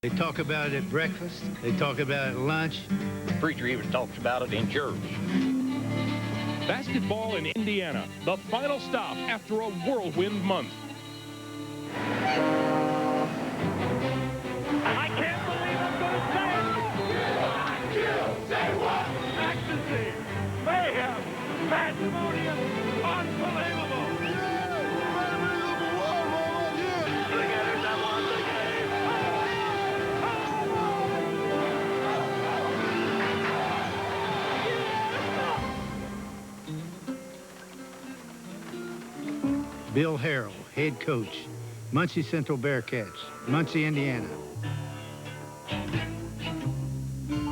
They talk about it at breakfast. They talk about it at lunch. The preacher even talks about it in church. Basketball in Indiana, the final stop after a whirlwind month. I can't believe I'm going to say it. Say what? Ecstasy, mayhem, pandemonium, unbelievable. The Gators have won the game. Bill Harrell, head coach, Muncie Central Bearcats, Muncie, Indiana.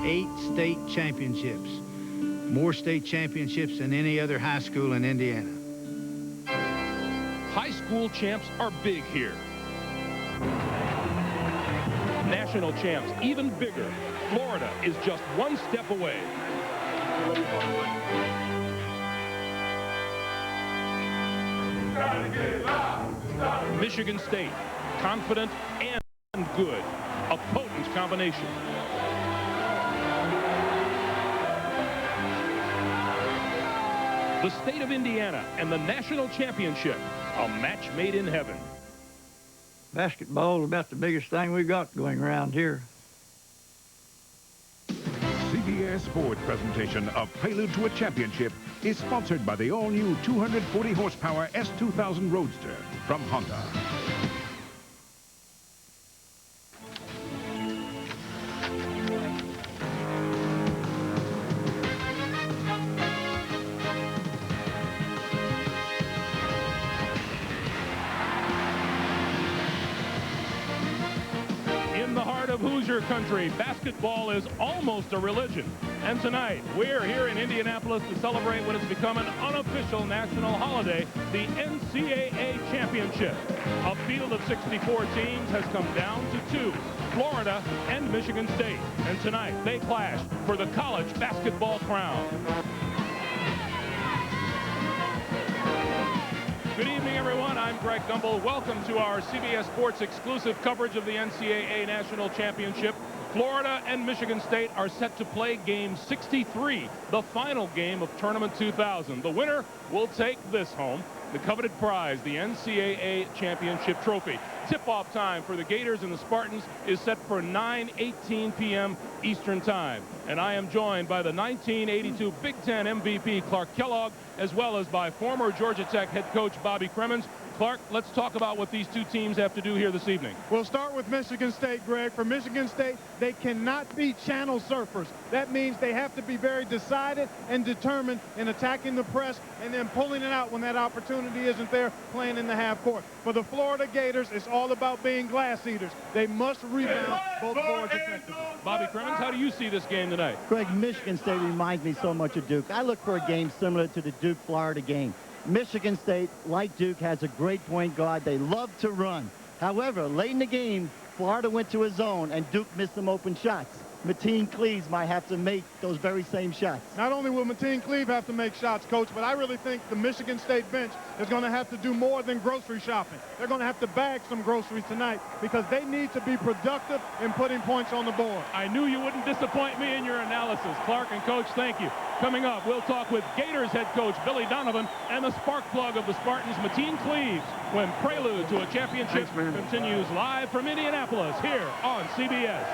8 state championships, more state championships than any other high school in Indiana. High school champs are big here. National champs even bigger. Florida is just one step away. Michigan State, confident and good. A potent combination. The state of Indiana and the national championship, a match made in heaven. Basketball is about the biggest thing we got going around here. CBS Sports presentation of Prelude to a Championship is sponsored by the all-new 240 horsepower S2000 Roadster from Honda. In the heart of Hoosier country, basketball is almost a religion. And tonight, we're here in Indianapolis to celebrate what has become an unofficial national holiday, the NCAA Championship. A field of 64 teams has come down to 2, Florida and Michigan State. And tonight, they clash for the college basketball crown. Good evening, everyone. I'm Greg Gumbel. Welcome to our CBS Sports exclusive coverage of the NCAA National Championship. Florida and Michigan State are set to play game 63, the final game of Tournament 2000. The winner will take this home, the coveted prize, the NCAA Championship Trophy. Tip-off time for the Gators and the Spartans is set for 9:18 p.m. Eastern Time. And I am joined by the 1982 Big Ten MVP Clark Kellogg, as well as by former Georgia Tech head coach Bobby Cremins. Clark, let's talk about what these two teams have to do here this evening. We'll start with Michigan State, Greg. For Michigan State, they cannot be channel surfers. That means they have to be very decided and determined in attacking the press and then pulling it out when that opportunity isn't there, playing in the half court. For the Florida Gators, it's all about being glass eaters. They must rebound both boards effectively. Bobby Cremins, how do you see this game tonight? Greg, Michigan State reminds me so much of Duke. I look for a game similar to the Duke-Florida game. Michigan State, like Duke, has a great point guard. They love to run. However, late in the game, Florida went to a zone, and Duke missed some open shots. Mateen Cleaves might have to make those very same shots. Not only will Mateen Cleaves have to make shots, Coach, but I really think the Michigan State bench is going to have to do more than grocery shopping. They're going to have to bag some groceries tonight because they need to be productive in putting points on the board. I knew you wouldn't disappoint me in your analysis. Clark and Coach, thank you. Coming up, we'll talk with Gators head coach Billy Donovan and the spark plug of the Spartans, Mateen Cleaves, when Prelude to a Championship continues live from Indianapolis here on CBS.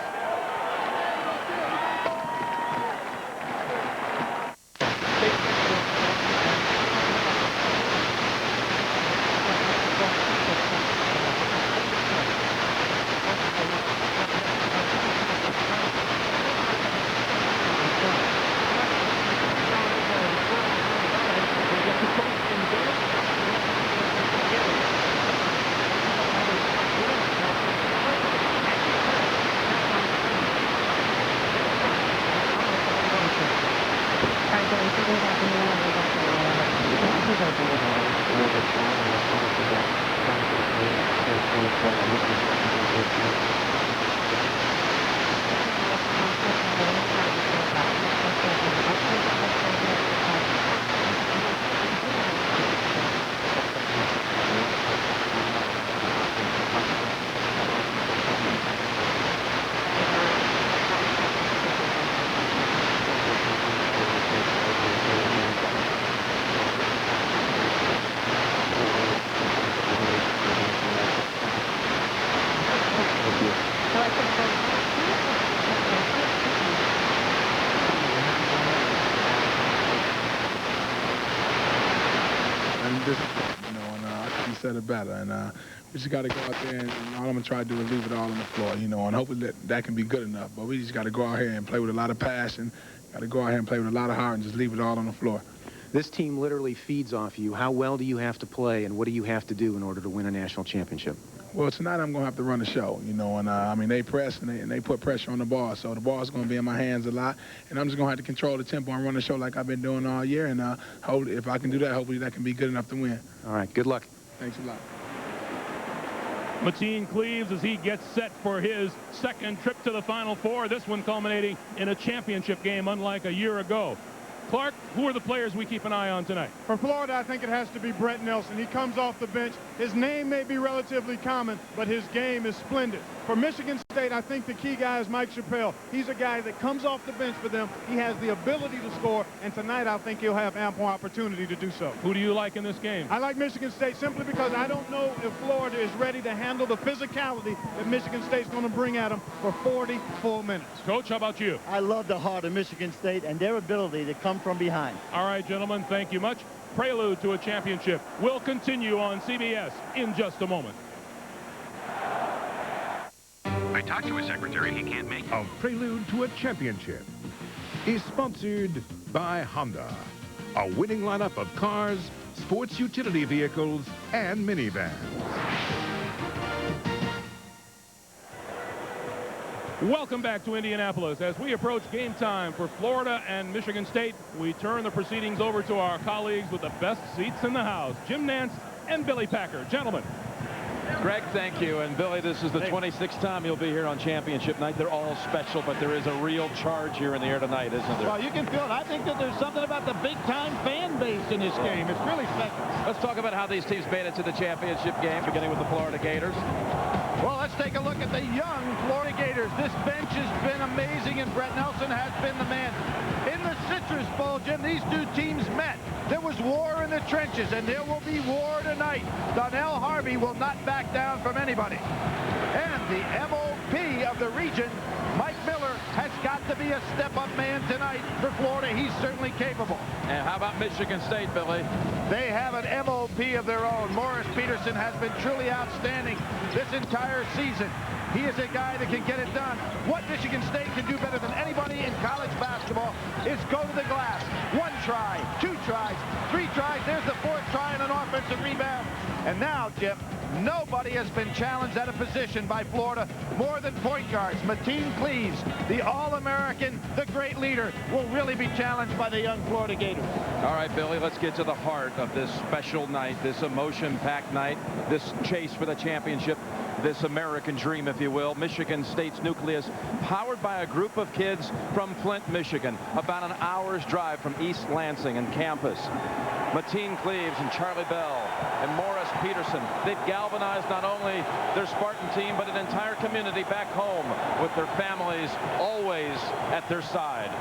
And just, I couldn't said it better. And we just got to go out there, and all I'm going to try to do is leave it all on the floor, and hopefully that can be good enough. But we just got to go out here and play with a lot of passion, got to go out here and play with a lot of heart and just leave it all on the floor. This team literally feeds off you. How well do you have to play, and what do you have to do in order to win a national championship? Well, tonight I'm going to have to run the show, and I mean, they press and they put pressure on the ball, so the ball's going to be in my hands a lot, and I'm just going to have to control the tempo and run the show like I've been doing all year, and hopefully, if I can do that, hopefully that can be good enough to win. All right, good luck. Thanks a lot. Mateen Cleaves as he gets set for his second trip to the Final Four, this one culminating in a championship game unlike a year ago. Clark, who are the players we keep an eye on tonight? For Florida, I think it has to be Brett Nelson. He comes off the bench. His name may be relatively common, but his game is splendid. For Michigan State, I think the key guy is Mike Chappelle. He's a guy that comes off the bench for them. He has the ability to score, and tonight I think he'll have ample opportunity to do so. Who do you like in this game? I like Michigan State simply because I don't know if Florida is ready to handle the physicality that Michigan State's going to bring at them for 40 full minutes. Coach, how about you? I love the heart of Michigan State and their ability to come from behind. All right, gentlemen, thank you much. Prelude to a championship will continue on CBS in just a moment. I talked to his secretary. He can't make it. A Prelude to a Championship is sponsored by Honda. A winning lineup of cars, sports utility vehicles, and minivans. Welcome back to Indianapolis. As we approach game time for Florida and Michigan State, we turn the proceedings over to our colleagues with the best seats in the house, Jim Nance and Billy Packer. Gentlemen. Greg, thank you. And Billy, this is the 26th time you'll be here on championship night. They're all special, but there is a real charge here in the air tonight, isn't there? Well, you can feel it. I think that there's something about the big-time fan base in this game. It's really special. Let's talk about how these teams made it to the championship game, beginning with the Florida Gators. Well, let's take a look at the young Florida Gators. This bench has been amazing, and Brett Nelson has been the man. In the Citrus Bowl, Jim, these two teams met. There was war in the trenches, and there will be war tonight. Donnell Harvey will not back down from anybody. And the MOP of the region, Mike Miller, has got to be a step-up man tonight for Florida. He's certainly capable. And how about Michigan State, Billy? They have an MOP of their own. Morris Peterson has been truly outstanding this entire season. He is a guy that can get it done. What Michigan State can do better than anybody in college basketball is go to the glass. 1 try, 2 tries, 3 tries. There's the 4th try and an offensive rebound. And now, Jim, nobody has been challenged at a position by Florida more than point guards. Mateen Cleaves, the All-American, the great leader, will really be challenged by the young Florida Gators. All right, Billy, let's get to the heart of this special night, this emotion-packed night, this chase for the championship, this American dream, if you will. Michigan State's nucleus, powered by a group of kids from Flint, Michigan, about an hour's drive from East Lansing and campus. Mateen Cleaves and Charlie Bell and Morris Peterson, they've galvanized not only their Spartan team, but an entire community back home with their families always at their side.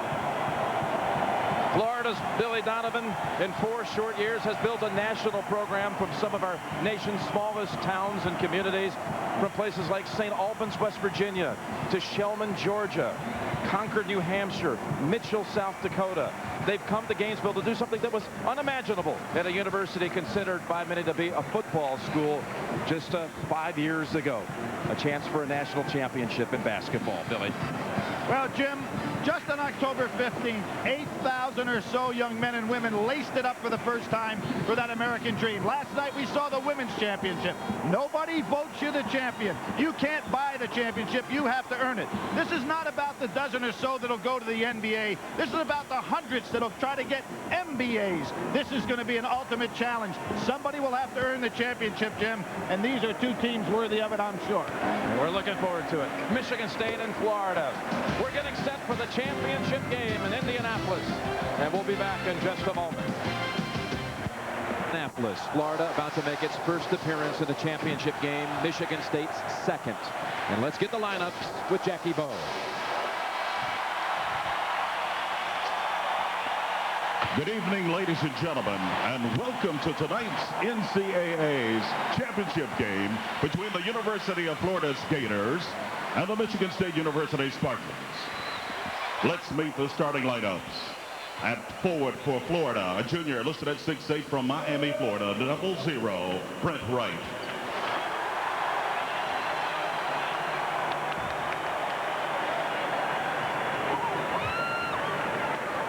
Florida's Billy Donovan, in 4 short years, has built a national program from some of our nation's smallest towns and communities, from places like St. Albans, West Virginia, to Shellman, Georgia, Concord, New Hampshire, Mitchell, South Dakota. They've come to Gainesville to do something that was unimaginable at a university considered by many to be a football school just 5 years ago. A chance for a national championship in basketball, Billy. Well, Jim, just on October 15th, 8,000 or so young men and women laced it up for the first time for that American dream. Last night we saw the women's championship. Nobody votes you the champion. You can't buy the championship. You have to earn it. This is not about the dozen or so that'll go to the NBA. This is about the hundreds that'll try to get MBAs. This is going to be an ultimate challenge. Somebody will have to earn the championship, Jim, and these are 2 teams worthy of it, I'm sure. We're looking forward to it. Michigan State and Florida. We're getting set for the championship game in Indianapolis, and we'll be back in just a moment. Indianapolis, Florida about to make its first appearance in the championship game, Michigan State's second. And let's get the lineups with Jackie Bowe. Good evening, ladies and gentlemen, and welcome to tonight's NCAA's championship game between the University of Florida's Gators and the Michigan State University Spartans. Let's meet the starting lineups. At forward for Florida, a junior listed at 6'8" from Miami, Florida, 00, Brent Wright.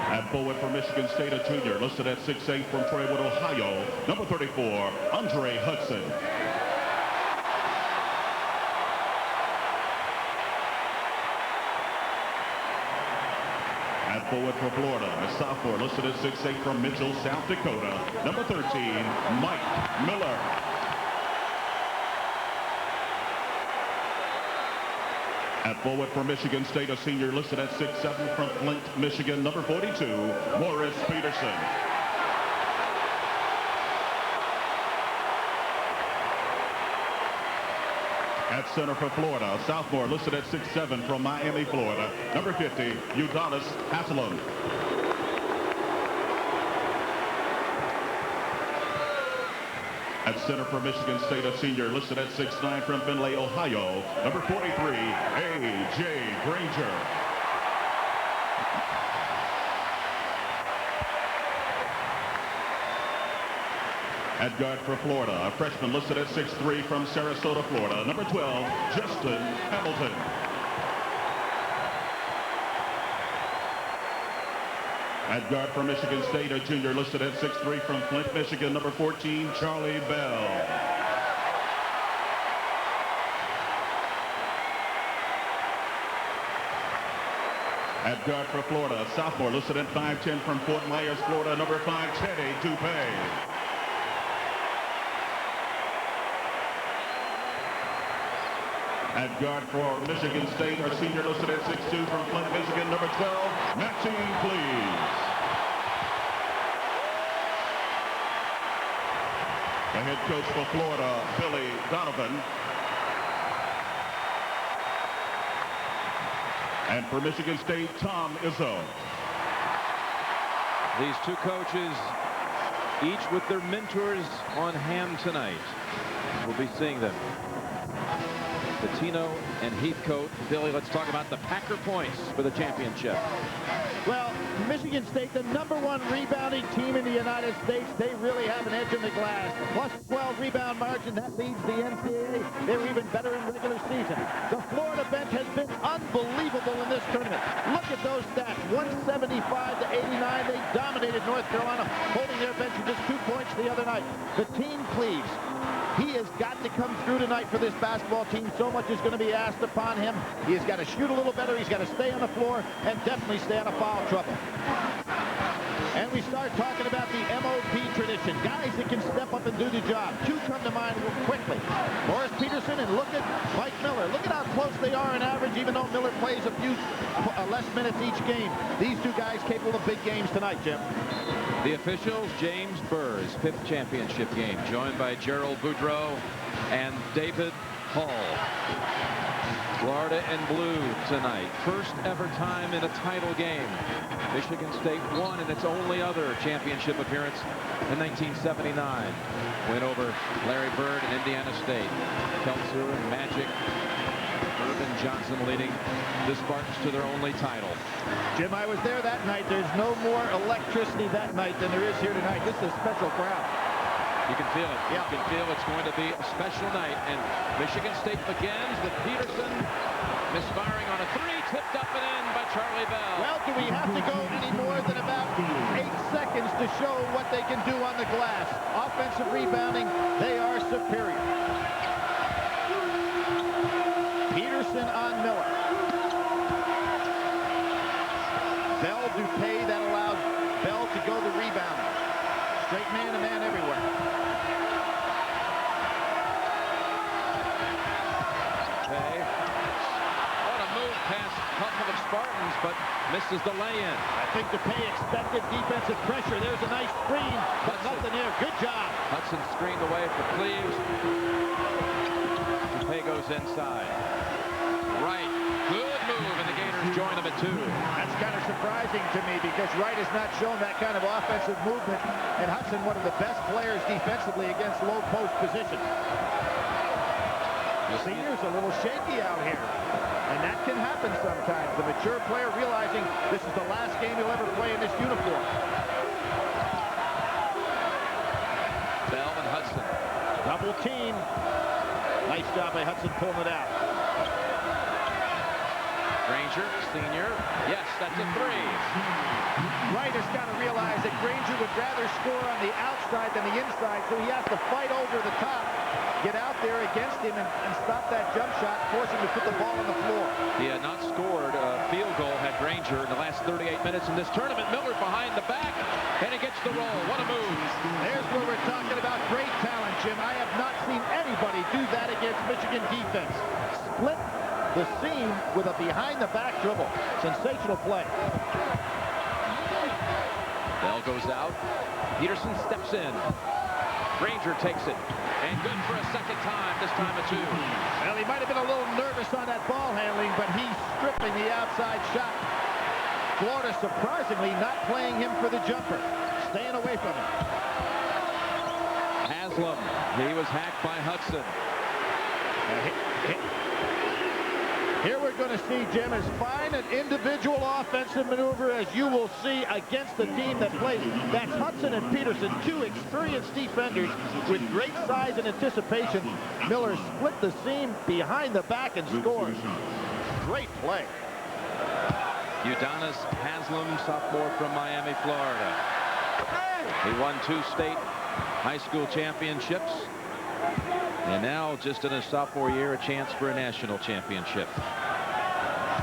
At forward for Michigan State, a junior listed at 6'8" from Troywood, Ohio, number 34, Andre Hudson. At forward for Florida, a sophomore listed at 6'8" from Mitchell, South Dakota, number 13, Mike Miller. At forward for Michigan State, a senior listed at 6'7" from Flint, Michigan, number 42, Morris Peterson. At center for Florida, a sophomore listed at 6'7" from Miami, Florida, number 50, Udonis Haslam. At center for Michigan State, a senior listed at 6'9" from Findlay, Ohio, number 43, A.J. Granger. At guard for Florida, a freshman listed at 6'3" from Sarasota, Florida, number 12, Justin Hamilton. At guard for Michigan State, a junior listed at 6'3" from Flint, Michigan, number 14, Charlie Bell. At guard for Florida, a sophomore listed at 5'10" from Fort Myers, Florida, number 5, Teddy Dupay. At guard for Michigan State, our senior listed at 6'2" from Flint, Michigan, number 12, Maxine Please. The head coach for Florida, Billy Donovan. And for Michigan State, Tom Izzo. These two coaches, each with their mentors on hand tonight. We'll be seeing them. Patino and Heathcote. Billy, let's talk about the Packer points for the championship. Well, Michigan State, the #1 rebounding team in the United States, they really have an edge in the glass. Plus 12 rebound margin, that leads the NCAA. They were even better in regular season. The Florida bench has been unbelievable in this tournament. Look at those stats, 175-89. They dominated North Carolina, holding their bench to just 2 points the other night. The team Cleves. He has got to come through tonight for this basketball team. So much is going to be asked upon him. He has got to shoot a little better. He's got to stay on the floor and definitely stay out of foul trouble. And we start talking about the MOP tradition. Guys that can step up and do the job. Two come to mind real quickly. Morris Peterson and look at Mike Miller. Look at how close they are in average, even though Miller plays a few less minutes each game. These two guys capable of big games tonight, Jim. The officials, James Burr's 5th championship game, joined by Gerald Boudreau and David Hall. Florida in blue tonight. First ever time in a title game. Michigan State won in its only other championship appearance in 1979. Win over Larry Bird and Indiana State. Kelser and Magic. Irvin Johnson leading the Spartans to their only title. Jim, I was there that night. There's no more electricity that night than there is here tonight. This is a special crowd. You can feel it. Yeah. You can feel it's going to be a special night. And Michigan State begins with Peterson misfiring on a 3, tipped up and in by Charlie Bell. Well, do we have to go any more than about 8 seconds to show what they can do on the glass? Offensive rebounding, they are superior. Peterson on Miller. Bell Dupay, that allows Bell to go the rebounding. Straight man-to-man everywhere. Okay. What a move past a couple of Spartans, but misses the lay-in. I think Dupay expected defensive pressure. There's a nice screen, but nothing there. Good job. Hudson screened away for Cleves. Dupay goes inside. Right. Good move, and the Gators join him at 2. That's kind of surprising to me because Wright has not shown that kind of offensive movement, and Hudson, one of the best players defensively against low post position. The senior's a little shaky out here, and that can happen sometimes. The mature player realizing this is the last game he'll ever play in this uniform. Bell and Hudson. Double team. Nice job by Hudson pulling it out. Granger, senior. Yes, that's a 3. Wright has got to realize that Granger would rather score on the outside than the inside, so he has to fight over the top, get out there against him, and stop that jump shot, force him to put the ball on the floor. He had not scored a field goal, had Granger, in the last 38 minutes in this tournament. Miller behind the back, and he gets the roll. What a move. There's where we're talking about great talent, Jim. I have not seen anybody do that against Michigan defense. Split the seam with a behind-the-back dribble. Sensational play. Bell goes out. Peterson steps in. Granger takes it. And good for a second time, this time a 2. Well, he might have been a little nervous on that ball handling, but he's stripping the outside shot. Florida surprisingly not playing him for the jumper. Staying away from him. Haslam. He was hacked by Hudson. Here we're going to see, Jim, as fine an individual offensive maneuver as you will see against the team that plays. That's Hudson and Peterson, 2 experienced defenders with great size and anticipation. Miller split the seam behind the back and scores. Great play. Udonis Haslam, sophomore from Miami, Florida. He won 2 state high school championships. And now, just in his sophomore year, a chance for a national championship.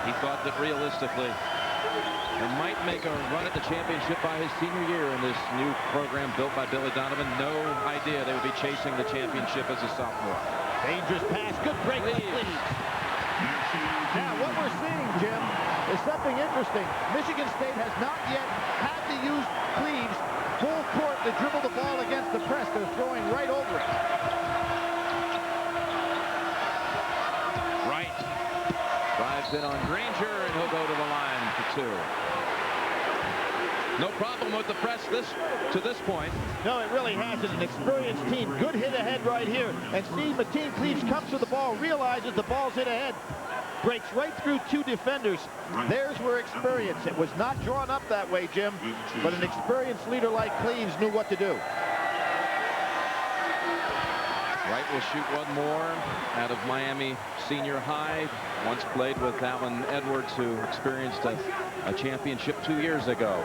He thought that realistically, he might make a run at the championship by his senior year in this new program built by Billy Donovan. No idea they would be chasing the championship as a sophomore. Dangerous pass. Good break. Now, what we're seeing, Jim, is something interesting. Michigan State has not yet had to use Cleves full court to dribble the ball against the press. They're throwing right over it. Wright drives in on Granger, and he'll go to the line for 2. No problem with the press to this point. No, it really hasn't. An experienced team. Good hit ahead right here. And see, Mateen Cleves comes to the ball, realizes the ball's hit ahead, breaks right through 2 defenders. There's where experience. It was not drawn up that way, Jim, but an experienced leader like Cleves knew what to do. Wright will shoot one more out of Miami Senior High. Once played with Alan Edwards, who experienced a championship 2 years ago,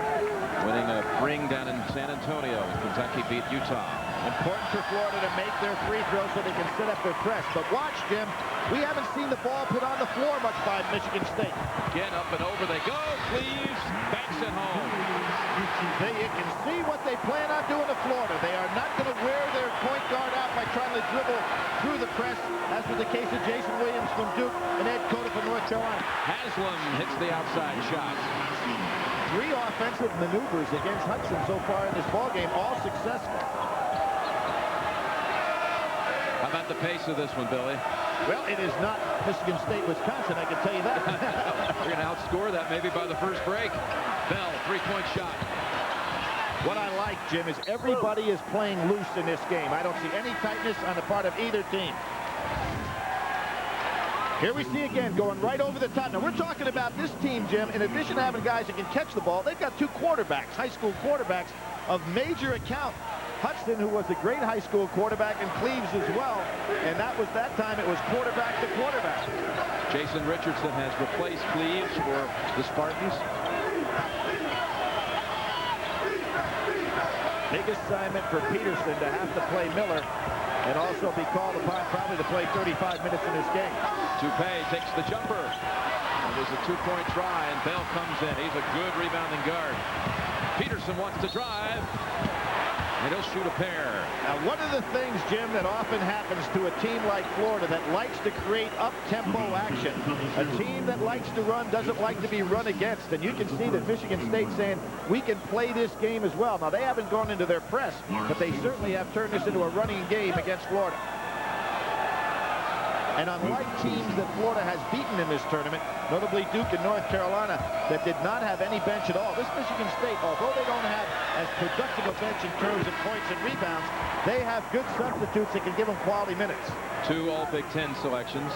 winning a ring down in San Antonio. Kentucky beat Utah. Important for Florida to make their free throws so they can set up their press. But watch, Jim, we haven't seen the ball put on the floor much by Michigan State. Again, up and over they go. Cleves banks it home. You can see what they plan on doing to Florida. They are not going to wear their point guard out by trying to dribble through the press, as was the case of Jason Williams from Duke and Ed Cota from North Carolina. Haslam hits the outside shot. 3 offensive maneuvers against Hudson so far in this ballgame, all successful. How about the pace of this one, Billy? Well, it is not Michigan State, Wisconsin, I can tell you that. We're going to outscore that maybe by the first break. Bell, 3-point shot. What I like, Jim, is everybody is playing loose in this game. I don't see any tightness on the part of either team. Here we see again going right over the top. Now, we're talking about this team, Jim, in addition to having guys that can catch the ball, they've got 2 quarterbacks, high school quarterbacks of major account. Hudson, who was a great high school quarterback, and Cleves as well. And that time it was quarterback to quarterback. Jason Richardson has replaced Cleves for the Spartans. Big assignment for Peterson to have to play Miller and also be called upon probably to play 35 minutes in this game. Toupee takes the jumper. There's a 2-point try, and Bell comes in. He's a good rebounding guard. Peterson wants to drive, and he'll shoot a pair. Now, one of the things, Jim, that often happens to a team like Florida that likes to create up-tempo action, a team that likes to run doesn't like to be run against, and you can see that Michigan State saying, we can play this game as well. Now, they haven't gone into their press, but they certainly have turned this into a running game against Florida. And unlike teams that Florida has beaten in this tournament, notably Duke and North Carolina, that did not have any bench at all, this Michigan State, although they don't have as productive a bench in terms of points and rebounds, they have good substitutes that can give them quality minutes. 2 All Big Ten selections,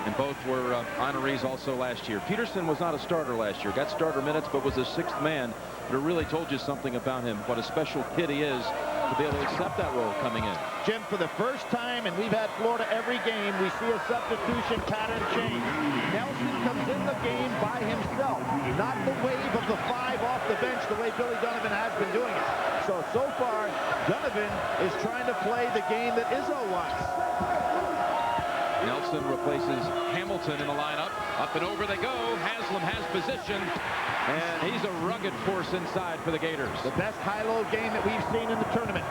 and both were honorees also last year. Peterson was not a starter last year, got starter minutes, but was a 6th man. But it really told you something about him, what a special kid he is to be able to accept that role coming in. Jim, for the first time, and we've had Florida every game, we see a substitution pattern change. Nelson comes in the game by himself, not the wave of the 5 off the bench the way Billy Donovan has been doing it. So far, Donovan is trying to play the game that Izzo wants. Nelson replaces Hamilton in the lineup. Up and over they go. Haslam has position. And he's a rugged force inside for the Gators. The best high-low game that we've seen in the tournament.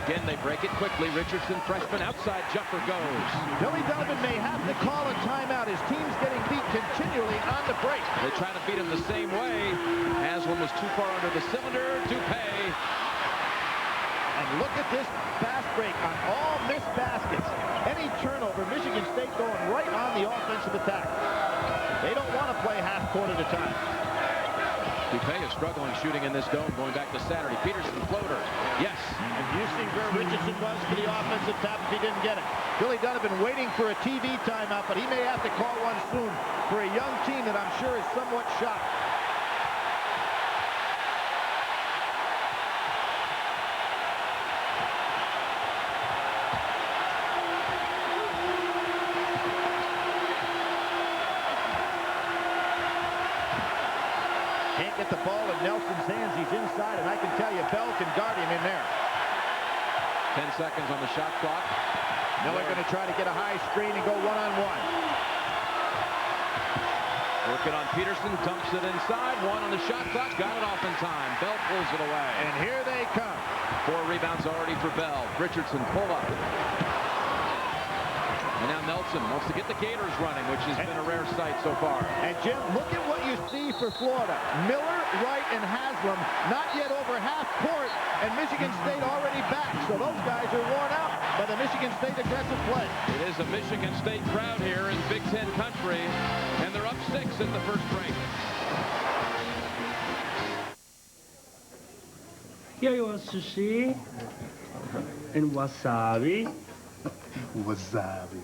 Again, they break it quickly. Richardson, freshman, outside jumper goes. Billy Donovan may have to call a timeout. His team's getting beat continually on the break. They try to beat him the same way. Haslam was too far under the cylinder. Dupay. And look at this fast break on all missed baskets. Any turnover, Michigan State going right on the offensive attack. They don't want to play half court at a time. Dupay is struggling shooting in this dome going back to Saturday. Peterson floater. Yes. And you see where Richardson was for the offensive tap if he didn't get it. Billy Donovan waiting for a TV timeout, but he may have to call one soon for a young team that I'm sure is somewhat shocked. Can't get the ball in Nelson's hands. He's inside, and I can tell you, Bell can guard him in there. 10 seconds on the shot clock. Miller going to try to get a high screen and go one-on-one. Working on Peterson, dumps it inside. 1 on the shot clock, got it off in time. Bell pulls it away. And here they come. 4 rebounds already for Bell. Richardson pull up. And now Nelson wants to get the Gators running, which has been a rare sight so far. And Jim, look at what you see for Florida. Miller, Wright, and Haslam not yet over half court, and Michigan State already back. So those guys are worn out by the Michigan State aggressive play. It is a Michigan State crowd here in Big Ten country, and they're up 6 in the first break. Here you want sushi and wasabi. Wasabi.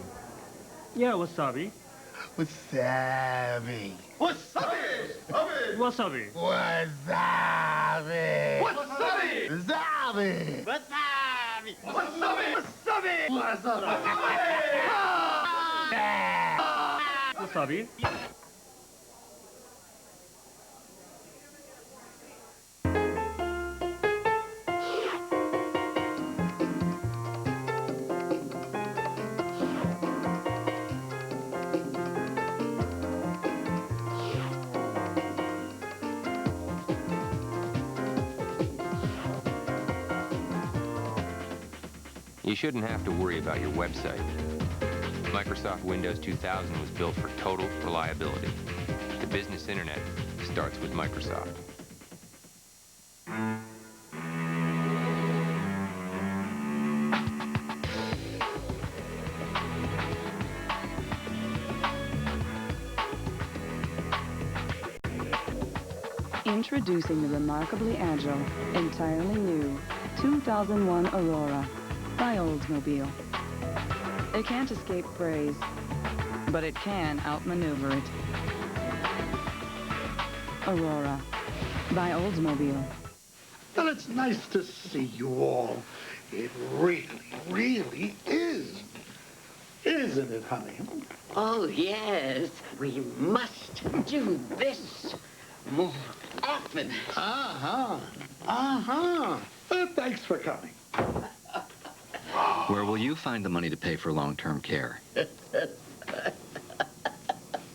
Yeah, wasabi. Wasabi. Wasabi! Wasabi! Wasabi. Wasabi! Wasabi. Wasabi! Wasabi. Wasabi. Wasabi! You shouldn't have to worry about your website. Microsoft Windows 2000 was built for total reliability. The business internet starts with Microsoft. Introducing the remarkably agile, entirely new 2001 Aurora by Oldsmobile. It can't escape praise, but it can outmaneuver it. Aurora by Oldsmobile. Well, it's nice to see you all. It really, really is. Isn't it, honey? Oh, yes. We must do this more often. Uh-huh. Uh-huh. Thanks for coming. Where will you find the money to pay for long-term care?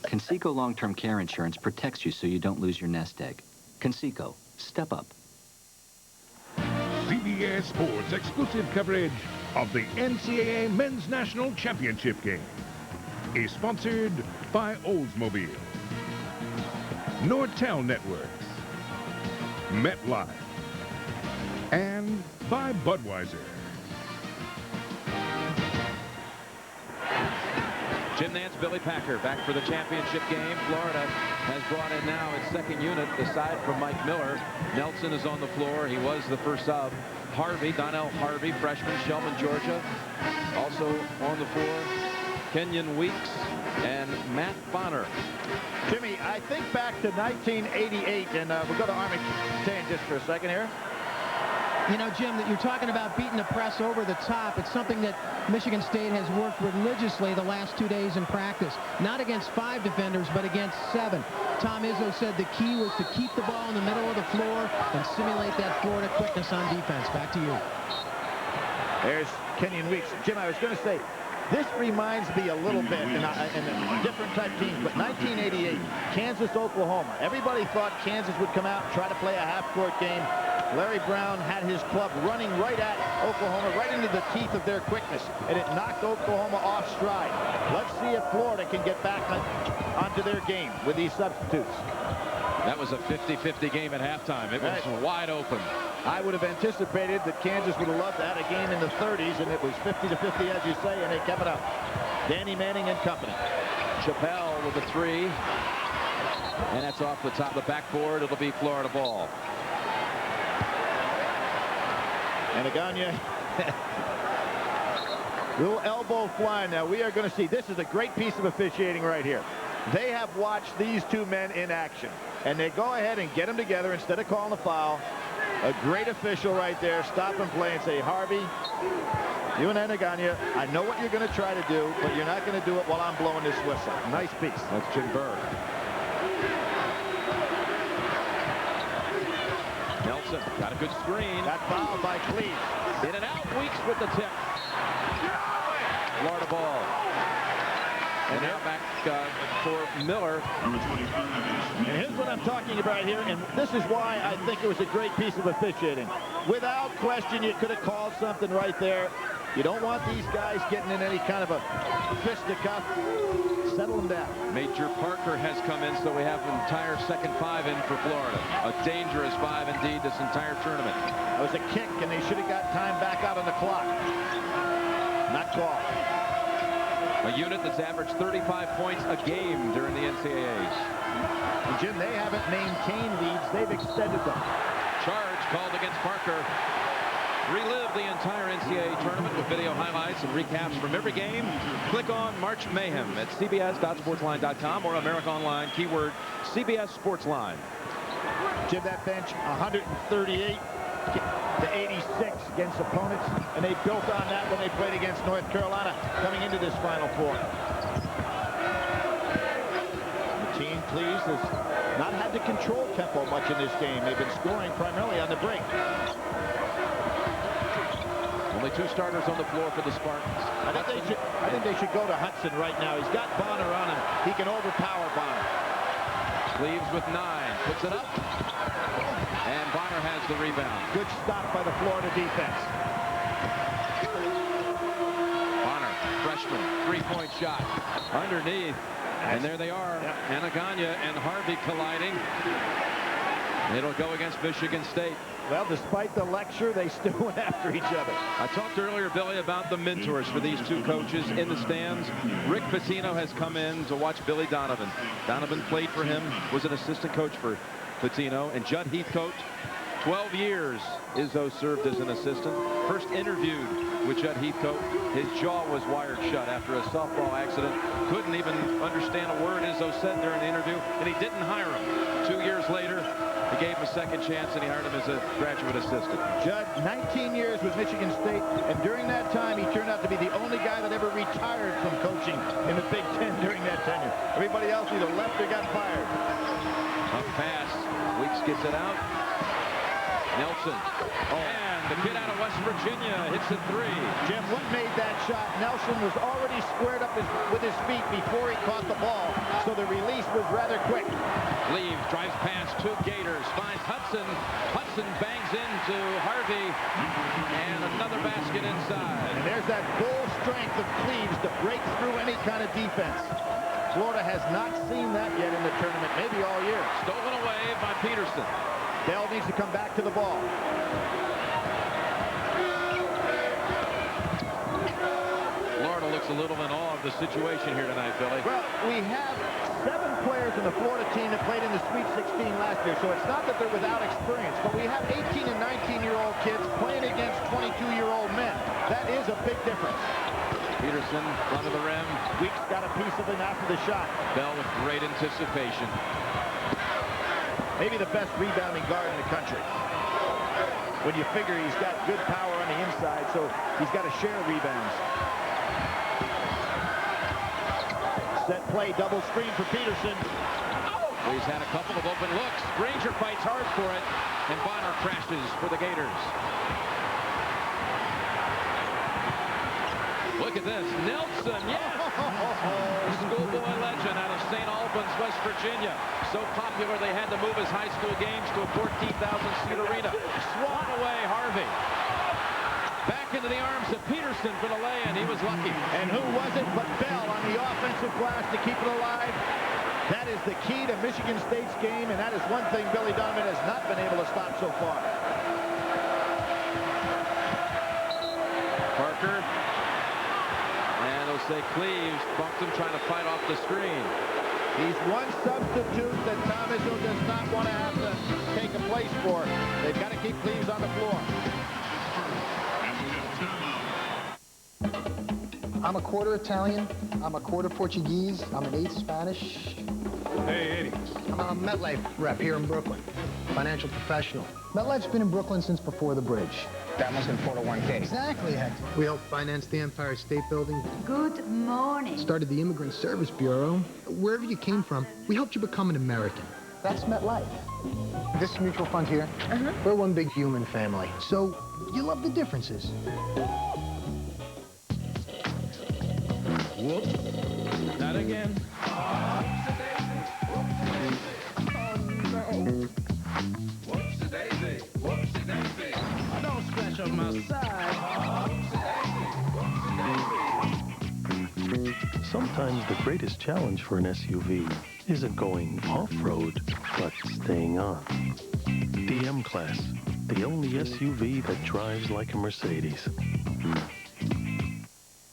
Conseco long-term care insurance protects you so you don't lose your nest egg. Conseco, step up. CBS Sports exclusive coverage of the NCAA Men's National Championship game is sponsored by Oldsmobile, Nortel Networks, MetLife, and by Budweiser. Jim Nance, Billy Packer back for the championship game. Florida has brought in now its second unit aside from Mike Miller. Nelson is on the floor. He was the first sub. Harvey, Donnell Harvey, freshman, Shelburne, Georgia. Also on the floor, Kenyon Weeks and Matt Bonner. Jimmy, I think back to 1988, and we'll go to Army Kane just for a second here. You know, Jim, that you're talking about beating the press over the top. It's something that Michigan State has worked religiously the last 2 days in practice. Not against 5 defenders, but against 7. Tom Izzo said the key was to keep the ball in the middle of the floor and simulate that Florida quickness on defense. Back to you. There's Kenyon Weeks. Jim, I was going to say, this reminds me a little bit, and different type teams, but 1988, Kansas, Oklahoma. Everybody thought Kansas would come out and try to play a half-court game. Larry Brown had his club running right at Oklahoma, right into the teeth of their quickness, and it knocked Oklahoma off stride. Let's see if Florida can get back onto their game with these substitutes. That was a 50-50 game at halftime. It was wide open. I would have anticipated that Kansas would have loved that, a game in the 30s, and it was 50-50, as you say, and they kept it up. Danny Manning and company. Chappelle with a 3, and that's off the top of the backboard. It'll be Florida ball. And Aganya, little elbow flying. Now we are going to see, this is a great piece of officiating right here. They have watched these two men in action, and they go ahead and get them together instead of calling a foul. A great official right there. Stop and play and say, Harvey, you and Aganya, I know what you're going to try to do, but you're not going to do it while I'm blowing this whistle. Nice piece. That's Jim Berg. Nelson got a good screen. Got fouled by Cleves. In and out. Weeks with the tip. Florida ball. And now back for Miller. And here's what I'm talking about here, and this is why I think it was a great piece of officiating. Without question, you could have called something right there. You don't want these guys getting in any kind of a fisticuff. Settle them down. Major Parker has come in, so we have an entire second 5 in for Florida. A dangerous 5 indeed this entire tournament. That was a kick, and they should have got time back out on the clock. Not called. A unit that's averaged 35 points a game during the NCAAs. And Jim, they haven't maintained leads. They've extended them. Charge called against Parker. Relive the entire NCAA tournament with video highlights and recaps from every game. Click on March Mayhem at cbs.sportsline.com or America Online, keyword CBS Sportsline. Jim, that bench 138 to 86 against opponents, and they built on that when they played against North Carolina coming into this Final Four. The team, please, has not had to control tempo much in this game. They've been scoring primarily on the break. Only 2 starters on the floor for the Spartans. I think they should go to Hudson right now. He's got Bonner on him. He can overpower Bonner. Cleves with 9. Puts it up. And Bonner has the rebound. Good stop by the Florida defense. Bonner, freshman, 3-point shot. Underneath. And there they are. Anaganya and Harvey colliding. It'll go against Michigan State. Well, despite the lecture, they still went after each other. I talked earlier, Billy, about the mentors for these 2 coaches in the stands. Rick Pitino has come in to watch Billy Donovan. Donovan played for him, was an assistant coach for Pitino. And Judd Heathcote, 12 years Izzo served as an assistant. First interviewed with Judd Heathcote, his jaw was wired shut after a softball accident. Couldn't even understand a word Izzo said during the interview, and he didn't hire him. 2 years later, he gave him a second chance, and he hired him as a graduate assistant. Judd, 19 years with Michigan State, and during that time, he turned out to be the only guy that ever retired from coaching in the Big Ten during that tenure. Everybody else either left or got fired. Up pass. Weeks gets it out. Nelson. And the kid out of West Virginia hits a 3. Jim Wood made that shot. Nelson was already squared up with his feet before he caught the ball, so the release was rather quick. Leaves, drives past 2 Gators, finds Hudson. Hudson bangs into Harvey, and another basket inside. And there's that bull strength of Cleves to break through any kind of defense. Florida has not seen that yet in the tournament, maybe all year. Stolen away by Peterson. Dell needs to come back to the ball. Florida looks a little in awe of the situation here tonight, Billy. Well, we have 7 players in the Florida team that played in the Sweet 16 last year, so it's not that they're without experience, but we have 18 and 19-year-old kids playing against 22-year-old men. That is a big difference. Peterson, front of the rim. Weeks got a piece of him after the shot. Bell with great anticipation. Maybe the best rebounding guard in the country. When you figure he's got good power on the inside, so he's got to share rebounds. Set play, double screen for Peterson. He's had a couple of open looks. Granger fights hard for it, and Bonner crashes for the Gators. Look at this. Nelson, yes! Schoolboy legend out of St. Albans, West Virginia. So popular they had to move his high school games to a 14,000-seat arena. Swat away Harvey. Back into the arms of Peterson for the lay-in. He was lucky. And who was it but Bell on the offensive glass to keep it alive? That is the key to Michigan State's game, and that is one thing Billy Donovan has not been able to stop so far. Parker. And Jose Cleaves bumped him trying to fight off the screen. He's one substitute that Tom Izzo does not want to have to take a place for. They've got to keep Cleaves on the floor. I'm a quarter Italian. I'm a quarter Portuguese. I'm an eighth Spanish. Hey, Eddie. I'm a MetLife rep here in Brooklyn. Financial professional. MetLife's been in Brooklyn since before the bridge. That must have been 401k. Exactly, Hector. We helped finance the Empire State Building. Good morning. Started the Immigrant Service Bureau. Wherever you came from, we helped you become an American. That's MetLife. This mutual fund here, we're one big human family. So you love the differences. Whoops. Not again. Whoopsie-daisy. Whoopsie-daisy. Don't scratch up my side. Sometimes the greatest challenge for an SUV isn't going off-road, but staying on. The M-Class, the only SUV that drives like a Mercedes.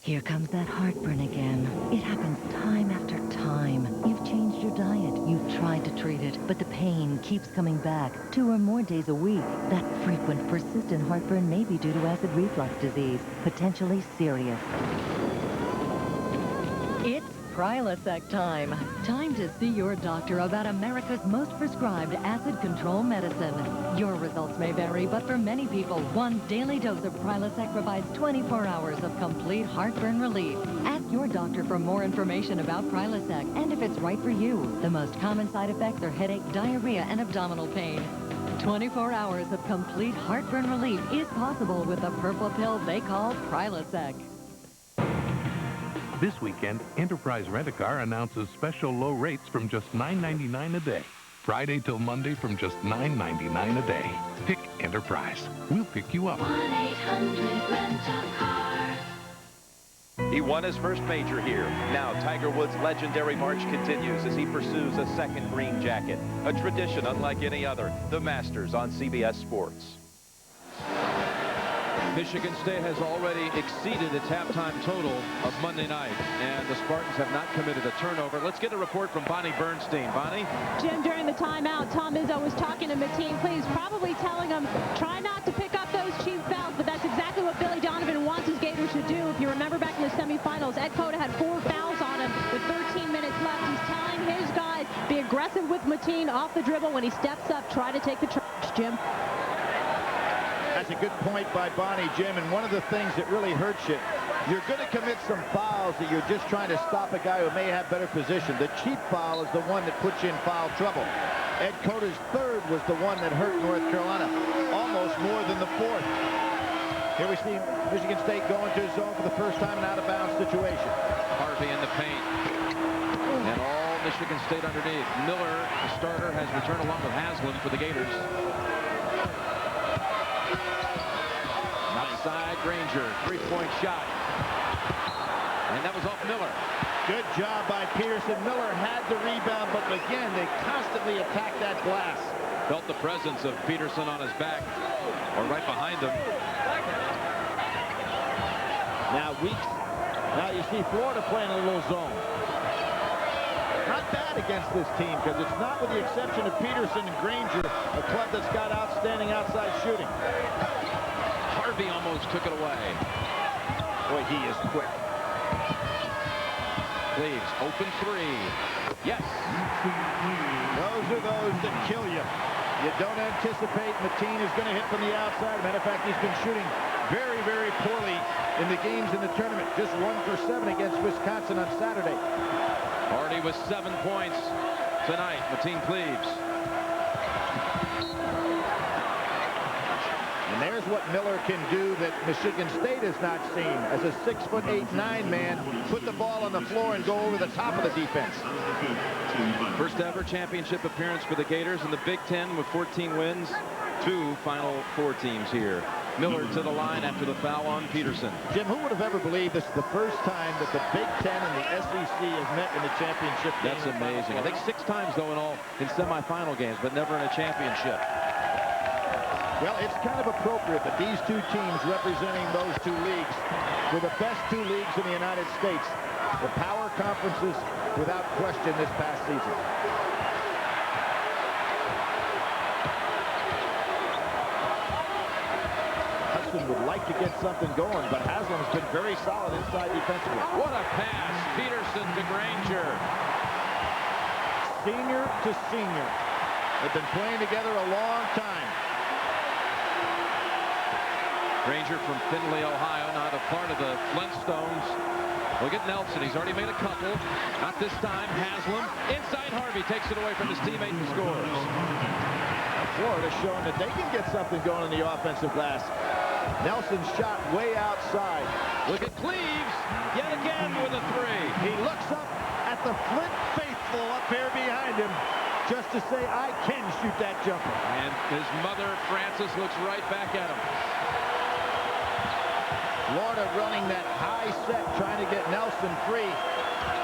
Here comes that heartburn again. It happens time after time. You've changed your diet. You've tried to treat it, but the pain keeps coming back 2 or more days a week. That frequent, persistent heartburn may be due to acid reflux disease, potentially serious. It's Prilosec time. Time to see your doctor about America's most prescribed acid control medicine. Your results may vary, but for many people, 1 daily dose of Prilosec provides 24 hours of complete heartburn relief. Ask your doctor for more information about Prilosec and if it's right for you. The most common side effects are headache, diarrhea, and abdominal pain. 24 hours of complete heartburn relief is possible with the purple pill they call Prilosec. This weekend, Enterprise Rent-A-Car announces special low rates from just $9.99 a day. Friday till Monday from just $9.99 a day. Pick Enterprise. We'll pick you up. 1-800-RENT-A-CAR. He won his first major here. Now Tiger Woods' legendary march continues as he pursues a second green jacket. A tradition unlike any other. The Masters on CBS Sports. Michigan State has already exceeded its halftime total of Monday night, and the Spartans have not committed a turnover. Let's get a report from Bonnie Bernstein. Bonnie? Jim, during the timeout, Tom Izzo was talking to Mateen Cleaves, probably telling him, try not to pick up those cheap fouls, but that's exactly what Billy Donovan wants his Gators to do. If you remember back in the semifinals, Ed Cota had 4 fouls on him with 13 minutes left. He's telling his guys, be aggressive with Mateen off the dribble. When he steps up, try to take the charge, Jim. That's a good point by Bonnie, Jim, and one of the things that really hurts you, you're going to commit some fouls that you're just trying to stop a guy who may have better position. The cheap foul is the one that puts you in foul trouble. Ed Cota's third was the one that hurt North Carolina, almost more than the fourth. Here we see Michigan State going to zone for the first time in out-of-bounds situation. Harvey in the paint. And all Michigan State underneath. Miller, the starter, has returned along with Haslam for the Gators. Outside, Granger, 3-point shot. And that was off Miller. Good job by Peterson. Miller had the rebound, but again, they constantly attacked that glass. Felt the presence of Peterson on his back, or right behind him. Now Weeks Now you see Florida playing a little zone. Not bad against this team, because it's not, with the exception of Peterson and Granger, a club that's got outstanding outside shooting. Harvey almost took it away. Boy, he is quick. Cleaves, open three. Yes. Those are those that kill you. You don't anticipate Mateen is going to hit from the outside. Matter of fact, he's been shooting very, very poorly in the games in the tournament. Just 1 for 7 against Wisconsin on Saturday. Hardy with 7 points tonight. Mateen Cleaves. And there's what Miller can do that Michigan State has not seen. As a 6'8", 9 man, put the ball on the floor and go over the top of the defense. First ever championship appearance for the Gators in the Big Ten with 14 wins. 2 Final Four teams here. Miller to the line after the foul on Peterson. Jim, who would have ever believed this is the first time that the Big Ten and the SEC have met in the championship game? That's amazing. I think 6 times, though, in all in semifinal games, but never in a championship. Well, it's kind of appropriate that these two teams representing those two leagues were the best 2 leagues in the United States. The power conferences, without question, this past season. Hudson would like to get something going, but Haslam's been very solid inside defensively. What a pass. Peterson to Granger. Senior to senior. They've been playing together a long time. Granger from Findlay, Ohio, not a part of the Flintstones. Look at Nelson. He's already made a couple. Not this time. Haslam inside. Harvey takes it away from his teammate and scores. Florida showing that they can get something going in the offensive glass. Nelson's shot way outside. Look at Cleaves yet again with a 3. He looks up at the Flint faithful up there behind him just to say, I can shoot that jumper. And his mother, Frances, looks right back at him. Florida running that high set, trying to get Nelson free.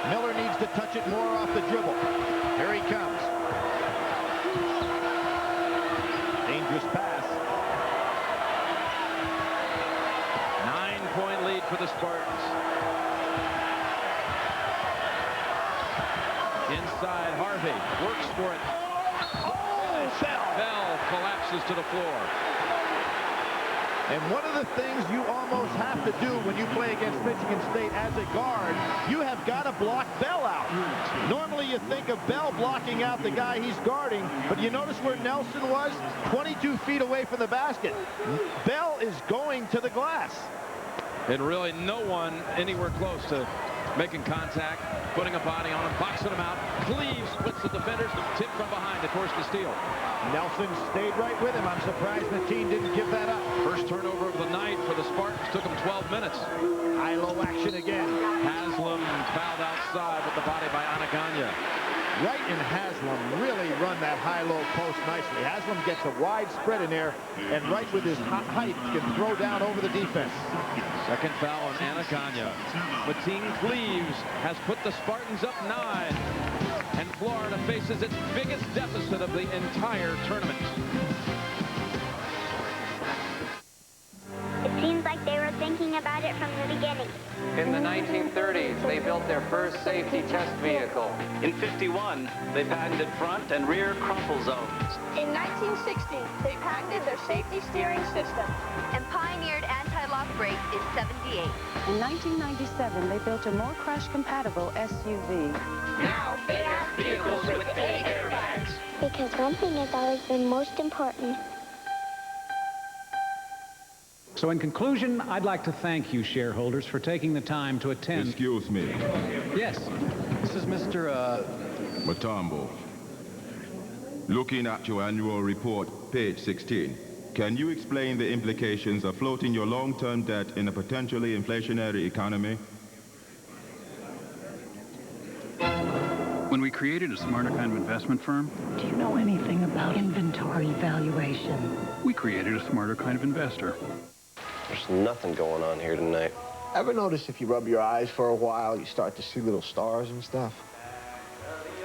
Miller needs to touch it more off the dribble. Here he comes. Dangerous pass. 9-point lead for the Spartans. Inside, Harvey works for it. Bell collapses to the floor. And one of the things you almost have to do when you play against Michigan State as a guard, you have got to block Bell out. Normally you think of Bell blocking out the guy he's guarding, but you notice where Nelson was? 22 feet away from the basket. Bell is going to the glass. And really no one anywhere close to making contact, putting a body on him, boxing him out. Cleaves splits the defenders, tip from behind to force the steal. Nelson stayed right with him. I'm surprised the team didn't give that up. First turnover of the night for the Spartans. Took them 12 minutes. High-low action again. Haslam fouled outside with the body by Anaganya. Wright and Haslam really run that high-low post nicely. Haslam gets a wide spread in there, and Wright with his height can throw down over the defense. Second foul on Anaganya. Mateen Cleaves has put the Spartans up 9, and Florida faces its biggest deficit of the entire tournament. It seems like they were thinking about it from the beginning. In the 1930s, they built their first safety test vehicle. In 51, they patented front and rear crumple zones. In 1960, they patented their safety steering system. And pioneered anti-lock brakes in 78. In 1997, they built a more crash-compatible SUV. Now they have vehicles with 8 airbags. Because one thing has always been most important. So in conclusion, I'd like to thank you, shareholders, for taking the time to attend. Excuse me. Yes. This is Mr. Matambo. Looking at your annual report, page 16, can you explain the implications of floating your long-term debt in a potentially inflationary economy? When we created a smarter kind of investment firm... Do you know anything about inventory valuation? We created a smarter kind of investor. There's nothing going on here tonight. Ever notice if you rub your eyes for a while, you start to see little stars and stuff?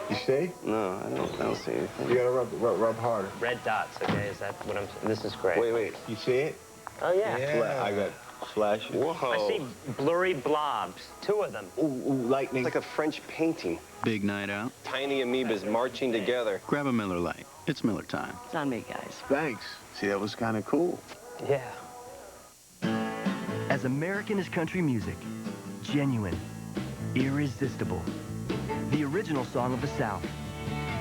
You see? No, I don't see anything. You gotta rub harder. Red dots, okay? Is that what I'm saying? This is great. Wait. You see it? Oh, yeah. I got Flash. Whoa. I see blurry blobs, 2 of them. Ooh, lightning. It's like a French painting. Big night out. Tiny amoebas marching together. Grab a Miller Lite. It's Miller time. It's on me, guys. Thanks. See, that was kind of cool. Yeah. As American as country music, genuine, irresistible, the original song of the South.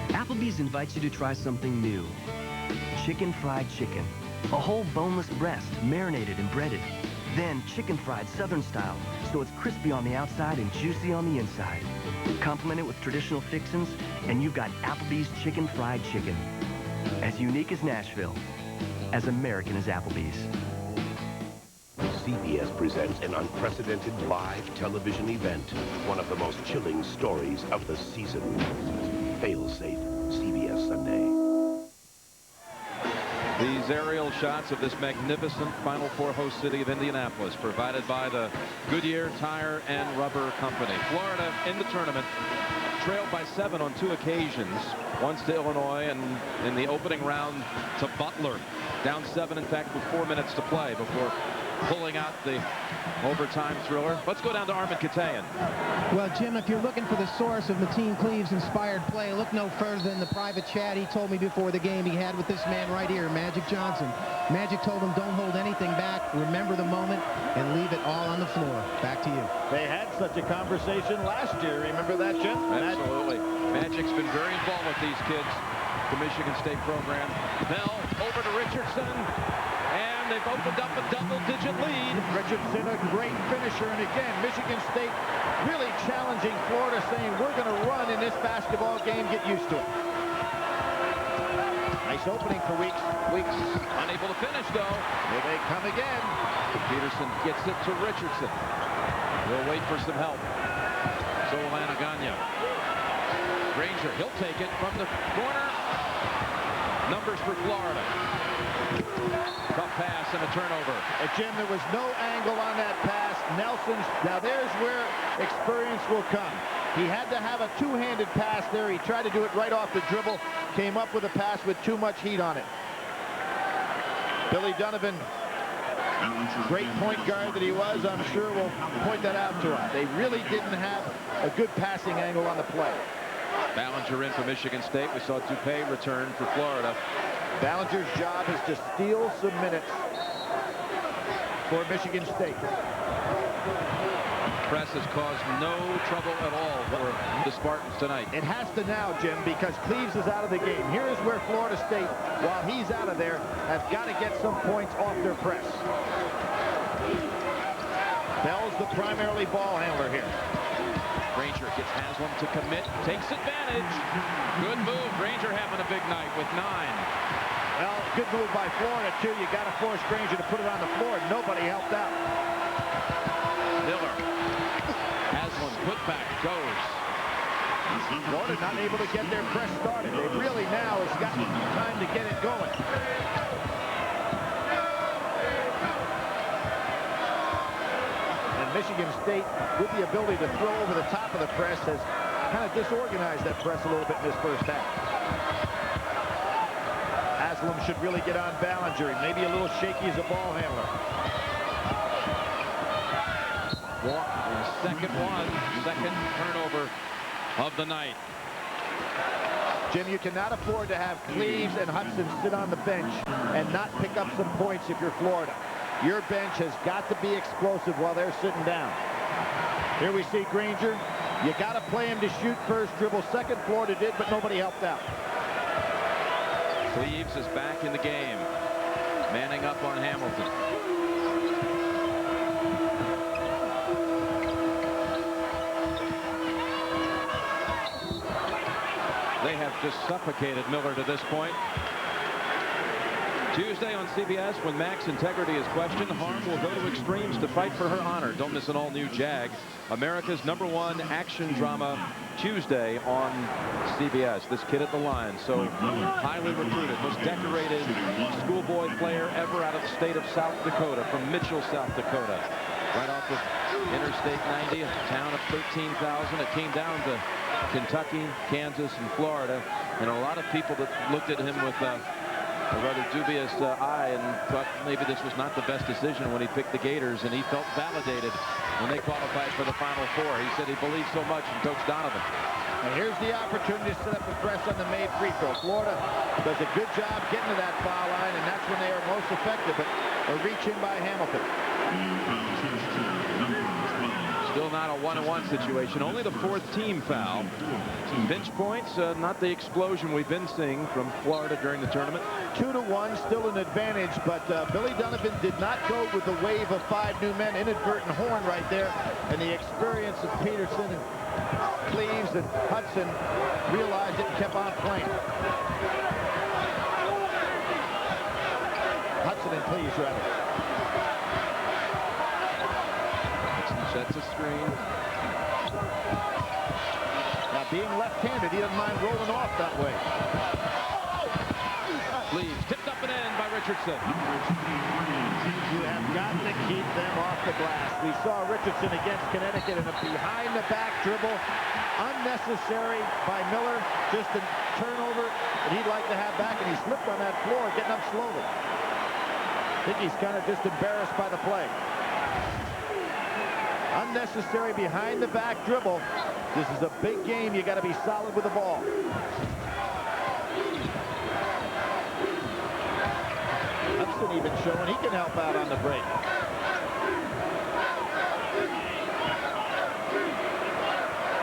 Applebee's invites you to try something new. Chicken fried chicken, a whole boneless breast marinated and breaded. Then chicken fried Southern style, so it's crispy on the outside and juicy on the inside. Complement it with traditional fixins, and you've got Applebee's chicken fried chicken. As unique as Nashville, as American as Applebee's. CBS presents an unprecedented live television event, one of the most chilling stories of the season. Failsafe, CBS Sunday. These aerial shots of this magnificent Final Four host city of Indianapolis, provided by the Goodyear Tire and Rubber Company. Florida in the tournament, trailed by 7 on 2 occasions, once to Illinois and in the opening round to Butler. Down 7, in fact, with 4 minutes to play before pulling out the overtime thriller. Let's go down to Armin Katayan. Well, Jim, if you're looking for the source of Mateen Cleave's inspired play, look no further than the private chat he told me before the game he had with this man right here, Magic Johnson. Magic told him, don't hold anything back, remember the moment, and leave it all on the floor. Back to you. They had such a conversation last year. Remember that, Jim? Absolutely. Magic's been very involved with these kids, the Michigan State program. Bell over to Richardson. And they've opened up a double-digit lead. Richardson, a great finisher. And again, Michigan State really challenging Florida, saying, we're going to run in this basketball game. Get used to it. Nice opening for Weeks. Unable to finish, though. Here they come again. Peterson gets it to Richardson. We'll wait for some help. So will Anaganya. Granger, he'll take it from the corner. Numbers for Florida. Tough pass and a turnover. Jim, there was no angle on that pass. Nelson's, now there's where experience will come. He had to have a two-handed pass there. He tried to do it right off the dribble. Came up with a pass with too much heat on it. Billy Donovan, great point guard that he was, I'm sure will point that out to him. They really didn't have a good passing angle on the play. Ballinger in for Michigan State. We saw Dupay return for Florida. Ballinger's job is to steal some minutes for Michigan State. Press has caused no trouble at all for the Spartans tonight. It has to now, Jim, because Cleaves is out of the game. Here is where Florida State, while he's out of there, has got to get some points off their press. Bell's the primarily ball handler here. Granger gets Haslam to commit, takes advantage. Good move. Granger having a big night with 9. Well, good move by Florida, too. You got to force Granger to put it on the floor. Nobody helped out. Miller. Haslam put back, goes. Florida not able to get their press started. They really now has got time to get it going. And Michigan State, with the ability to throw over the top of the press, has kind of disorganized that press a little bit in this first half. Haslam should really get on Ballinger. He may be a little shaky as a ball handler. Second turnover of the night. Jim, you cannot afford to have Cleaves and Hudson sit on the bench and not pick up some points if you're Florida. Your bench has got to be explosive while they're sitting down. Here we see Granger. You got to play him to shoot first dribble. Second, Florida did, but nobody helped out. Cleaves is back in the game, manning up on Hamilton. They have just suffocated Miller to this point. Tuesday on CBS, when Mac's integrity is questioned, Harm will go to extremes to fight for her honor. Don't miss an all-new Jag, America's #1 action drama, Tuesday on CBS. This kid at the line, so highly recruited, most decorated schoolboy player ever out of the state of South Dakota, from Mitchell, South Dakota. Right off of Interstate 90, a town of 13,000. It came down to Kentucky, Kansas, and Florida, and a lot of people that looked at him with a rather dubious eye and thought maybe this was not the best decision when he picked the Gators, and he felt validated when they qualified for the Final Four. He said he believed so much in Coach Donovan. And here's the opportunity to set up the press on the made free throw. Florida does a good job getting to that foul line, and that's when they are most effective, but a reach in by Hamilton. Still not a 1-on-1 situation. Only the 4th team foul. Bench points, not the explosion we've been seeing from Florida during the tournament. 2-1, still an advantage, but Billy Donovan did not go with the wave of 5 new men. Inadvertent horn right there, and the experience of Peterson and Cleves and Hudson realized it and kept on playing. Hudson and Cleves, rather. Sets a screen. Now, being left-handed, he doesn't mind rolling off that way. Cleves tipped up and in by Richardson. You have got to keep them off the glass. We saw Richardson against Connecticut in a behind-the-back dribble. Unnecessary by Miller. Just a turnover that he'd like to have back, and he slipped on that floor, getting up slowly. I think he's kind of just embarrassed by the play. Unnecessary behind-the-back dribble. This is a big game. You got to be solid with the ball. Hudson even showing he can help out on the break.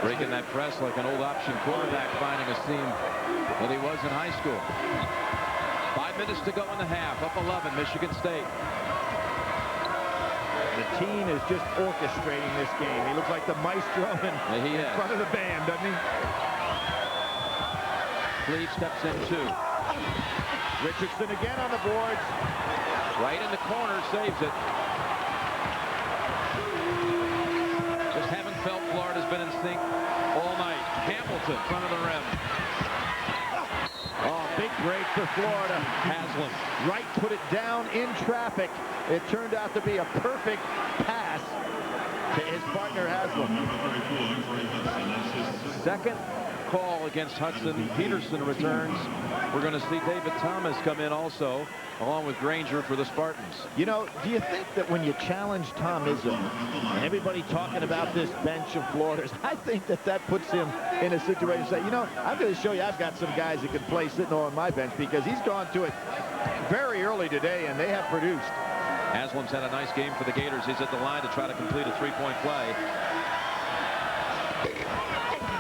Breaking that press like an old option quarterback, finding a seam that he was in high school. 5 minutes to go in the half. Up 11, Michigan State. The team is just orchestrating this game. He looks like the maestro in front of the band, doesn't he? Cleves steps in 2. Richardson again on the boards. Right in the corner, saves it. Just haven't felt Florida's been in sync all night. Hamilton, front of the rim. Oh, big break for Florida. Haslam. Wright put it down in traffic. It turned out to be a perfect pass to his partner, Haslam. Second call against Hudson. Peterson returns. We're going to see David Thomas come in also, along with Granger for the Spartans. You know, do you think that when you challenge Tom Izzo, and everybody talking about this bench of Florida's, I think that that puts him in a situation to say, you know, I'm going to show you I've got some guys that can play sitting on my bench, because he's gone to it very early today, and they have produced. Haslam's had a nice game for the Gators. He's at the line to try to complete a 3-point play.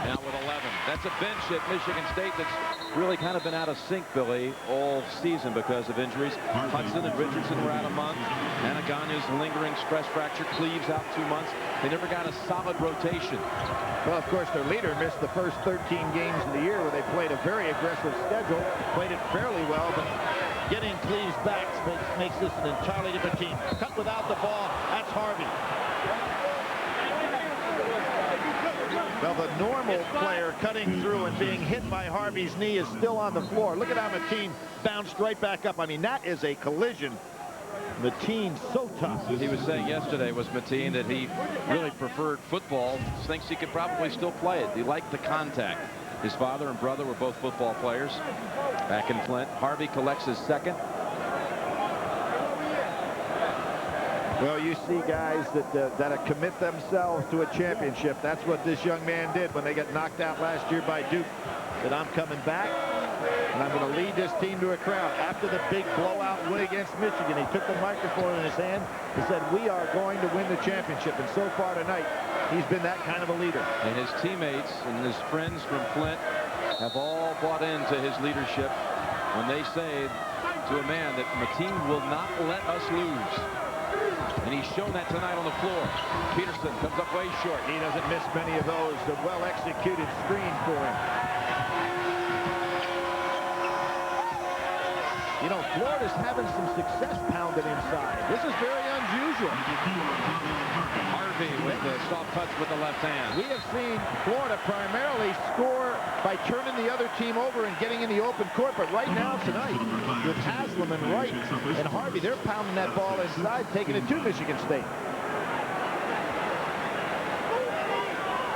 Now with 11. That's a bench at Michigan State that's really kind of been out of sync, Billy, all season because of injuries. Hudson and Richardson were out a month. Anaganya's lingering stress fracture. Cleves out 2 months. They never got a solid rotation. Well, of course, their leader missed the first 13 games of the year where they played a very aggressive schedule. Played it fairly well, but getting Cleves back makes this an entirely different team. Cut without the ball. That's Harvey. Well, the normal player cutting through and being hit by Harvey's knee is still on the floor. Look at how Mateen bounced right back up. I mean, that is a collision. Mateen so tough. He was saying yesterday, was Mateen, that he really preferred football. Thinks he could probably still play it. He liked the contact. His father and brother were both football players back in Flint. Harvey collects his second. Well, you see guys that commit themselves to a championship. That's what this young man did when they got knocked out last year by Duke. Said, I'm coming back, and I'm going to lead this team to a crown. After the big blowout win against Michigan, he took the microphone in his hand. He said, we are going to win the championship. And so far tonight, he's been that kind of a leader. And his teammates and his friends from Flint have all bought into his leadership when they say to a man that Mateen will not let us lose. And he's shown that tonight on the floor. Peterson comes up way short. He doesn't miss many of those. A well-executed screen for him. You know, Florida's having some success pounding inside. This is very unusual. Harvey with the soft touch with the left hand. We have seen Florida primarily score by turning the other team over and getting in the open court, but right now tonight, with Haslam and Wright and Harvey, they're pounding that ball inside, taking it to Michigan State.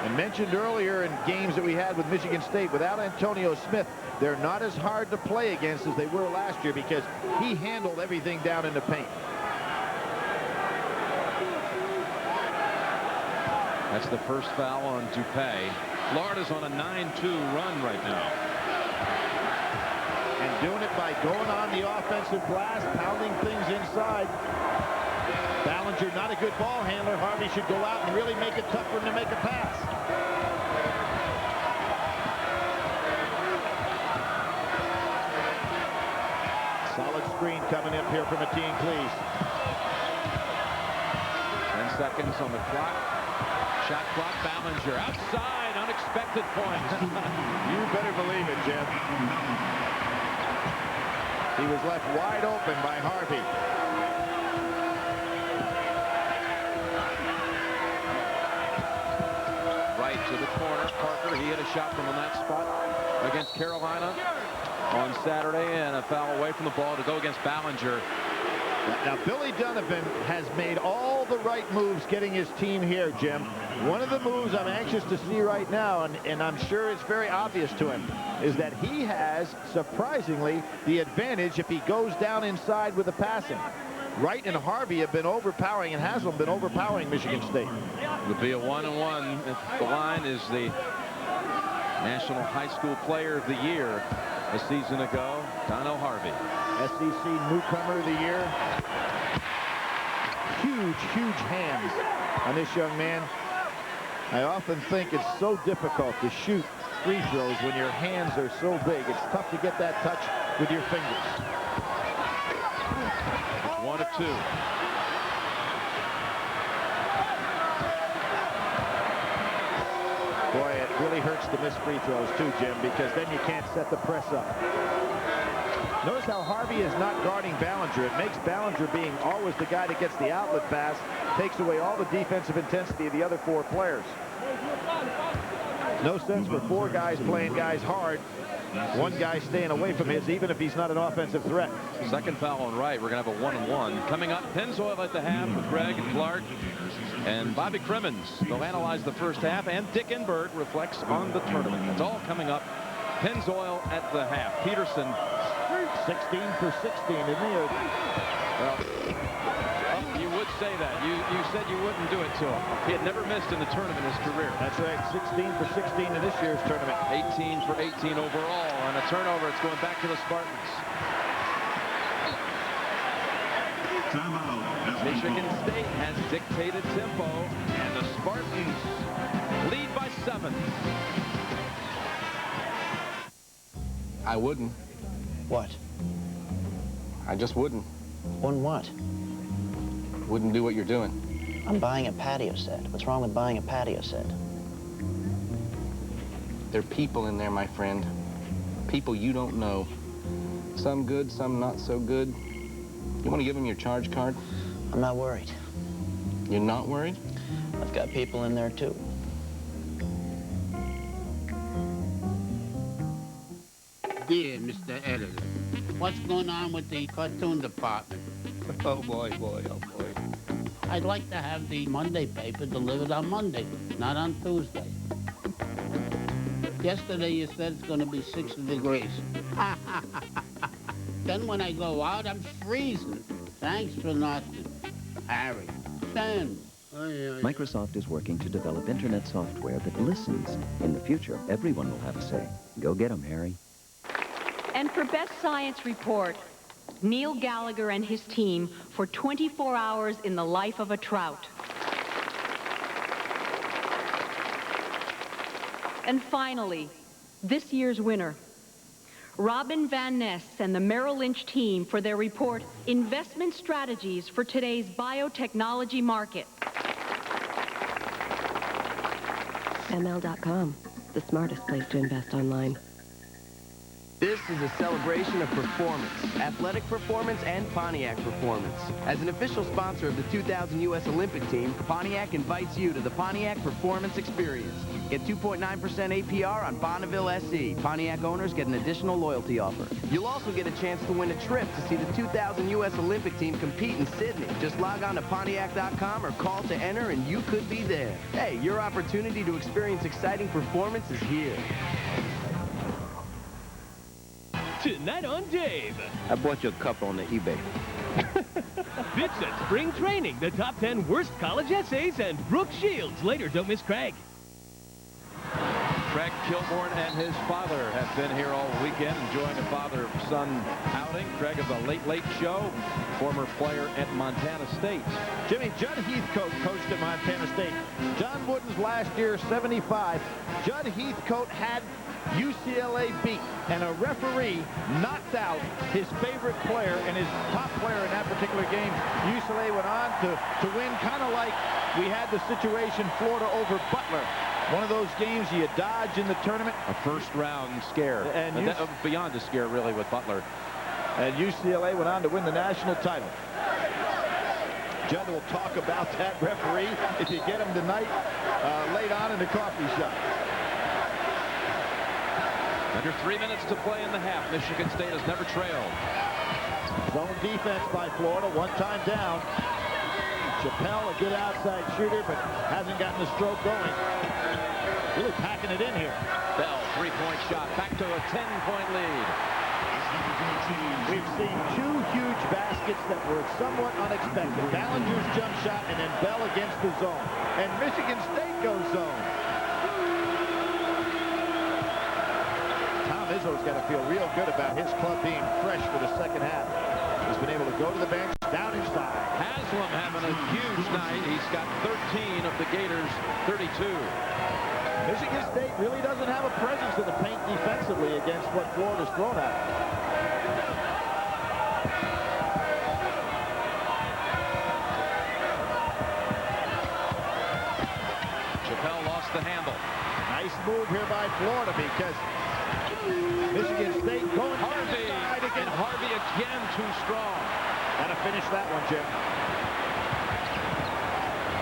And mentioned earlier in games that we had with Michigan State, without Antonio Smith, they're not as hard to play against as they were last year because he handled everything down in the paint. That's the first foul on Dupay. Florida's on a 9-2 run right now. And doing it by going on the offensive glass, pounding things inside. Ballinger, not a good ball handler. Harvey should go out and really make it tough for him to make a pass. Solid screen coming up here from Mateen, please. 10 seconds on the clock. Shot clock, Ballinger outside, unexpected point. You better believe it, Jim. He was left wide open by Harvey. Right to the corner. Parker, he hit a shot from on that spot against Carolina on Saturday, and a foul away from the ball to go against Ballinger. Now, Billy Donovan has made all the right moves getting his team here, Jim. One of the moves I'm anxious to see right now, and I'm sure it's very obvious to him, is that he has, surprisingly, the advantage if he goes down inside with the passing. Wright and Harvey have been overpowering, and Haslam been overpowering Michigan State. It'll be a 1-1 if the line is the National High School Player of the Year a season ago, Donnell Harvey. SEC Newcomer of the Year. Huge, huge hands on this young man. I often think it's so difficult to shoot free throws when your hands are so big. It's tough to get that touch with your fingers. 1-2. Boy, it really hurts to miss free throws too, Jim, because then you can't set the press up. Notice how Harvey is not guarding Ballinger. It makes Ballinger being always the guy that gets the outlet pass, takes away all the defensive intensity of the other four players. No sense for four guys playing guys hard. One guy staying away from his, even if he's not an offensive threat. Second foul on Wright. We're going to have a 1-1. Coming up, Pennzoil at the half with Greg and Clark and Bobby Crimmins. They'll analyze the first half, and Dick Enberg reflects on the tournament. That's all coming up. Pennzoil at the half. Peterson, 16 for 16, isn't he? Well, you would say that. You said you wouldn't do it to him. He had never missed in the tournament in his career. That's right. 16 for 16 in this year's tournament. 18 for 18 overall. On a turnover, it's going back to the Spartans. Michigan State has dictated tempo, and the Spartans lead by 7. I wouldn't. What? I just wouldn't. Wouldn't what? Wouldn't do what you're doing. I'm buying a patio set. What's wrong with buying a patio set? There are people in there, my friend. People you don't know. Some good, some not so good. You want to give them your charge card? I'm not worried. You're not worried? I've got people in there, too. Dear Mr. Editor, what's going on with the cartoon department? Oh, boy, oh, boy. I'd like to have the Monday paper delivered on Monday, not on Tuesday. Yesterday you said it's going to be 60 degrees. Then when I go out, I'm freezing. Thanks for nothing. Harry, Sam. Microsoft is working to develop internet software that listens. In the future, everyone will have a say. Go get 'em, Harry. And for Best Science Report, Neil Gallagher and his team for 24 hours in the life of a trout. And finally, this year's winner, Robin Van Ness and the Merrill Lynch team for their report, Investment Strategies for Today's Biotechnology Market. ML.com, the smartest place to invest online. This is a celebration of performance, athletic performance, and Pontiac performance. As an official sponsor of the 2000 U.S. Olympic team, Pontiac invites you to the Pontiac Performance Experience. Get 2.9% APR on Bonneville SE. Pontiac owners get an additional loyalty offer. You'll also get a chance to win a trip to see the 2000 U.S. Olympic team compete in Sydney. Just log on to Pontiac.com or call to enter and you could be there. Hey, your opportunity to experience exciting performance is here. Tonight on Dave. I bought you a cup on the eBay. Fitz at Spring Training, the top 10 worst college essays, and Brooke Shields. Later, don't miss Craig. Craig Kilborn and his father have been here all weekend enjoying a father-son outing. Craig of the Late Late Show, former player at Montana State. Jimmy, Judd Heathcote coached at Montana State. John Wooden's last year, 75. Judd Heathcote had UCLA beat, and a referee knocked out his favorite player and his top player in that particular game. UCLA went on to win, kind of like we had the situation Florida over Butler. One of those games you dodge in the tournament. A first-round scare. And beyond a scare, really, with Butler. And UCLA went on to win the national title. Judd will talk about that referee if you get him tonight late on in the coffee shop. Under 3 minutes to play in the half. Michigan State has never trailed. Zone defense by Florida, one time down. Chappelle, a good outside shooter, but hasn't gotten the stroke going. Really packing it in here. Bell, three-point shot, back to a 10-point lead. We've seen two huge baskets that were somewhat unexpected. Ballinger's jump shot and then Bell against the zone. And Michigan State goes zone. Tom Izzo's got to feel real good about his club being fresh for the second half. He's been able to go to the bench, down inside. Haslam having a huge night. He's got 13 of the Gators' 32. Michigan State really doesn't have a presence in the paint defensively against what Florida's thrown at. Chappelle lost the handle. Nice move here by Florida because Michigan State going Harvey, and Harvey again too strong. Gotta finish that one, Jim.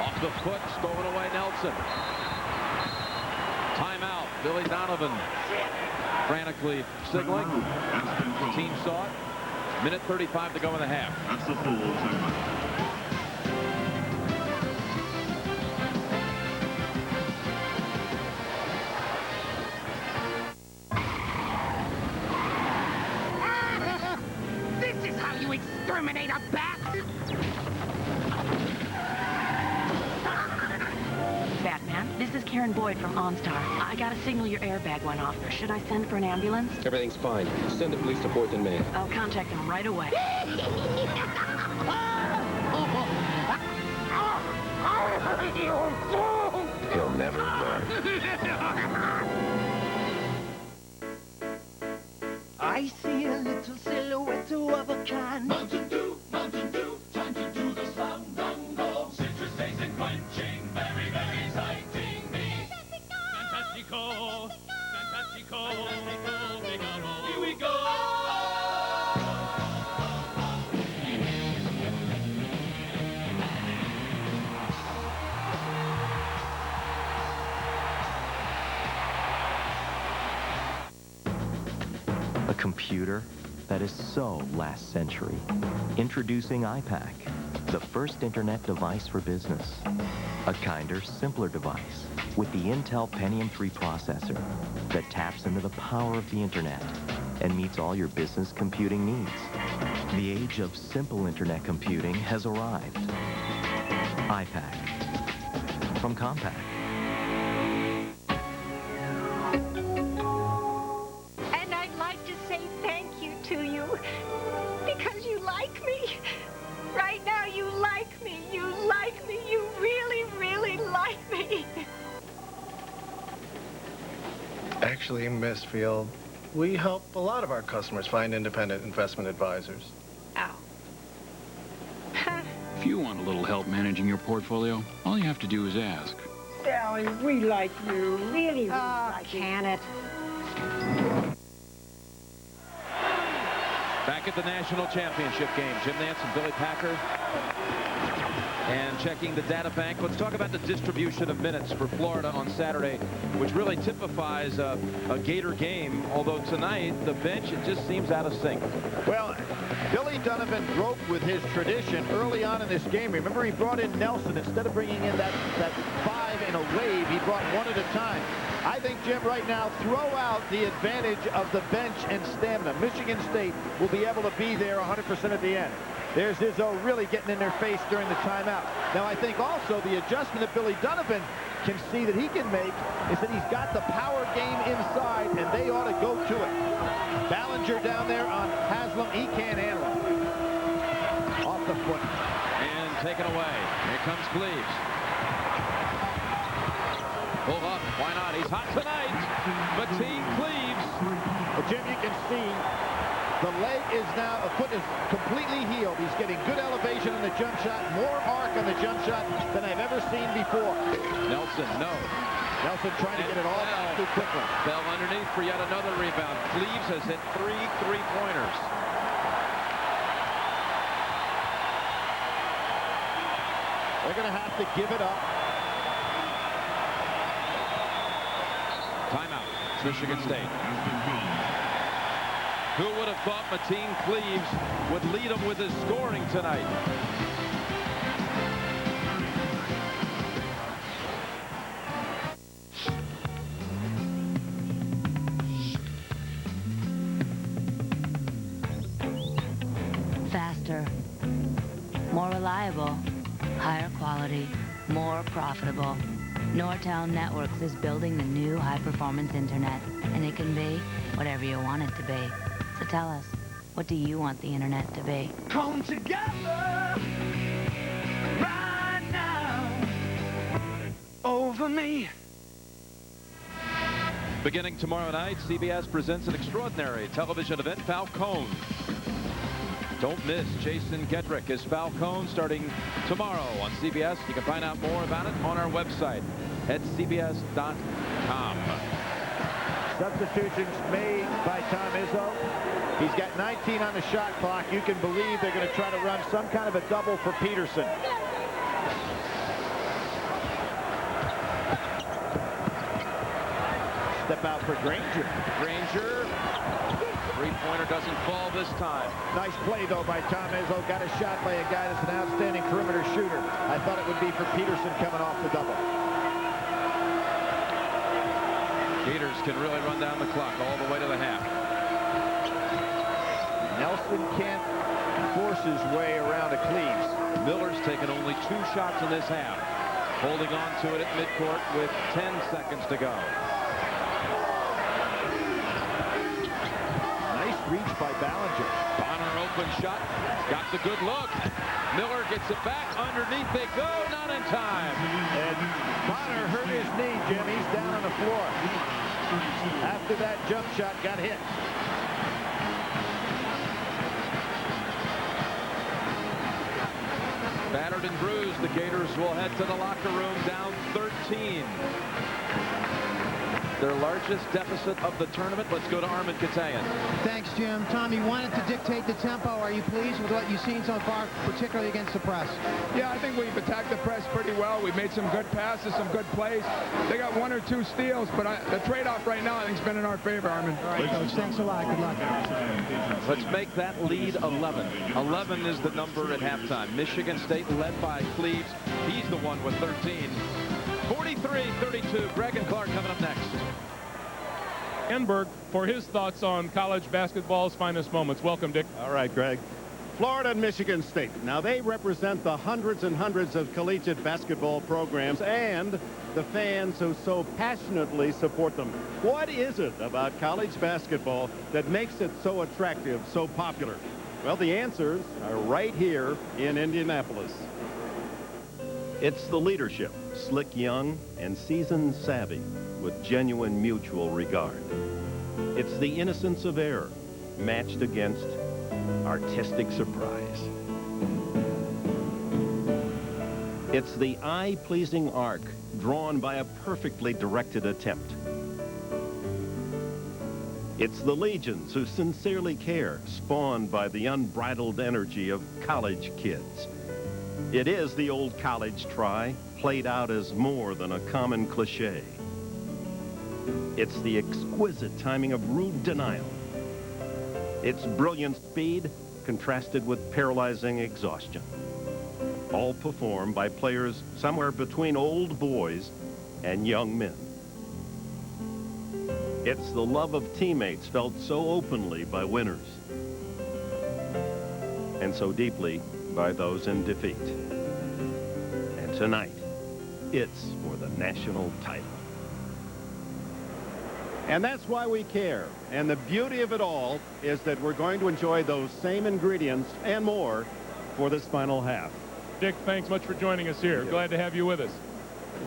Off the foot, stolen away Nelson. Timeout, Billy Donovan frantically signaling. The team saw it. Minute 35 to go in the half. That's the full timeout. Exterminate a bat! Batman, this is Karen Boyd from OnStar. I got a signal your airbag went off. Should I send for an ambulance? Everything's fine. Send the police to 4th and Main. I'll contact them right away. He'll never learn. I see a little silhouette of a kind. Mountain Dew, time to do the slam dunk go. Citrus taste and quenching, very, very exciting me. Fantastico, Fantastico, Figaro. Here we go. A computer that is so last century. Introducing iPac, the first internet device for business. A kinder, simpler device with the Intel Pentium 3 processor that taps into the power of the internet and meets all your business computing needs. The age of simple internet computing has arrived. iPac from Compaq. To you because you like me. Right now you like me. You like me. You really, really like me. Actually, Miss Field, we help a lot of our customers find independent investment advisors. Ow. If you want a little help managing your portfolio, all you have to do is ask. Sally, we like you. Really, like can it? Back at the national championship game, Jim Nance and Billy Packer. And checking the data bank, let's talk about the distribution of minutes for Florida on Saturday, which really typifies a Gator game, although tonight, the bench, it just seems out of sync. Well, Billy Donovan broke with his tradition early on in this game. Remember, he brought in Nelson. Instead of bringing in that 5 in a wave, he brought one at a time. I think, Jim, right now, throw out the advantage of the bench and stamina. Michigan State will be able to be there 100% at the end. There's Izzo really getting in their face during the timeout. Now, I think also the adjustment that Billy Donovan can see that he can make is that he's got the power game inside, and they ought to go to it. Ballinger down there on Haslam. He can't handle it. Off the foot. And taken away. Here comes Cleves. Pull up. Why not? He's hot tonight. Mateen Cleves. Well, Jim, you can see the leg is now, a foot is completely healed. He's getting good elevation on the jump shot, more arc on the jump shot than I've ever seen before. Nelson, no. Nelson trying to get it all back too quickly. Bell underneath for yet another rebound. Cleves has hit 3 3-pointers. They're going to have to give it up. Timeout. It's Michigan State. Who would have thought Mateen Cleves would lead him with his scoring tonight? Faster, more reliable, higher quality, more profitable. Nortel Networks is building the new high-performance internet, and it can be whatever you want it to be. So tell us, what do you want the internet to be? Come together right now over me. Beginning tomorrow night, CBS presents an extraordinary television event, Falcone. Don't miss Jason Gedrick as Falcone starting tomorrow on CBS. You can find out more about it on our website at cbs.com. Substitutions made by Tom Izzo. He's got 19 on the shot clock. You can believe they're going to try to run some kind of a double for Peterson. Step out for Granger. Granger. Three-pointer doesn't fall this time. Nice play, though, by Tom Izzo. Got a shot by a guy that's an outstanding perimeter shooter. I thought it would be for Peterson coming off the double. Gators can really run down the clock all the way to the half. Nelson can't force his way around to Cleves. Miller's taken only 2 shots in this half. Holding on to it at midcourt with 10 seconds to go. Nice reach by Ballinger. Bonner open shot. Got the good look. Miller gets it back. Underneath they go. Not in time. And Bonner hurt his knee, Jim. He's down on the floor. After that jump shot got hit. Battered and bruised, the Gators will head to the locker room down 13. Their largest deficit of the tournament. Let's go to Armin Katayan. Thanks, Jim. Tom, you wanted to dictate the tempo. Are you pleased with what you've seen so far, particularly against the press? Yeah, I think we've attacked the press pretty well. We've made some good passes, some good plays. They got 1 or 2 steals, but the trade-off right now I think has been in our favor, Armin. All right, Coach. Thanks a lot. Good luck. Let's make that lead 11. 11 is the number at halftime. Michigan State led by Cleves. He's the one with 13. 43-32. Greg and Clark coming up next. Enberg for his thoughts on college basketball's finest moments. Welcome, Dick. All right, Greg. Florida and Michigan State. Now, they represent the hundreds and hundreds of collegiate basketball programs and the fans who so passionately support them. What is it about college basketball that makes it so attractive, so popular? Well, the answers are right here in Indianapolis. It's the leadership, slick young and seasoned savvy with genuine mutual regard. It's the innocence of error matched against artistic surprise. It's the eye-pleasing arc drawn by a perfectly directed attempt. It's the legions who sincerely care, spawned by the unbridled energy of college kids. It is the old college try, played out as more than a common cliche. It's the exquisite timing of rude denial. It's brilliant speed contrasted with paralyzing exhaustion. All performed by players somewhere between old boys and young men. It's the love of teammates felt so openly by winners and so deeply by those in defeat. And tonight, it's for the national title. And that's why we care. And the beauty of it all is that we're going to enjoy those same ingredients and more for this final half. Dick, thanks much for joining us here. Glad to have you with us.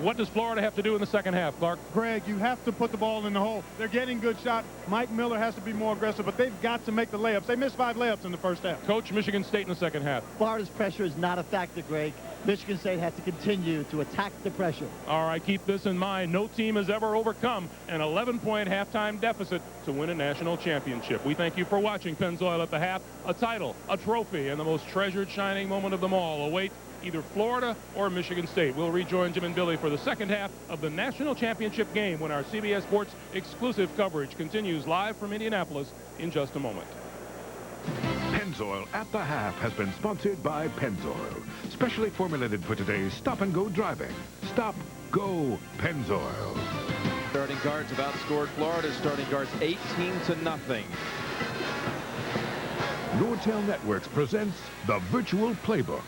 What does Florida have to do in the second half, Clark? Greg, you have to put the ball in the hole. They're getting good shots. Mike Miller has to be more aggressive, but they've got to make the layups. They missed 5 layups in the first half. Coach, Michigan State in the second half. Florida's pressure is not a factor, Greg. Michigan State has to continue to attack the pressure. All right, keep this in mind. No team has ever overcome an 11-point halftime deficit to win a national championship. We thank you for watching Pennzoil at the half. A title, a trophy, and the most treasured shining moment of them all await either Florida or Michigan State. We'll rejoin Jim and Billy for the second half of the national championship game when our CBS Sports exclusive coverage continues live from Indianapolis in just a moment. Pennzoil at the half has been sponsored by Pennzoil, specially formulated for today's stop-and-go driving. Stop, go, Pennzoil. Starting guards have outscored Florida's starting guards 18-0. Nortel Networks presents the Virtual Playbook.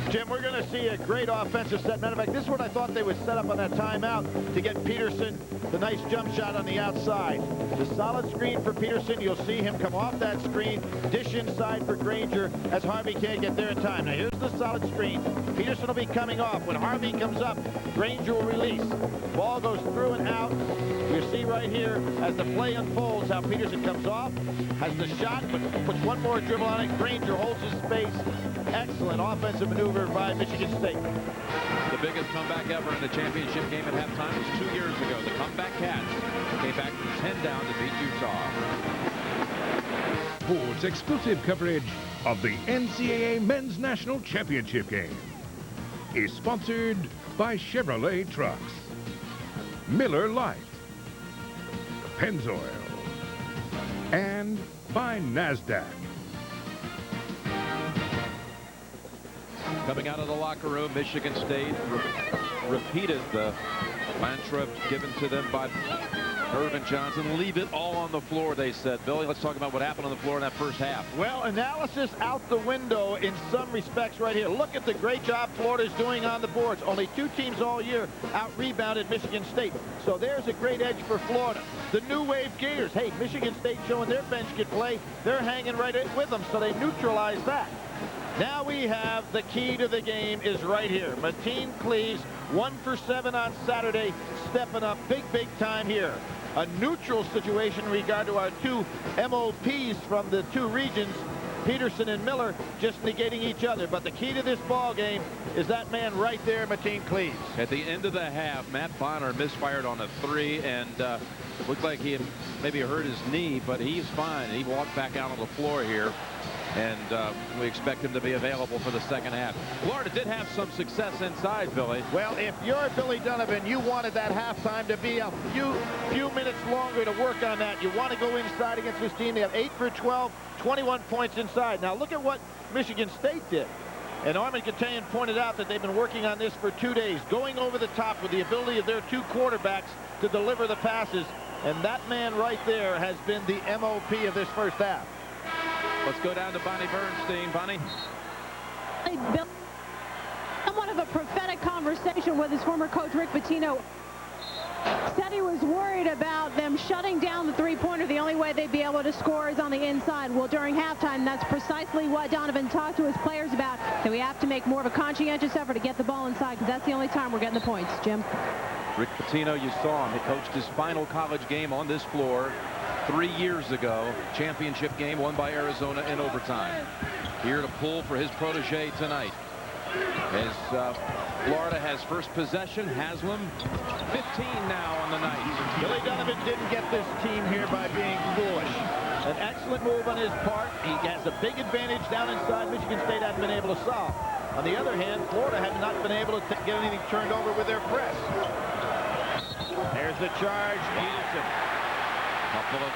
Jim, we're going to see a great offensive set. Matter of fact, this is what I thought they would set up on that timeout to get Peterson the nice jump shot on the outside. The solid screen for Peterson. You'll see him come off that screen, dish inside for Granger as Harvey can't get there in time. Now, here's the solid screen. Peterson will be coming off. When Harvey comes up, Granger will release. Ball goes through and out. You see right here as the play unfolds how Peterson comes off, has the shot, but puts one more dribble on it. Granger holds his space. Excellent offensive maneuver by Michigan State. The biggest comeback ever in the championship game at halftime was 2 years ago. The comeback Cats came back from 10 down to beat Utah. Sports exclusive coverage of the NCAA Men's National Championship game is sponsored by Chevrolet Trucks, Miller Lite, Pennzoil, and by NASDAQ. Coming out of the locker room, Michigan State repeated the mantra given to them by Irvin Johnson. Leave it all on the floor, they said. Billy, let's talk about what happened on the floor in that first half. Well, analysis out the window in some respects right here. Look at the great job Florida's doing on the boards. Only 2 teams all year out-rebounded Michigan State. So there's a great edge for Florida. The new wave Gators. Hey, Michigan State showing their bench can play. They're hanging right with them, so they neutralize that. Now we have the key to the game is right here. Mateen Cleaves, 1 for 7 on Saturday, stepping up big time here. A neutral situation in regard to our 2 MOPs from the 2 regions, Peterson and Miller, just negating each other. But the key to this ball game is that man right there, Mateen Cleaves. At the end of the half, Matt Bonner misfired on a 3 and looked like he had maybe hurt his knee, but he's fine. He walked back out on the floor here. And we expect him to be available for the second half. Florida did have some success inside, Billy. Well, if you're Billy Donovan, you wanted that halftime to be a few minutes longer to work on that. You want to go inside against this team. They have 8 for 12, 21 points inside. Now look at what Michigan State did. And Armin Katayan pointed out that they've been working on this for 2 days, going over the top with the ability of their 2 quarterbacks to deliver the passes. And that man right there has been the MOP of this first half. Let's go down to Bonnie Bernstein. Bonnie. Somewhat of a prophetic conversation with his former coach, Rick Pitino. Said he was worried about them shutting down the three-pointer. The only way they'd be able to score is on the inside. Well, during halftime, that's precisely what Donovan talked to his players about, that we have to make more of a conscientious effort to get the ball inside, because that's the only time we're getting the points. Jim? Rick Pitino, you saw him. He coached his final college game on this floor 3 years ago. Championship game won by Arizona in overtime. Here to pull for his protege tonight. As Florida has first possession. Haslam 15 now on the night. Billy Donovan didn't get this team here by being foolish. An excellent move on his part. He has a big advantage down inside. Michigan State hadn't been able to solve. On the other hand, Florida had not been able to get anything turned over with their press. There's the charge. Peterson. Couple of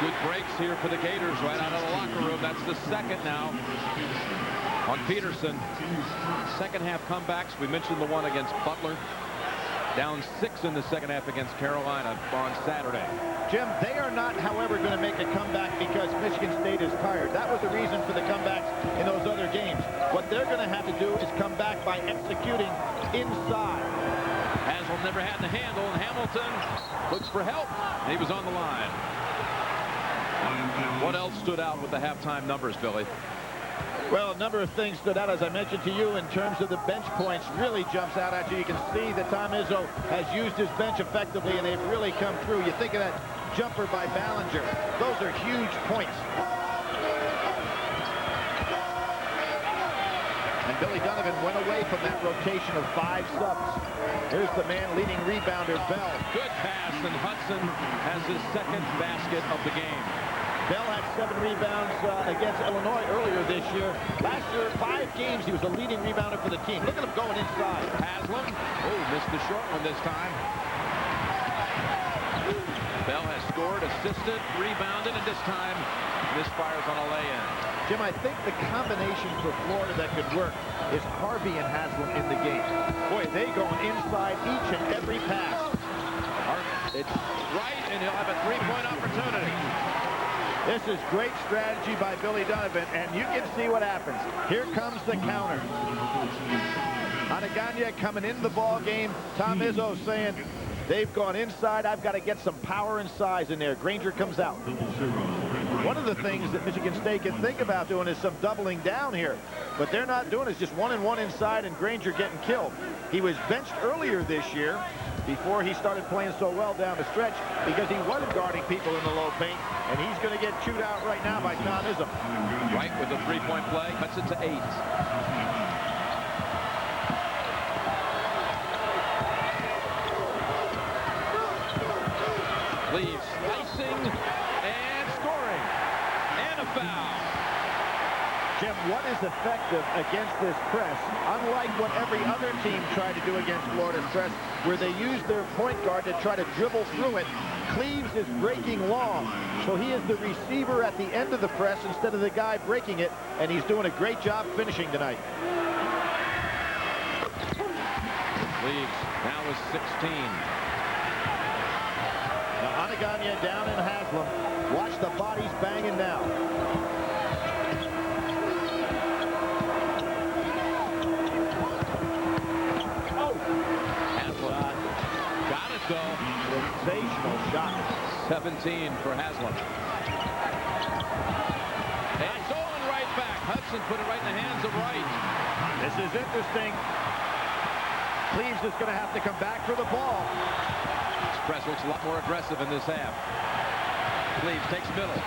good breaks here for the Gators right out of the locker room. That's the second now on Peterson. Second half comebacks. We mentioned the one against Butler. Down 6 in the second half against Carolina on Saturday. Jim, they are not, however, going to make a comeback because Michigan State is tired. That was the reason for the comebacks in those other games. What they're going to have to do is come back by executing inside. Haslam never had the handle, and Hamilton looks for help. And he was on the line. What else stood out with the halftime numbers, Billy? Well, a number of things stood out, as I mentioned to you, in terms of the bench points. Really jumps out at you. You can see that Tom Izzo has used his bench effectively, and they've really come through. You think of that jumper by Ballinger. Those are huge points. And Billy Donovan went away from that rotation of 5 subs. Here's the man leading rebounder, Bell. Good pass, and Hudson has his second basket of the game. Bell had 7 rebounds against Illinois earlier this year. Last year, 5 games, he was a leading rebounder for the team. Look at him going inside. Haslam. Oh, missed the short one this time. Bell has scored, assisted, rebounded, and this time misfires on a lay-in. Jim, I think the combination for Florida that could work is Harvey and Haslam in the game. Boy, they going inside each and every pass. It's right, and he'll have a 3-point opportunity. This is great strategy by Billy Donovan, and you can see what happens. Here comes the counter. Anaganya coming into the ball game. Tom Izzo saying, they've gone inside. I've got to get some power and size in there. Granger comes out. One of the things that Michigan State can think about doing is some doubling down here. But they're not doing it. It's just 1-and-1 inside, and Granger getting killed. He was benched earlier this year before he started playing so well down the stretch because he wasn't guarding people in the low paint, and he's going to get chewed out right now by Tom Izzo. Right with the 3-point play, cuts it to 8. Leaves slicing and scoring, and a foul. Jim, what is effective against this press, unlike what every other team tried to do against Florida's press, where they use their point guard to try to dribble through it? Cleaves is breaking long, so he is the receiver at the end of the press instead of the guy breaking it, and he's doing a great job finishing tonight. Cleaves now is 16. Now Anaganya down in Haslam. Watch the bodies banging now. Sensational shot. 17 for Haslam. And stolen right back. Hudson put it right in the hands of Wright. This is interesting. Cleaves is going to have to come back for the ball. This press looks a lot more aggressive in this half. Cleaves takes middle.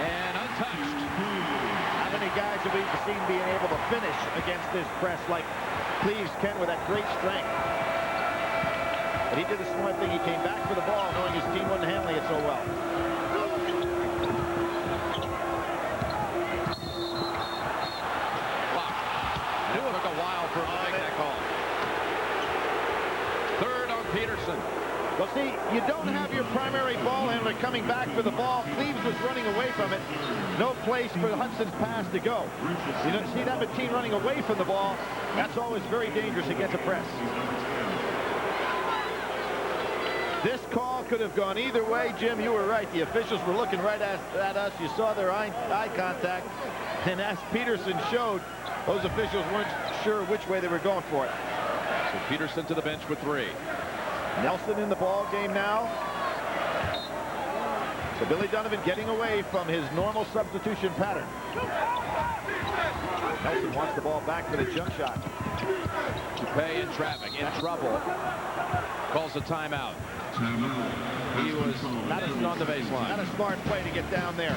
And untouched. How many guys have we seen being able to finish against this press like Cleaves can with that great strength? But he did the smart thing. He came back for the ball knowing his team wasn't handling it so well. Wow. It took a while for him to make that call. Third on Peterson. Well, see, you don't have your primary ball handler coming back for the ball. Cleaves was running away from it. No place for Hudson's pass to go. You don't see that team running away from the ball. That's always very dangerous against a press. This call could have gone either way. Jim, you were right. The officials were looking right at us. You saw their eye contact. And as Peterson showed, those officials weren't sure which way they were going for it. So Peterson to the bench with 3. Nelson in the ball game now. So Billy Donovan getting away from his normal substitution pattern. Nelson wants the ball back for the jump shot. Dupay in traffic, in trouble. Calls a timeout. He was not on the baseline. Not a smart play to get down there.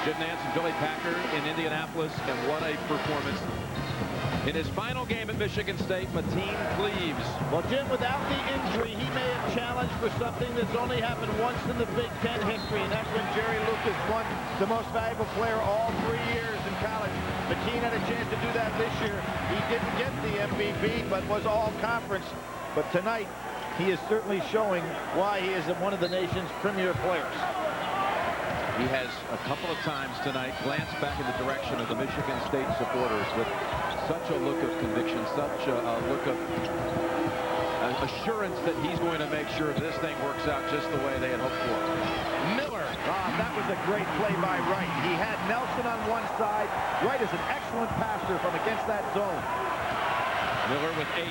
Jim Nance and Billy Packer in Indianapolis, and what a performance. In his final game at Michigan State, Mateen Cleaves. Well, Jim, without the injury, he may have challenged for something that's only happened once in the Big Ten history, and that's when Jerry Lucas won the most valuable player all 3 years in college. Mateen had a chance to do that this year. He didn't get the MVP, but was all conference. But tonight, he is certainly showing why he is one of the nation's premier players. He has a couple of times tonight glanced back in the direction of the Michigan State supporters with such a look of conviction, such a look of assurance that he's going to make sure this thing works out just the way they had hoped for. Miller. That was a great play by Wright. He had Nelson on one side. Wright is an excellent passer from against that zone. Miller with 8.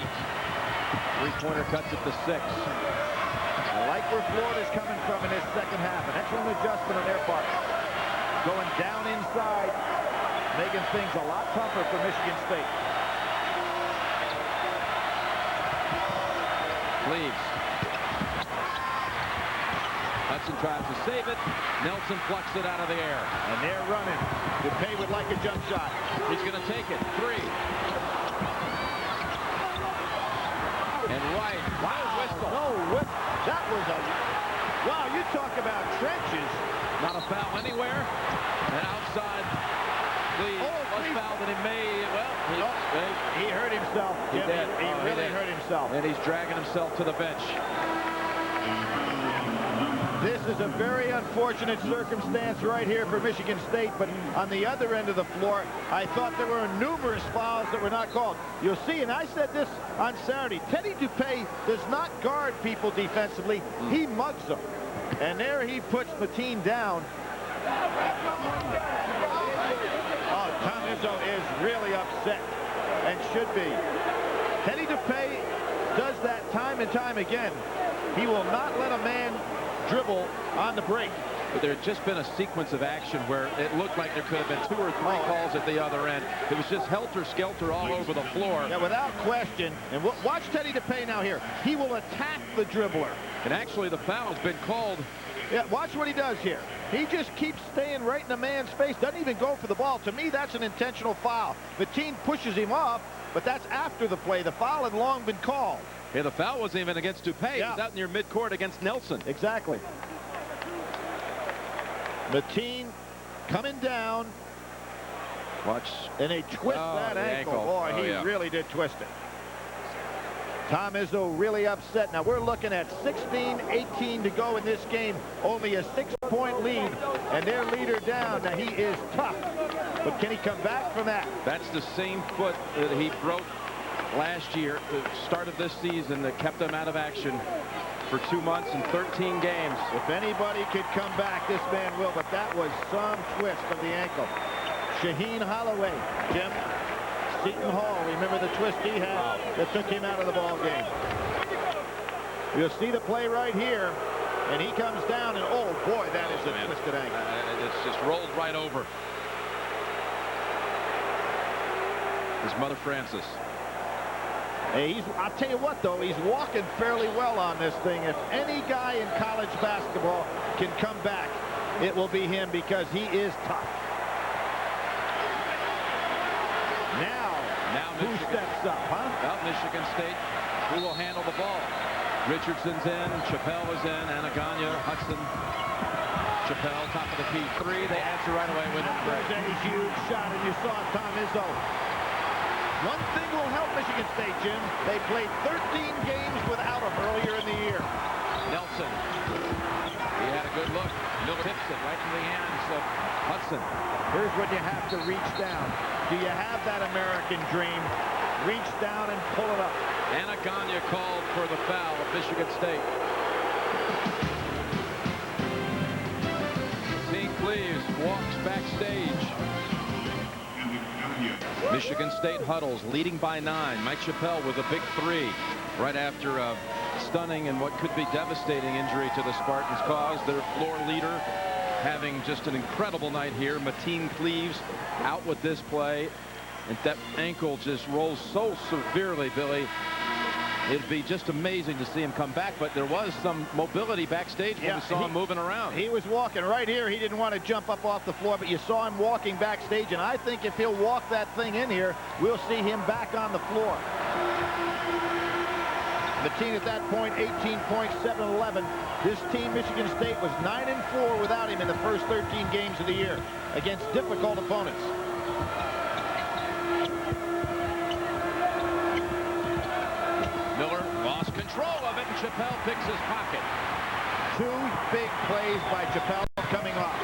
Three-pointer cuts it to 6. I like where Florida's coming from in this second half. An excellent adjustment on their part. Going down inside, making things a lot tougher for Michigan State. Cleaves. Hudson tries to save it. Nelson plucks it out of the air. And they're running. DuPay would like a jump shot. He's going to take it. 3. And Wright. Wow, whistle. No whistle. That was a... Wow, you talk about trenches. Not a foul anywhere. And outside, Cleaves was fouled, and he may... Well, he hurt himself. He did. He really hurt himself. And he's dragging himself to the bench. This is a very unfortunate circumstance right here for Michigan State, but on the other end of the floor, I thought there were numerous fouls that were not called. You'll see, and I said this on Saturday, Teddy DuPay does not guard people defensively. He mugs them. And there he puts Mateen down. Oh, Tom Izzo is really upset, and should be. Teddy DuPay does that time and time again. He will not let a man dribble on the break. But there had just been a sequence of action where it looked like there could have been 2 or 3 calls at the other end. It was just helter-skelter all over the floor. Yeah, without question. And watch Teddy DuPay now here. He will attack the dribbler. And actually, the foul has been called. Yeah, watch what he does here. He just keeps staying right in the man's face, doesn't even go for the ball. To me, that's an intentional foul. Mateen pushes him off, but that's after the play. The foul had long been called. Yeah, the foul wasn't even against DuPay. Yeah. It was out near midcourt against Nelson. Exactly. Mateen coming down. Watch. And they twist that ankle. Boy, he really did twist it. Tom Izzo really upset. Now we're looking at 16-18 to go in this game. Only a 6-point lead, and their leader down. Now he is tough, but can he come back from that? That's the same foot that he broke last year, the start of this season, that kept him out of action for 2 months and 13 games. If anybody could come back, this man will, but that was some twist of the ankle. Shaheen Holloway, Jim. Seton Hall, remember the twist he had that took him out of the ball game. You'll see the play right here, and he comes down, and oh boy, that is a twisted ankle. It's just rolled right over. His mother, Francis. Hey, I'll tell you what, though, he's walking fairly well on this thing. If any guy in college basketball can come back, it will be him, because he is tough. Now who steps up, huh? Well, Michigan State, who will handle the ball? Richardson's in, Chappelle is in, Anaganya, Hudson, Chappelle, top of the key. 3, they answer right away with it. That was a huge shot, and you saw Tom Izzo. One thing will help Michigan State, Jim. They played 13 games without him earlier in the year. Nelson. He had a good look. Miller tips it right in the hands of Hudson. Here's when you have to reach down. Do you have that American dream? Reach down and pull it up. Anaganya called for the foul of Michigan State. Mateen Cleaves walks backstage. Michigan State huddles, leading by 9. Mike Chappelle with a big 3 right after a stunning and what could be devastating injury to the Spartans caused. Their floor leader having just an incredible night here. Mateen Cleaves out with this play, and that ankle just rolls so severely, Billy. It'd be just amazing to see him come back, but there was some mobility backstage when we saw him moving around. He was walking right here. He didn't want to jump up off the floor, but you saw him walking backstage, and I think if he'll walk that thing in here, we'll see him back on the floor. The team at that point, 18 points, 7-11. This team, Michigan State, was 9-4 without him in the first 13 games of the year against difficult opponents. Miller lost control of it, and Chappelle picks his pocket. 2 big plays by Chappelle coming off.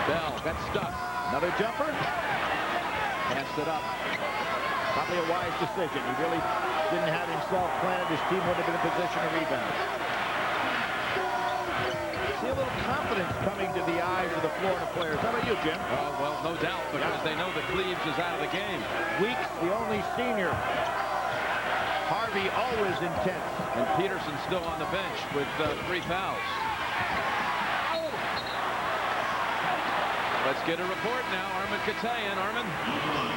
Bell got stuck. Another jumper. Passed it up. Probably a wise decision. He really didn't have himself planted. His team would have been in a position to rebound. See a little confidence coming to the eyes of the Florida players. How about you, Jim? Well, no doubt, because they know that Cleves is out of the game. Weeks, the only senior. Harvey always intense. And Peterson still on the bench with 3 fouls. Let's get a report now. Armin Katayan. Armin.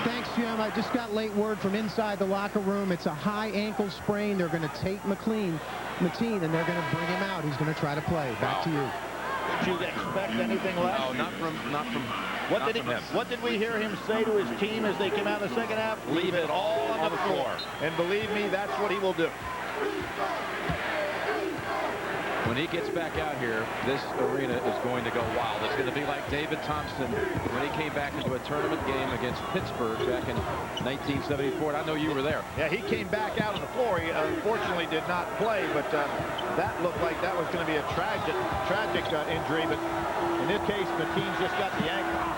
Thanks, Jim. I just got late word from inside the locker room. It's a high ankle sprain. They're going to take Mateen, and they're going to bring him out. He's going to try to play. Back to you. Did you expect anything less? No, not from him. What did we hear him say to his team as they came out in the second half? Leave it all on the floor. And believe me, that's what he will do. When he gets back out here, this arena is going to go wild. It's going to be like David Thompson when he came back into a tournament game against Pittsburgh back in 1974. And I know you were there. Yeah, he came back out on the floor. He unfortunately did not play, but that looked like that was going to be a tragic injury. But in this case, Mateen's just got the ankle.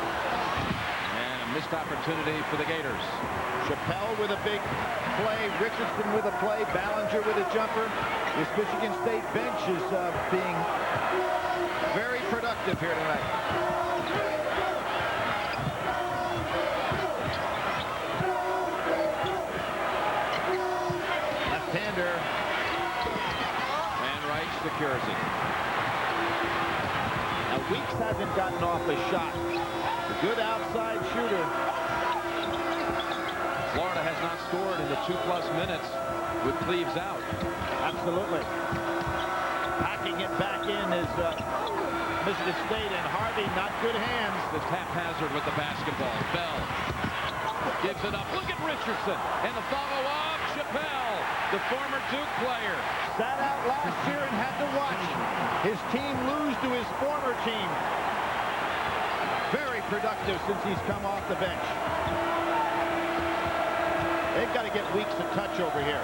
And a missed opportunity for the Gators. Chappelle with a big play, Richardson with a play, Ballinger with a jumper. This Michigan State bench is being very productive here tonight. Left-hander. And Wright secures it. Now Weeks hasn't gotten off a shot. A good outside shooter. Florida has not scored in the 2+ minutes with Cleves out. Absolutely. Packing it back in is Michigan State, and Harvey, not good hands. It's haphazard with the basketball. Bell gives it up. Look at Richardson. And the follow-up, Chappelle, the former Duke player. Sat out last year and had to watch his team lose to his former team. Very productive since he's come off the bench. They've got to get Weeks a touch over here.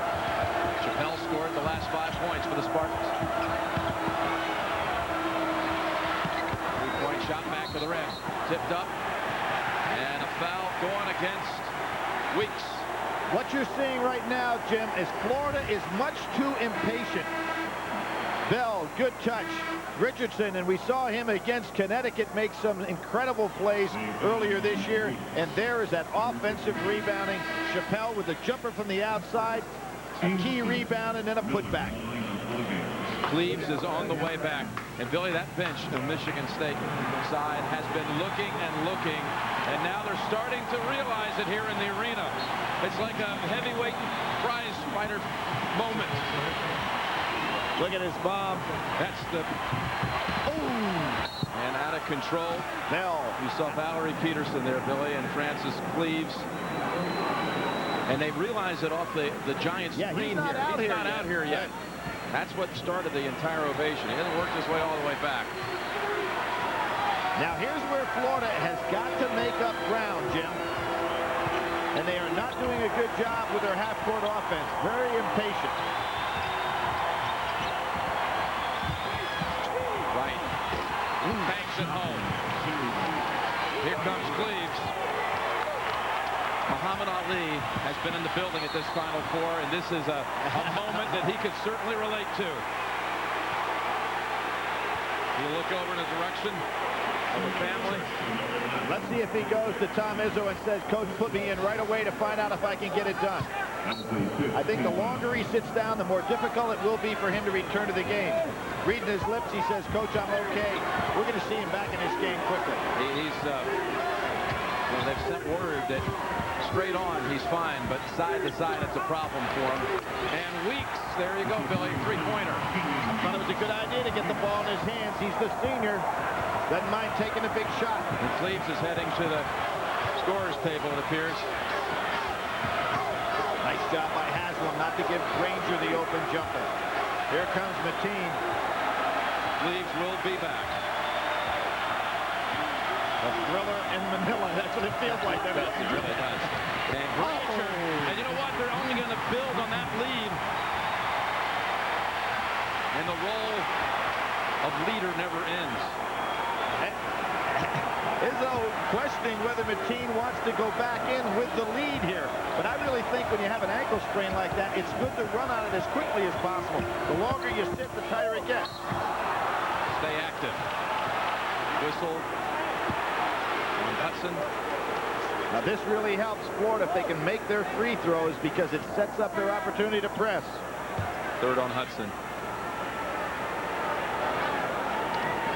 Chappelle scored the last 5 points for the Spartans. 3-point shot back to the rim. Tipped up. And a foul going against Weeks. What you're seeing right now, Jim, is Florida is much too impatient. Bell, good touch. Richardson, and we saw him against Connecticut make some incredible plays earlier this year. And there is that offensive rebounding. Chappelle with the jumper from the outside, a key rebound, and then a putback. Cleves is on the way back. And Billy, that bench of Michigan State side has been looking and looking. And now they're starting to realize it here in the arena. It's like a heavyweight prize fighter moment. Look at his bomb. That's the... Oh! And out of control. Bell. You saw Valerie Peterson there, Billy, and Francis Cleves. And they realize it off the giant screen he's not out here yet. That's what started the entire ovation. He hasn't worked his way all the way back. Now here's where Florida has got to make up ground, Jim. And they are not doing a good job with their half-court offense. Very impatient. Banks it home. Here comes Cleves. Muhammad Ali has been in the building at this Final Four, and this is a moment that he could certainly relate to. You look over in the direction of the family. Let's see if he goes to Tom Izzo and says, Coach, put me in right away to find out if I can get it done. I think the longer he sits down, the more difficult it will be for him to return to the game. Reading his lips, he says, Coach, I'm okay. We're going to see him back in this game quickly. They've sent word that straight on, he's fine, but side to side, it's a problem for him. And Weeks, there you go, Billy, three-pointer. I thought it was a good idea to get the ball in his hands. He's the senior. Doesn't mind taking a big shot. And Cleves is heading to the scorer's table, it appears. Nice job by Haslam not to give Granger the open jumper. Here comes Mateen. Cleves will be back. A thriller in Manila. That's what it feels like. It really does. And Granger, and you know what? They're only going to build on that lead. And the role of leader never ends. Izzo questioning whether Mateen wants to go back in with the lead here. But I really think when you have an ankle sprain like that, it's good to run on it as quickly as possible. The longer you sit, the tighter it gets. Stay active. Whistle on Hudson. Now this really helps Florida if they can make their free throws because it sets up their opportunity to press. Third on Hudson.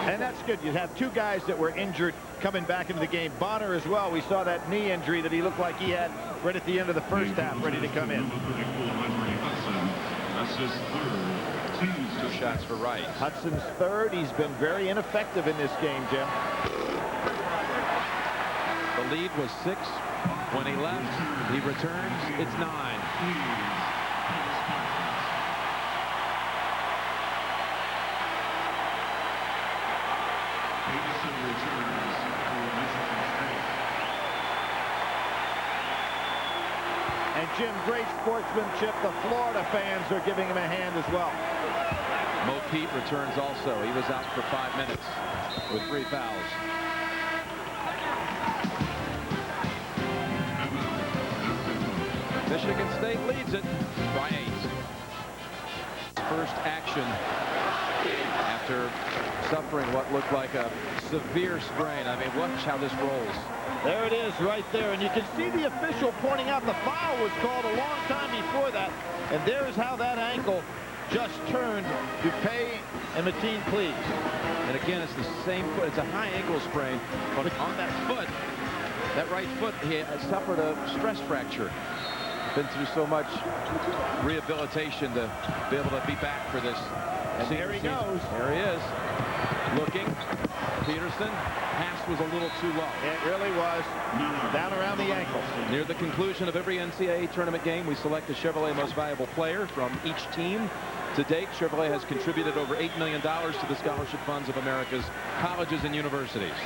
And that's good. You have two guys that were injured coming back into the game. Bonner as well. We saw that knee injury that he looked like he had right at the end of the first half, ready to come in. Two shots for Wright. Hudson's third. He's been very ineffective in this game, Jim. The lead was 6 when he left. He returns. It's 9. And Jim, great sportsmanship. The Florida fans are giving him a hand as well. Mo Pete returns also. He was out for 5 minutes with 3 fouls. Michigan State leads it by 8. First action after suffering what looked like a severe sprain. I mean, watch how this rolls. There it is right there, and you can see the official pointing out the foul was called a long time before that, and there's how that ankle just turned DuPay and Mateen Cleves. And again, it's the same foot. It's a high ankle sprain, but on that foot, that right foot, he had suffered a stress fracture. Been through so much rehabilitation to be able to be back for this. And there he goes. There he is. Looking. Peterson. Pass was a little too low. It really was. Down around the ankle. Near the conclusion of every NCAA tournament game, we select the Chevrolet Most Valuable Player from each team. To date, Chevrolet has contributed over $8 million to the scholarship funds of America's colleges and universities.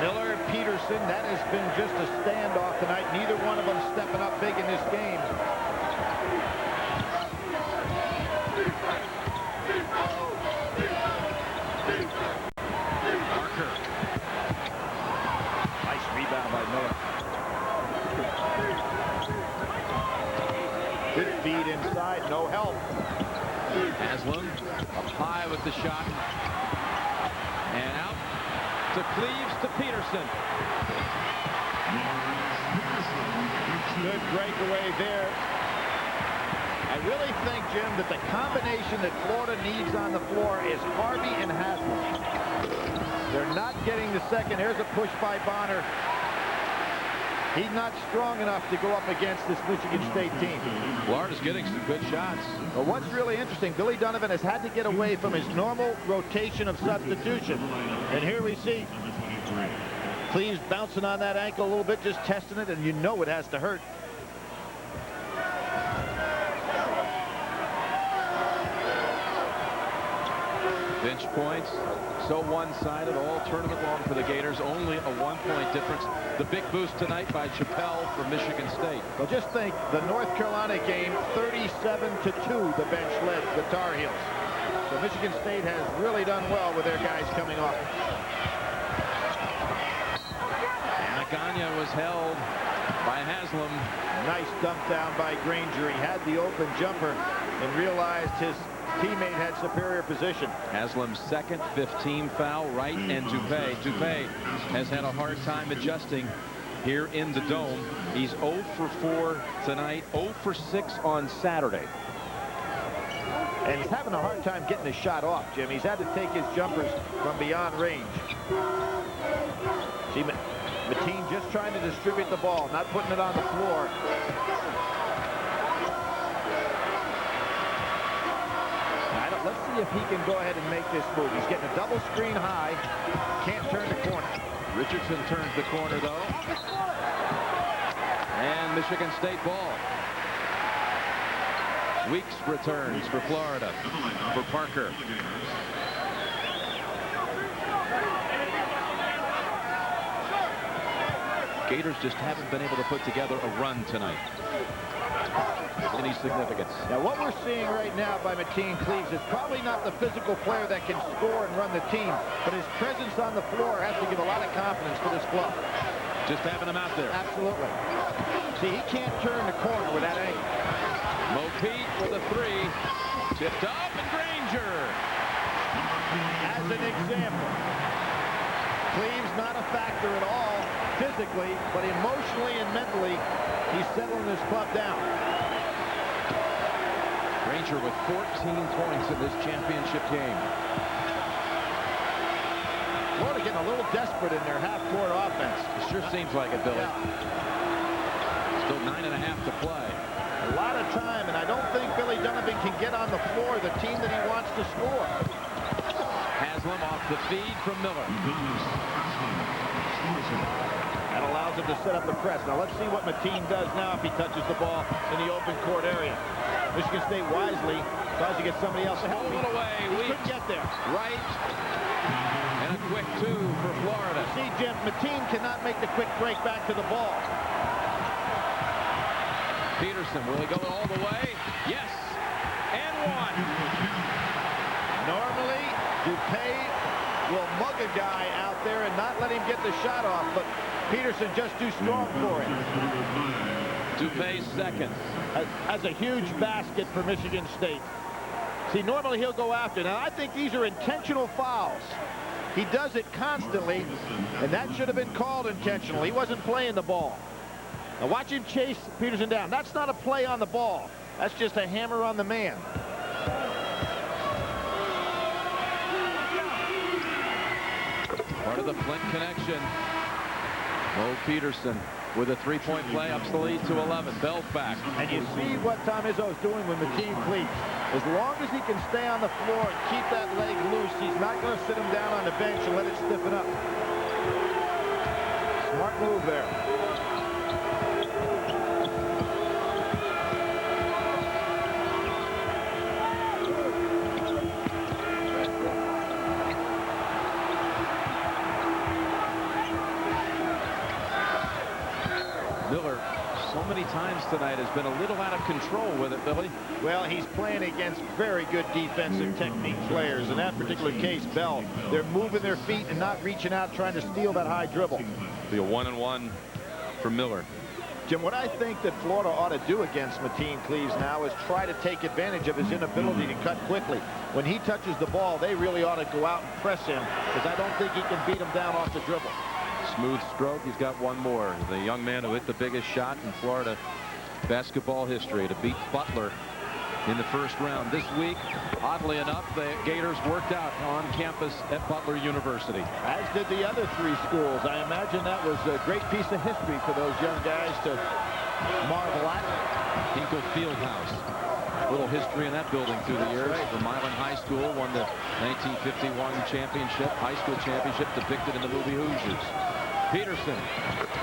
Miller, Peterson, that has been just a standoff tonight. Neither one of them stepping up big in this game. Parker. Nice rebound by Miller. Good feed inside, no help. Haslam up high with the shot. And out to Cleves to Peterson. Good breakaway there. I really think, Jim, that the combination that Florida needs on the floor is Harvey and Haslam. They're not getting the second. Here's a push by Bonner. He's not strong enough to go up against this Michigan State team. Florida's getting some good shots. Well, what's really interesting, Billy Donovan has had to get away from his normal rotation of substitution. And here we see Cleves bouncing on that ankle a little bit, just testing it, and you know it has to hurt. Bench points, so one-sided all tournament long for the Gators. Only a 1-point difference. The big boost tonight by Chappelle from Michigan State. Well, just think, the North Carolina game, 37-2, the bench led the Tar Heels. So Michigan State has really done well with their guys coming off. Magana was held by Haslam. Nice dump down by Granger. He had the open jumper and realized his teammate had superior position. Haslam's second 15 foul, Wright and DuPay. DuPay has had a hard time adjusting here in the Dome. He's 0 for 4 tonight, 0 for 6 on Saturday. And he's having a hard time getting his shot off, Jim. He's had to take his jumpers from beyond range. See, Mateen just trying to distribute the ball, not putting it on the floor. Let's see if he can go ahead and make this move. He's getting a double screen high. Can't turn the corner. Richardson turns the corner, though. And Michigan State ball. Weeks returns for Florida. For Parker. Gators just haven't been able to put together a run tonight. Any significance. Now, what we're seeing right now by Mateen Cleaves is probably not the physical player that can score and run the team, but his presence on the floor has to give a lot of confidence to this club. Just having him out there. Absolutely. See, he can't turn the corner with that angle. Mo Pete with a three. Tipped up, and Granger. As an example, Cleaves not a factor at all physically, but emotionally and mentally, he's settling his club down. Granger with 14 points in this championship game. Florida getting a little desperate in their half-court offense. It sure seems like it, Billy. Yeah. Still 9.5 to play. A lot of time, and I don't think Billy Donovan can get on the floor the team that he wants to score. Haslam off the feed from Miller. That allows him to set up the press. Now let's see what Mateen does now if he touches the ball in the open court area. Michigan State wisely tries to get somebody else to help him. Away. He couldn't get there. Right. And a quick two for Florida. See, Jim, Mateen cannot make the quick break back to the ball. Peterson, will he go all the way? Yes. And one. Normally, Dupay will mug a guy out there and not let him get the shot off, but Peterson just too strong for him. Dupay's second. Has a huge basket for Michigan State. See, normally he'll go after. Now, I think these are intentional fouls. He does it constantly, and that should have been called intentional. He wasn't playing the ball. Now, watch him chase Peterson down. That's not a play on the ball. That's just a hammer on the man. Part of the Flint connection. Mo Peterson with a three-point play ups the lead to 11. Bell's back. And you see what Tom Izzo's doing with Mateen Cleaves. As long as he can stay on the floor and keep that leg loose, he's not going to sit him down on the bench and let it stiffen up. Smart move there. Miller, so many times tonight, has been a little out of control with it, Billy. Well, he's playing against very good defensive technique players. In that particular case, Bell, they're moving their feet and not reaching out trying to steal that high dribble. Be a 1-and-1 for Miller. Jim, what I think that Florida ought to do against Mateen Cleaves now is try to take advantage of his inability to cut quickly. When he touches the ball, they really ought to go out and press him, because I don't think he can beat him down off the dribble. Smooth stroke. He's got one more. The young man who hit the biggest shot in Florida basketball history to beat Butler in the first round. This week, oddly enough, the Gators worked out on campus at Butler University. As did the other three schools. I imagine that was a great piece of history for those young guys to marvel at. Hinkle Fieldhouse. A little history in that building through the years. The Milan High School won the 1951 championship, high school championship, depicted in the movie Hoosiers. Peterson.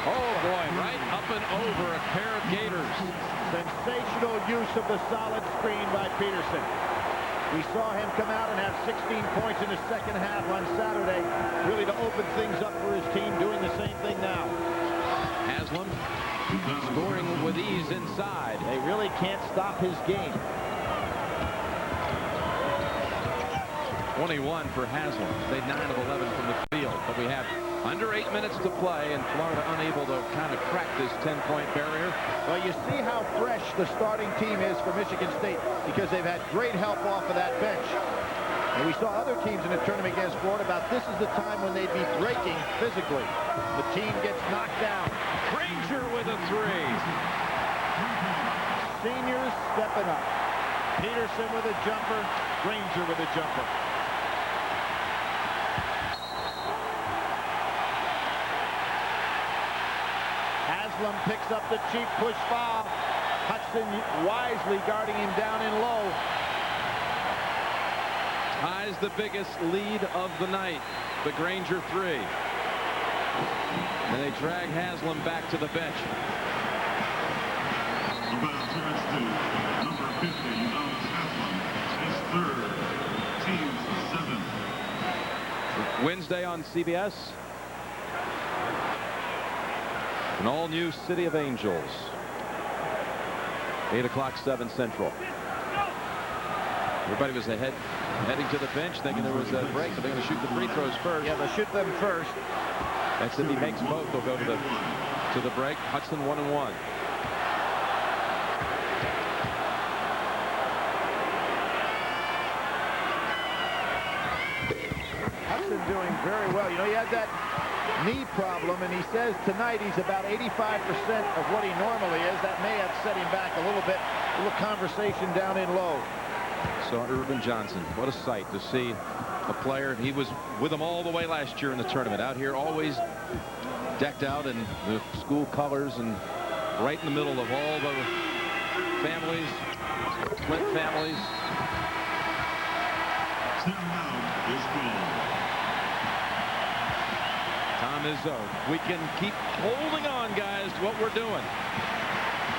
Oh, boy, right up and over a pair of Gators. Sensational use of the solid screen by Peterson. We saw him come out and have 16 points in the second half on Saturday, really to open things up for his team, doing the same thing now. Haslam scoring with ease inside. They really can't stop his game. 21 for Haslam. Made 9 of 11 from the field, but we have under 8 minutes to play, and Florida unable to kind of crack this 10-point barrier. Well, you see how fresh the starting team is for Michigan State, because they've had great help off of that bench. And we saw other teams in the tournament against Florida about this is the time when they'd be breaking physically. The team gets knocked down. Granger with a three. Seniors stepping up. Peterson with a jumper. Granger with a jumper. Haslam picks up the cheap push foul. Hudson wisely guarding him down in low. Ties the biggest lead of the night. The Granger 3. And they drag Haslam back to the bench. About turns to number 50, Haslam, his third, team's 7th. Wednesday on CBS. An all-new City of Angels. 8 o'clock, 7 Central. Everybody was heading to the bench thinking there was a break. So they're going to shoot the free throws first. Yeah, they'll shoot them first. That's if he makes both, they'll go to the break. Hudson 1-1. Hudson doing very well. You know, he had that knee problem, and he says tonight he's about 85% of what he normally is. That may have set him back a little bit. A little conversation down in low. So Irvin Johnson, what a sight to see a player. He was with them all the way last year in the tournament. Out here always decked out in the school colors and right in the middle of all the families, Flint families. Tom Izzo, we can keep holding on, guys, to what we're doing.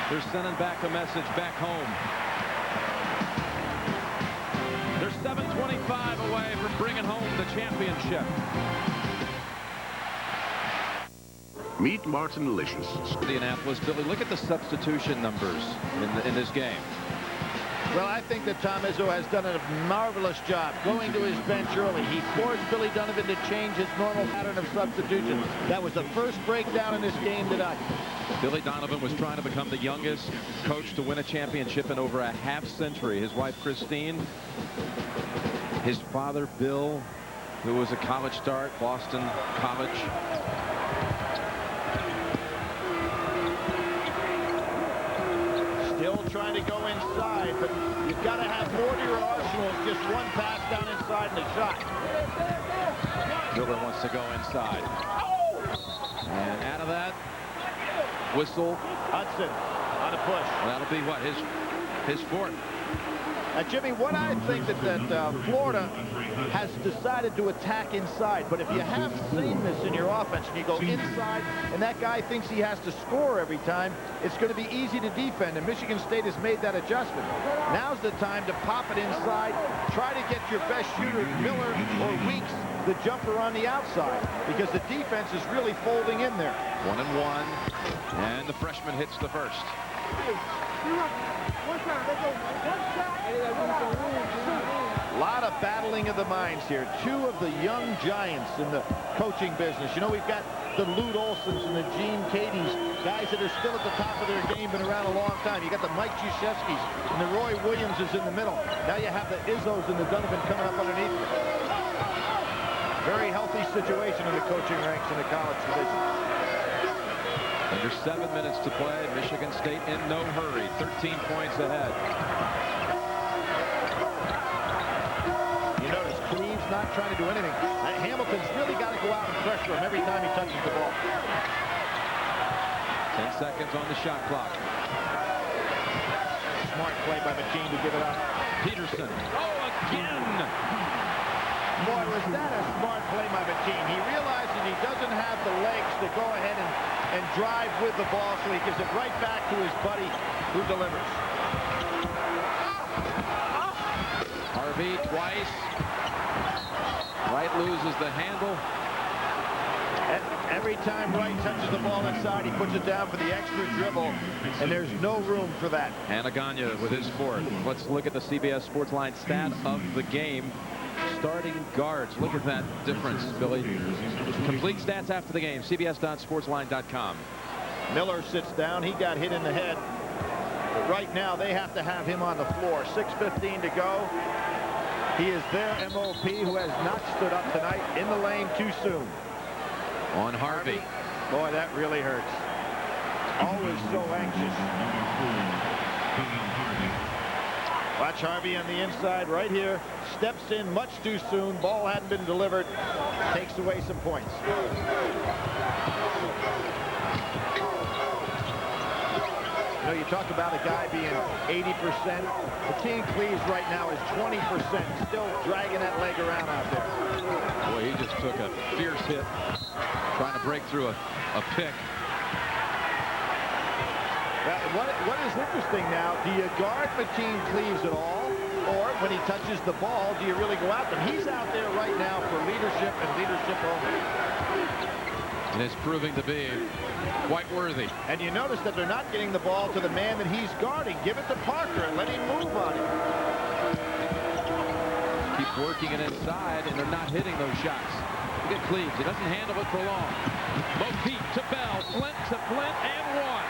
They're sending back a message back home. They're 7:25 away from bringing home the championship. Meet Martin Licious. Indianapolis. Billy, look at the substitution numbers in this game. Well, I think that Tom Izzo has done a marvelous job going to his bench early. He forced Billy Donovan to change his normal pattern of substitution. That was the first breakdown in this game tonight. Billy Donovan was trying to become the youngest coach to win a championship in over a half-century. His wife, Christine, his father, Bill, who was a college star at Boston College. Still trying to go inside, but you've got to have more to your arsenal. It's just one pass down inside and a shot. Miller wants to go inside. And out of that, whistle. Hudson on a push. That'll be what, his fourth. Jimmy, what I think that Florida has decided to attack inside, but if you have sameness in your offense and you go inside and that guy thinks he has to score every time, it's going to be easy to defend, and Michigan State has made that adjustment. Now's the time to pop it inside, try to get your best shooter, Miller or Weeks, the jumper on the outside, because the defense is really folding in there. 1-1, and the freshman hits the first. A lot of battling of the minds here. Two of the young giants in the coaching business. You know, we've got the Lute Olsons and the Gene Cadys, guys that are still at the top of their game, been around a long time. You got the Mike Krzyzewskis and the Roy Williamses in the middle. Now you have the Izzos and the Donovan coming up underneath them. Very healthy situation in the coaching ranks in the college division. Under 7 minutes to play. Michigan State in no hurry. 13 points ahead. You notice Cleve's not trying to do anything. Hamilton's really got to go out and pressure him every time he touches the ball. 10 seconds on the shot clock. Smart play by McKean to give it up. Peterson. Oh, again! Boy, was that a smart play by McKean. He realizes he doesn't have the legs to go ahead and drive with the ball, so he gives it right back to his buddy who delivers. Harvey twice. Wright loses the handle. Every time Wright touches the ball inside, he puts it down for the extra dribble, and there's no room for that. Anaganya with his fourth. Let's look at the CBS Sportsline stat of the game. Starting guards. Look at that difference, Billy. Complete stats after the game. CBS.sportsline.com. Miller sits down. He got hit in the head. But right now, they have to have him on the floor. 6:15 to go. He is their MOP, who has not stood up tonight in the lane too soon. On Harvey. Boy, that really hurts. Always so anxious. Watch Harvey on the inside right here. Steps in much too soon. Ball hadn't been delivered. Takes away some points. know, you talk about a guy being 80%. Mateen Cleaves right now is 20%, still dragging that leg around out there. Boy, he just took a fierce hit, trying to break through a pick. What is interesting now, do you guard Mateen Cleaves at all? Or when he touches the ball, do you really go after him? He's out there right now for leadership and leadership only. And it's proving to be quite worthy. And you notice that they're not getting the ball to the man that he's guarding. Give it to Parker and let him move on him. Keep working it inside, and they're not hitting those shots. Look at Cleaves. He doesn't handle it for long. Bo Peep to Bell. Flint to Flint, and one.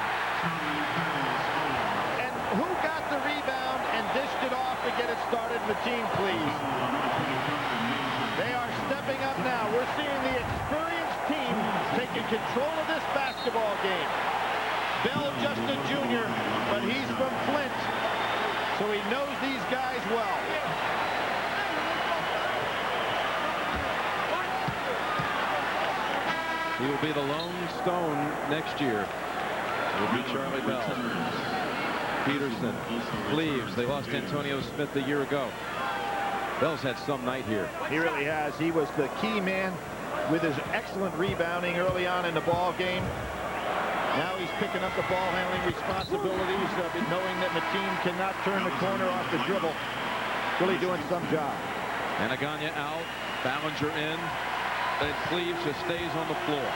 And who got the rebound and dished it off to get it started? Mateen Cleaves. They are stepping up now. We're seeing the experienced team taking control of this basketball game. Bell just a junior, but he's from Flint, so he knows these guys well. He will be the lone stone next year. It will be Charlie Bell. Peterson, Cleaves. They lost Antonio Smith a year ago. Bell's had some night here. He really has. He was the key man with his excellent rebounding early on in the ball game. Now he's picking up the ball handling responsibilities, knowing that Mateen cannot turn the corner off the dribble. Really doing some job. Anaganya out, Ballinger in, and Cleaves just stays on the floor.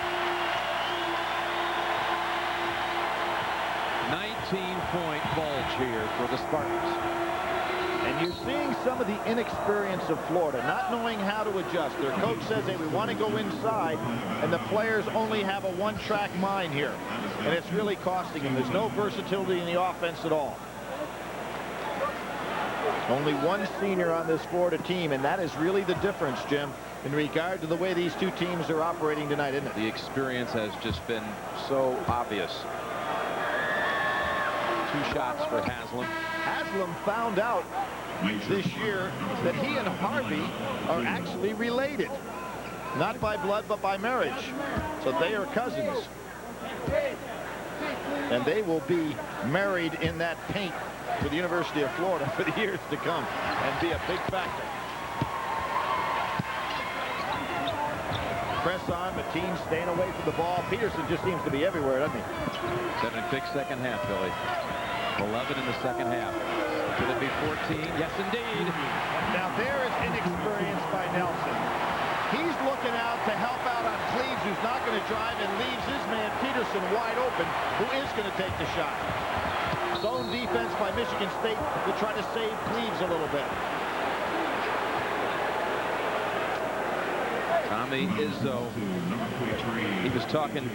19-point bulge here for the Spartans. And you're seeing some of the inexperience of Florida, not knowing how to adjust. Their coach says, hey, we want to go inside, and the players only have a one-track mind here. And it's really costing them. There's no versatility in the offense at all. Only one senior on this Florida team, and that is really the difference, Jim, in regard to the way these two teams are operating tonight, isn't it? The experience has just been so obvious. 2 shots for Haslam. Haslam found out this year that he and Harvey are actually related. Not by blood, but by marriage. So they are cousins. And they will be married in that paint for the University of Florida for the years to come and be a big factor. Press on, Mateen staying away from the ball. Peterson just seems to be everywhere, doesn't he? Having a big second half, Billy. 11 in the second half. Could it be 14? Yes, indeed. Now there is inexperience by Nelson. He's looking out to help out on Cleaves, who's not going to drive, and leaves his man Peterson wide open, who is going to take the shot. Zone defense by Michigan State to try to save Cleaves a little bit. Tommy Izzo. He was talking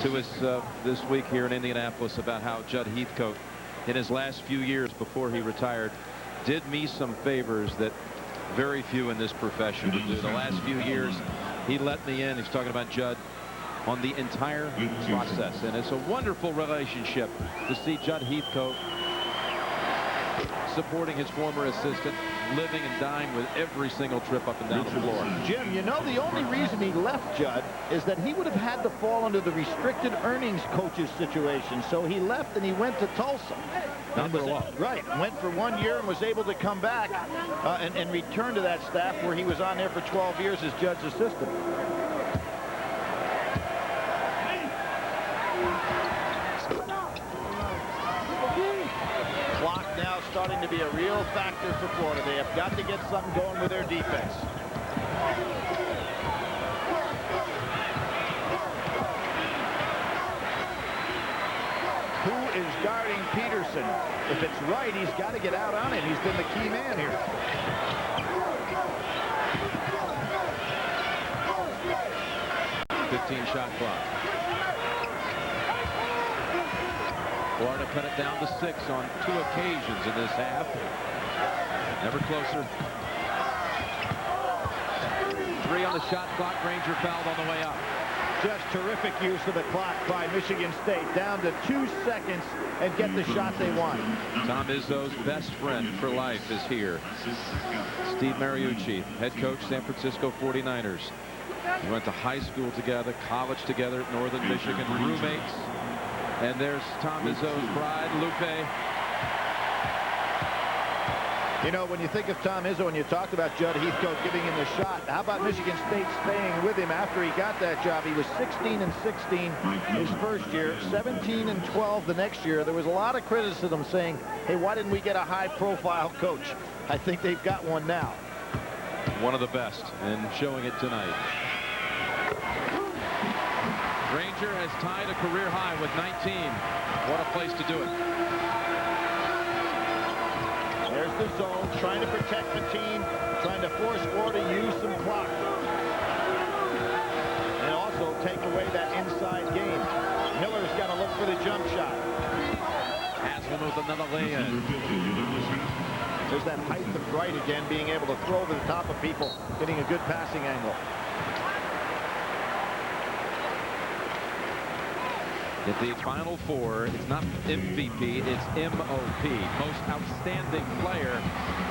to us this week here in Indianapolis about how Judd Heathcote, in his last few years before he retired, did me some favors that very few in this profession would do. The last few years, he let me in. He's talking about Judd on the entire process. And it's a wonderful relationship to see Judd Heathcote supporting his former assistant, living and dying with every single trip up and down the floor. Jim, you know, the only reason he left Judd is that he would have had to fall under the restricted earnings coaches situation. So he left and he went to Tulsa. Not for a while. Right. Went for 1 year and was able to come back and return to that staff where he was on there for 12 years as Judd's assistant. Clock now starting to be a real factor for Florida. They have got to get something going with their defense. Who is guarding Peterson? If it's right, he's got to get out on him. He's been the key man here. Shot clock. Florida cut it down to 6 on 2 occasions in this half. Never closer. 3 on the shot clock. Granger fouled on the way up. Just terrific use of the clock by Michigan State. Down to 2 seconds and get the shot they want. Tom Izzo's best friend for life is here. Steve Mariucci, head coach, San Francisco 49ers. They went to high school together, college together at Northern Michigan, roommates. And there's Tom Izzo's bride, Lupe. You know, when you think of Tom Izzo and you talked about Judd Heathcote giving him the shot, how about Michigan State staying with him after he got that job? He was 16-16 his first year, 17-12 the next year. There was a lot of criticism saying, hey, why didn't we get a high-profile coach? I think they've got one now. One of the best, and showing it tonight. Granger has tied a career high with 19. What a place to do it. There's the zone, trying to protect the team, trying to force Florida to use some clock. And also take away that inside game. Miller's got to look for the jump shot. Haslam with another lay-in. There's that height of Bright again, being able to throw over the top of people, getting a good passing angle. At the Final Four, it's not MVP, it's MOP, Most Outstanding Player.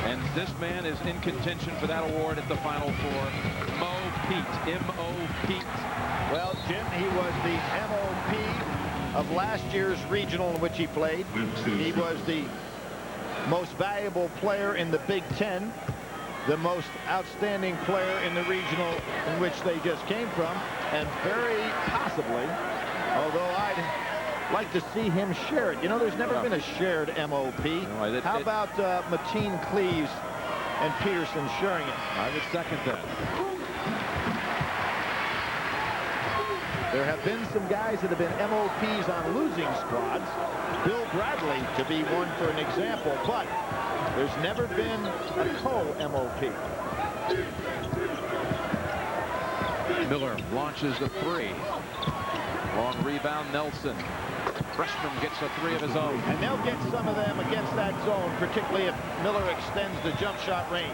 And this man is in contention for that award at the Final Four. Mo Pete, M.O. Pete. Well, Jim, he was the MOP of last year's regional in which he played. He was the most valuable player in the Big Ten, the most outstanding player in the regional in which they just came from, and very possibly, although I'd like to see him share it. You know, there's never been a shared MOP. No, how about Mateen Cleaves and Peterson sharing it? I would second that. There have been some guys that have been MOPs on losing squads. Bill Bradley to be one for an example, but there's never been a co-MOP. Miller launches a three. Long rebound, Nelson. Freshman gets a three of his own. And they'll get some of them against that zone, particularly if Miller extends the jump shot range.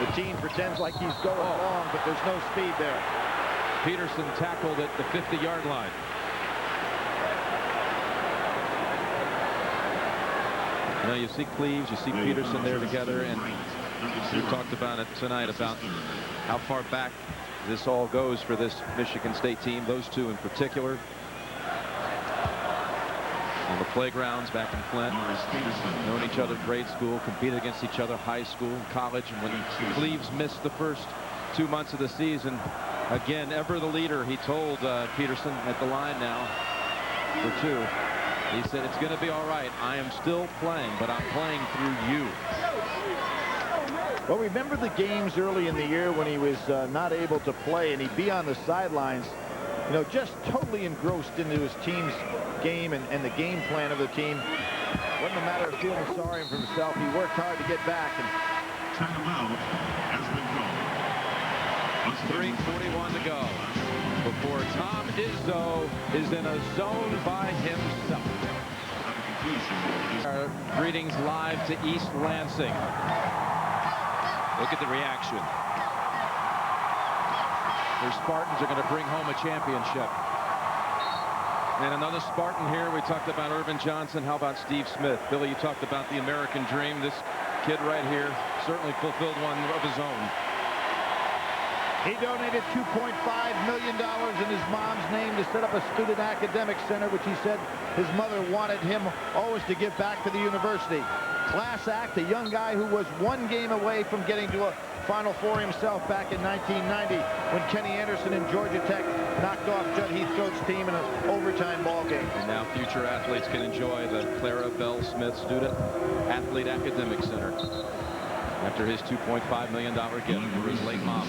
The team pretends like he's going long, but there's no speed there. Peterson tackled at the 50-yard line. Now you see Cleaves, you see Peterson there together, and we talked about it tonight about how far back this all goes for this Michigan State team, those two in particular. On the playgrounds back in Flint, known each other grade school, competed against each other high school, college, and when Cleaves missed the first 2 months of the season, again, ever the leader, he told Peterson at the line now for two. He said, it's going to be all right. I am still playing, but I'm playing through you. Well, remember the games early in the year when he was not able to play and he'd be on the sidelines, you know, just totally engrossed into his team's game and the game plan of the team. Wasn't a matter of feeling sorry for himself. He worked hard to get back. And timeout has been called. 3:41 to go before Tom Izzo is in a zone by himself. Our greetings live to East Lansing. Look at the reaction. Their Spartans are going to bring home a championship. And another Spartan here. We talked about Irvin Johnson. How about Steve Smith? Billy, you talked about the American dream. This kid right here certainly fulfilled one of his own. He donated $2.5 million in his mom's name to set up a student academic center, which he said his mother wanted him always to give back to the university. Class act, a young guy who was one game away from getting to a Final Four himself back in 1990 when Kenny Anderson and Georgia Tech knocked off Judd Heathcote's team in an overtime ball game. And now future athletes can enjoy the Clara Bell Smith Student Athlete Academic Center after his $2.5 million gift for his late mom.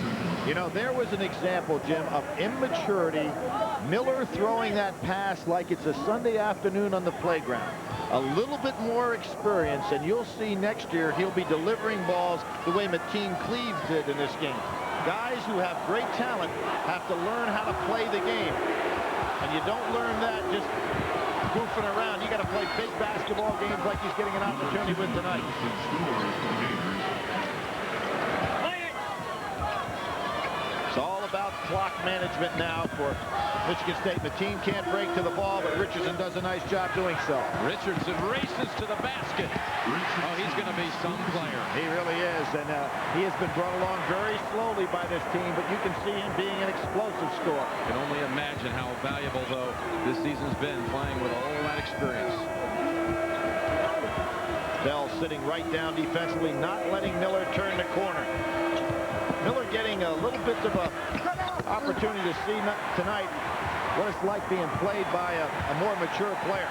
You know, there was an example, Jim, of immaturity. Miller throwing that pass like it's a Sunday afternoon on the playground. A little bit more experience, and you'll see next year he'll be delivering balls the way Mateen Cleaves did in this game. Guys who have great talent have to learn how to play the game. And you don't learn that just goofing around. You got to play big basketball games like he's getting an opportunity with tonight. It's all about clock management now for Michigan State. The team can't break to the ball, but Richardson does a nice job doing so. Richardson races to the basket. Oh, he's going to be some player. He really is, and he has been brought along very slowly by this team, but you can see him being an explosive scorer. I can only imagine how valuable, though, this season's been playing with all that experience. Bell sitting right down defensively, not letting Miller turn the corner. Miller getting a little bit of a opportunity to see tonight what it's like being played by a more mature player.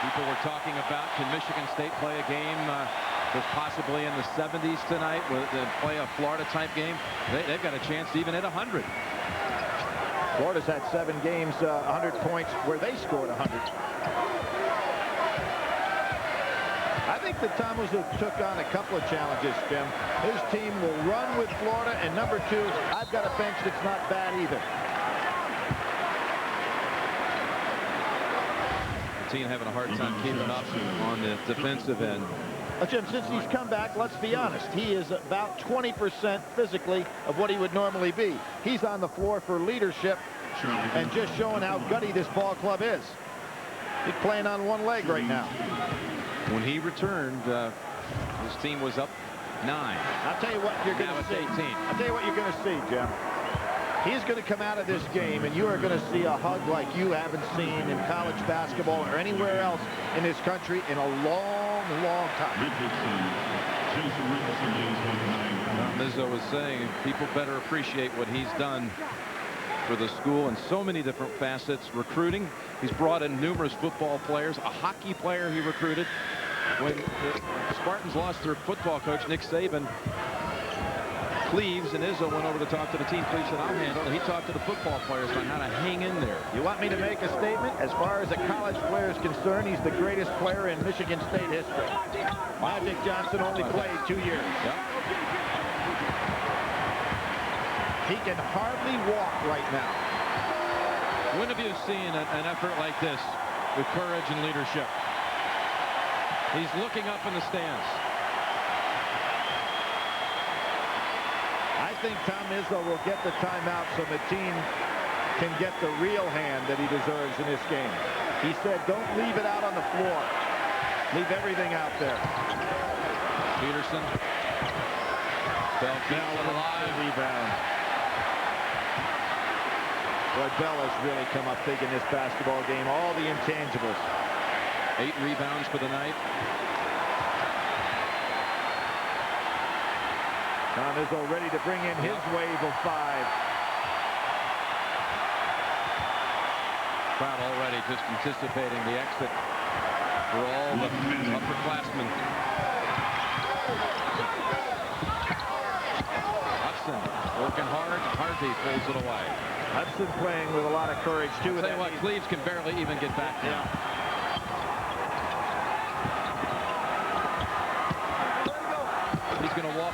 People were talking about, can Michigan State play a game that's possibly in the 70s tonight, play a Florida-type game? They've got a chance to even hit 100. Florida's had 7 games, 100 points, where they scored 100. I think that Tom Izzo took on a couple of challenges, Jim. His team will run with Florida, and number 2, I've got a bench that's not bad either. The team having a hard time keeping up on the defensive end. Jim, since he's come back, let's be honest, he is about 20% physically of what he would normally be. He's on the floor for leadership and just showing how gutty this ball club is. He's playing on one leg right now. When he returned, his team was up 9. I'll tell you what you're going to see. 18. I'll tell you what you're going to see, Jim. He's going to come out of this game, and you are going to see a hug like you haven't seen in college basketball or anywhere else in this country in a long, long time. Izzo was saying people better appreciate what he's done for the school in so many different facets. Recruiting, he's brought in numerous football players, a hockey player he recruited. When the Spartans lost their football coach, Nick Saban, Cleves and Izzo went over to talk to the team. Cleves said, I'll handle it. He talked to the football players on how to hang in there. You want me to make a statement? As far as a college player is concerned, he's the greatest player in Michigan State history. Magic Johnson only played 2 years. Yep. He can hardly walk right now. When have you seen an effort like this with courage and leadership? He's looking up in the stands. I think Tom Izzo will get the timeout so Mateen can get the real hand that he deserves in this game. He said, don't leave it out on the floor. Leave everything out there. Peterson. Bell alive. Rebound. Boy, Bell has really come up big in this basketball game. All the intangibles. 8 rebounds for the night. Tom Izzo ready to bring in his wave of 5. Crowd already just anticipating the exit for all the upperclassmen. Hudson working hard. Harvey pulls it away. Hudson playing with a lot of courage, too. I'll tell you what, Cleves can barely even get back now. He's going to walk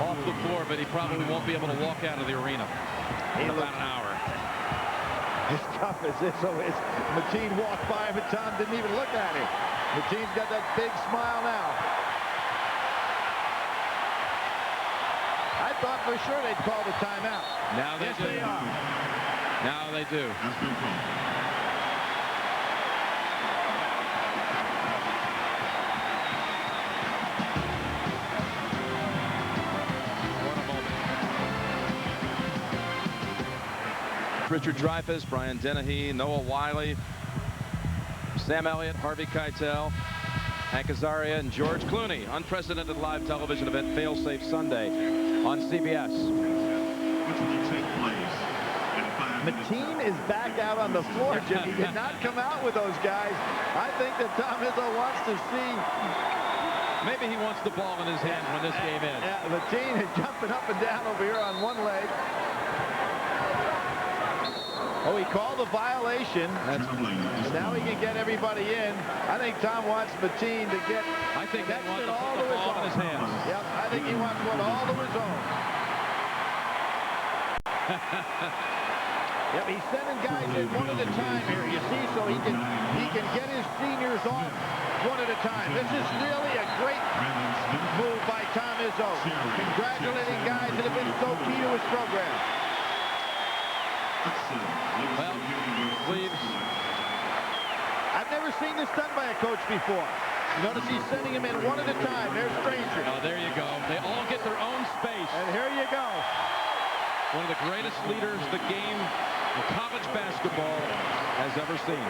off the floor, but he probably won't be able to walk out of the arena in about an hour. As tough as Izzo is, Mateen walked by him, and Tom didn't even look at him. Mateen's got that big smile now. I thought for sure they'd call the timeout. Now they do. They are. Now they do. Richard Dreyfuss, Brian Dennehy, Noah Wiley, Sam Elliott, Harvey Keitel, Hank Azaria, and George Clooney. Unprecedented live television event, Failsafe Sunday on CBS. Mateen is back out on the floor, Jim. He did not come out with those guys. I think that Tom Izzo wants to see. Maybe he wants the ball in his hand when this game ends. Yeah, Mateen is jumping up and down over here on one leg. Oh, he called a violation. And now he can get everybody in. I think Tom wants Mateen to get. I think he wants to all put the to his ball in his own. hands. Yep, I think he wants one all to his own. Yep, he's sending guys in one at a time here, you see, so he can get his seniors off one at a time. This is really a great move by Tom Izzo, congratulating guys that have been so key to his program. Well, Cleves. I've never seen this done by a coach before. Notice he's sending him in one at a time. There's Stranger. Oh, there you go. They all get their own space. And here you go. One of the greatest leaders the game of college basketball has ever seen.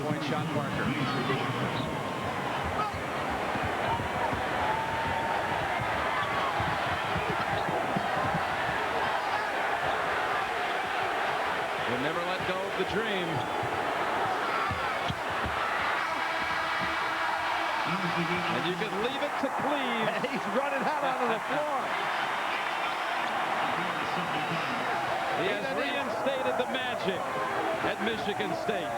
Three-point shot, Parker. We'll never let go of the dream. And you can leave it to Cleves. He's running out onto the floor. He has reinstated the magic at Michigan State.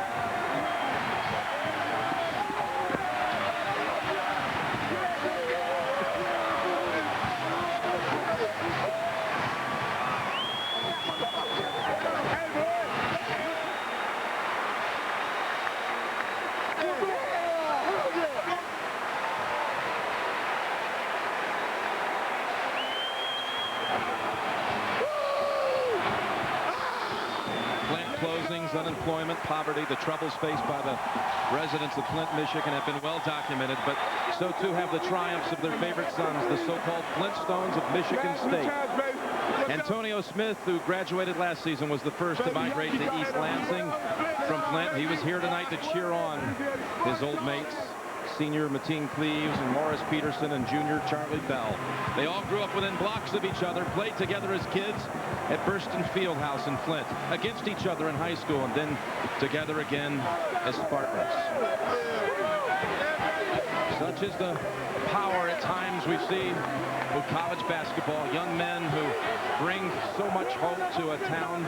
Unemployment, poverty, the troubles faced by the residents of Flint, Michigan have been well documented, but so too have the triumphs of their favorite sons, the so-called Flintstones of Michigan State. Antonio Smith, who graduated last season, was the first to migrate to East Lansing from Flint. He was here tonight to cheer on his old mates, senior Mateen Cleves and Morris Peterson and junior Charlie Bell. They all grew up within blocks of each other, played together as kids at Burston Fieldhouse in Flint, against each other in high school, and then together again as Spartans. Such is the power at times we see with college basketball. Young men who bring so much hope to a town,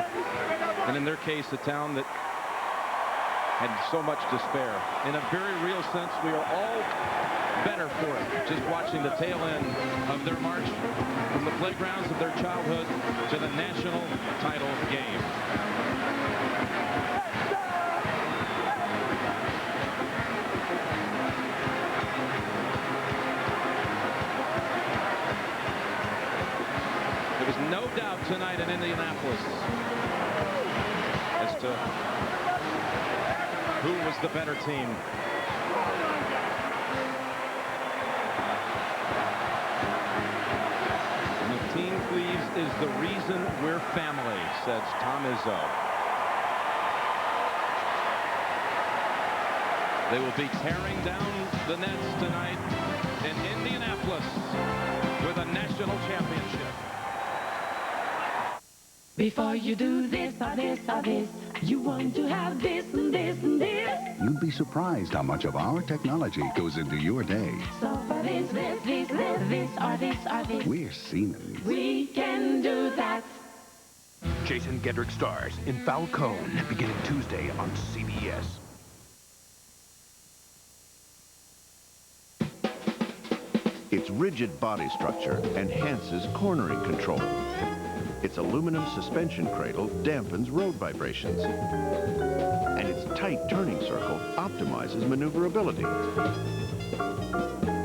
and in their case, a town that had so much despair. In a very real sense, we are all better for it, just watching the tail end of their march from the playgrounds of their childhood to the national title game. There was no doubt tonight in Indianapolis as to who was the better team. Mateen Cleves is the reason we're family, says Tom Izzo. They will be tearing down the nets tonight in Indianapolis with a national championship. Before you do this or this or this, you want to have this and this and this. You'd be surprised how much of our technology goes into your day. So for this or this or this. We're Siemens. We can do that. Jason Gedrick stars in Falcone, beginning Tuesday on CBS. Its rigid body structure enhances cornering control. Its aluminum suspension cradle dampens road vibrations. And its tight turning circle optimizes maneuverability.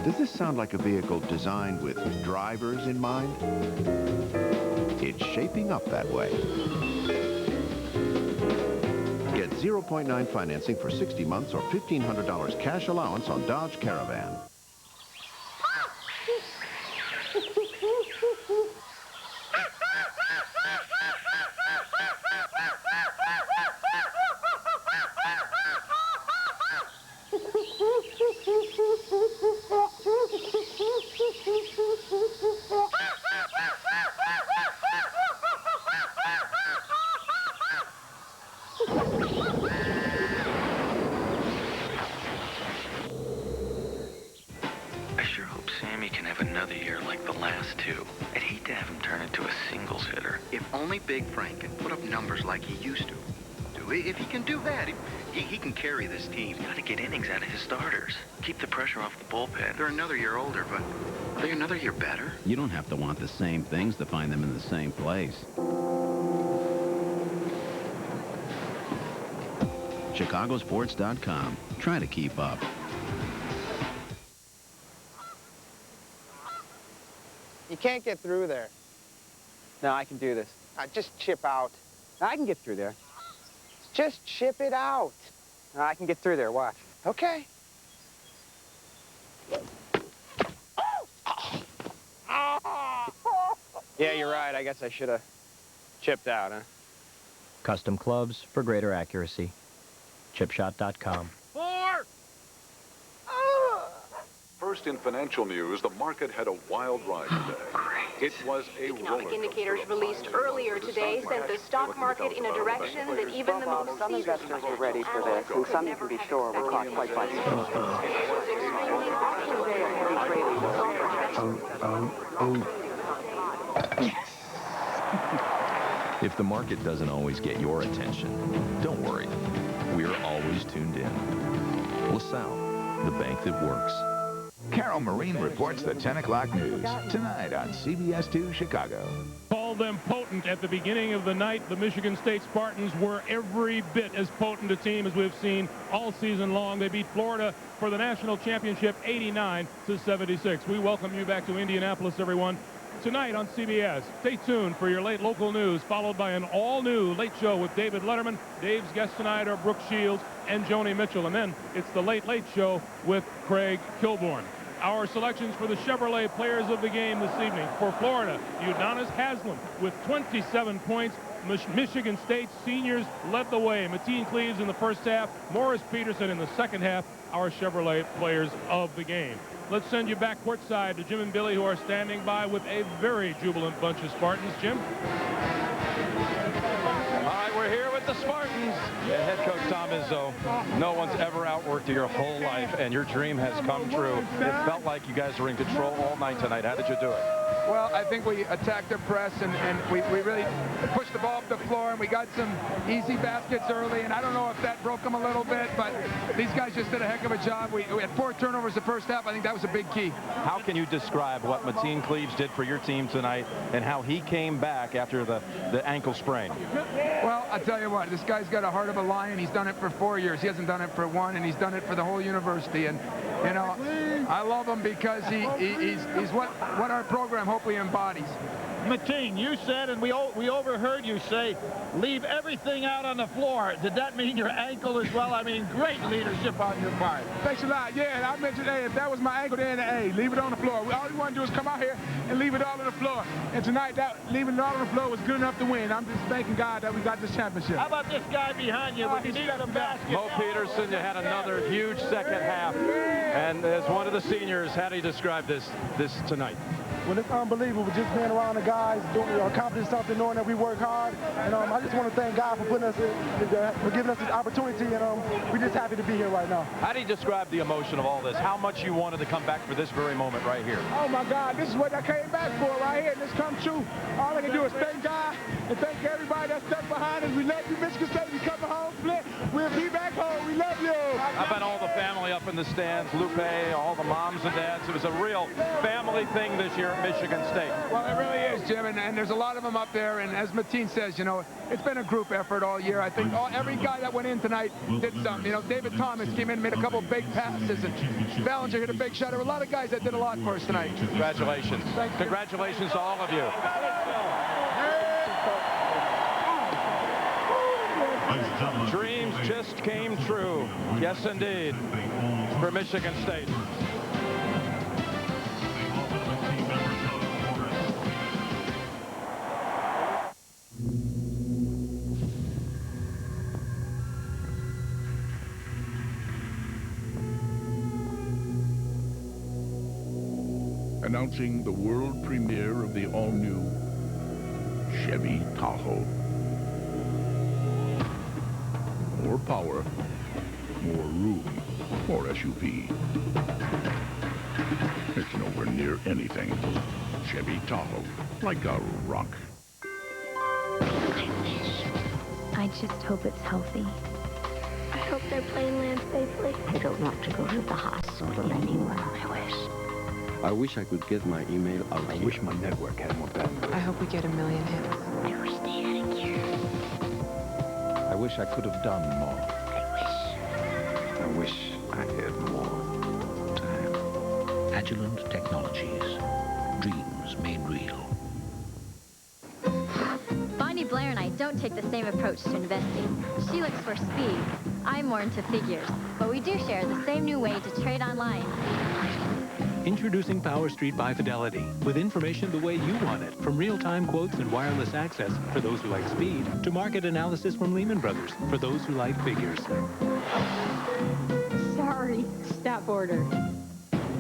Does this sound like a vehicle designed with drivers in mind? It's shaping up that way. Get 0.9 financing for 60 months or $1,500 cash allowance on Dodge Caravan. I sure hope Sammy can have another year like the last two. I'd hate to have him turn into a singles hitter. If only Big Frank can put up numbers like he used to. If he can do that, he can carry this team. He's got to get innings out of his starters. Keep the pressure off the bullpen. They're another year older, but are they another year better? You don't have to want the same things to find them in the same place. ChicagoSports.com. Try to keep up. You can't get through there. No, I can do this. Just chip out. I can get through there. Just chip it out. No, I can get through there. Watch. Okay. Yeah, you're right. I guess I should have chipped out, huh? Custom clubs for greater accuracy. Chipshot.com. 4! First in financial news, the market had a wild ride today. It was a Economic indicators released earlier today sent the stock market in a direction that even the most Some investors are ready for this, and some you can be sure were caught quite by surprise. If the market doesn't always get your attention, don't worry. We're always tuned in. LaSalle, the bank that works. Carol Marine reports the 10 o'clock news tonight on CBS 2 Chicago. Called them potent at the beginning of the night. The Michigan State Spartans were every bit as potent a team as we've seen all season long. They beat Florida for the national championship 89-76. We welcome you back to Indianapolis, everyone. Tonight on CBS, stay tuned for your late local news, followed by an all-new late show with David Letterman. Dave's guests tonight are Brooke Shields and Joni Mitchell. And then it's the Late Late Show with Craig Kilborn. Our selections for the Chevrolet players of the game this evening. For Florida, Udonis Haslem with 27 points. Michigan State seniors led the way. Mateen Cleaves in the first half, Morris Peterson in the second half, our Chevrolet players of the game. Let's send you back courtside to Jim and Billy, who are standing by with a very jubilant bunch of Spartans. Jim? All right, we're here with the Spartans. Yeah, head coach Tom Izzo. No one's ever outworked you your whole life, and your dream has come true. It felt like you guys were in control all night tonight. How did you do it? Well, I think we attacked their press, and we really pushed the ball up the floor, and we got some easy baskets early, and I don't know if that broke them a little bit, but these guys just did a heck of a job. We had 4 turnovers the first half. I think that was a big key. How can you describe what Mateen Cleaves did for your team tonight and how he came back after the ankle sprain? Well, I'll tell you what, this guy's got a heart of a lion. He's done it for 4 years. He hasn't done it for 1, and he's done it for the whole university. And, you know, I love him because he's what our program hopefully embodies. Mateen, you said, and we overheard you say, leave everything out on the floor. Did that mean your ankle as well? I mean, great leadership on your part. Thanks a lot. Yeah, and I mentioned, hey, if that was my ankle, then, hey, leave it on the floor. All we want to do is come out here and leave it all on the floor. And tonight, leaving it all on the floor was good enough to win. I'm just thanking God that we got this championship. How about this guy behind you? When you need some baskets. Mo Peterson, you had another huge second half. And as one of the seniors, how do you describe this tonight? Well, it's unbelievable just being around the guys, accomplishing something, knowing that we work hard. And I just want to thank God for putting us for giving us this opportunity. And we're just happy to be here right now. How do you describe the emotion of all this? How much you wanted to come back for this very moment right here? Oh, my God, this is what I came back for right here, and it's come true. All I can do is thank God and thank everybody that stuck behind us. We love you, Michigan State. We coming home, Flint. We'll be back home. We love you. How about all the family up in the stands, Lupe, all the moms and dads? It was a real family thing this year at Michigan State. Well, it really is, Jim, and there's a lot of them up there, and as Mateen says, you know, it's been a group effort all year. I think every guy that went in tonight did something. You know, David Thomas came in and made a couple big passes, and Ballinger hit a big shot. There were a lot of guys that did a lot for us tonight. Congratulations. Congratulations to all of you. Dreams just came true. Yes, indeed, for Michigan State. Announcing the world premiere of the all-new Chevy Tahoe. More power, more room, more SUV. It's nowhere near anything. Chevy Tahoe, like a rock. I just hope it's healthy. I hope their plane lands safely. I don't want to go to the hospital anymore. I wish. I wish I could get my email out. I wish my network had more bandwidth. I hope we get 1 million hits. Never stay out of here. I wish I could have done more. I wish I had more time. Agilent Technologies. Dreams made real. don't take the same approach to investing. She looks for speed. I'm more into figures. But we do share the same new way to trade online. Introducing Power Street by Fidelity, with information the way you want it, from real-time quotes and wireless access for those who like speed, to market analysis from Lehman Brothers for those who like figures. Sorry, stop order.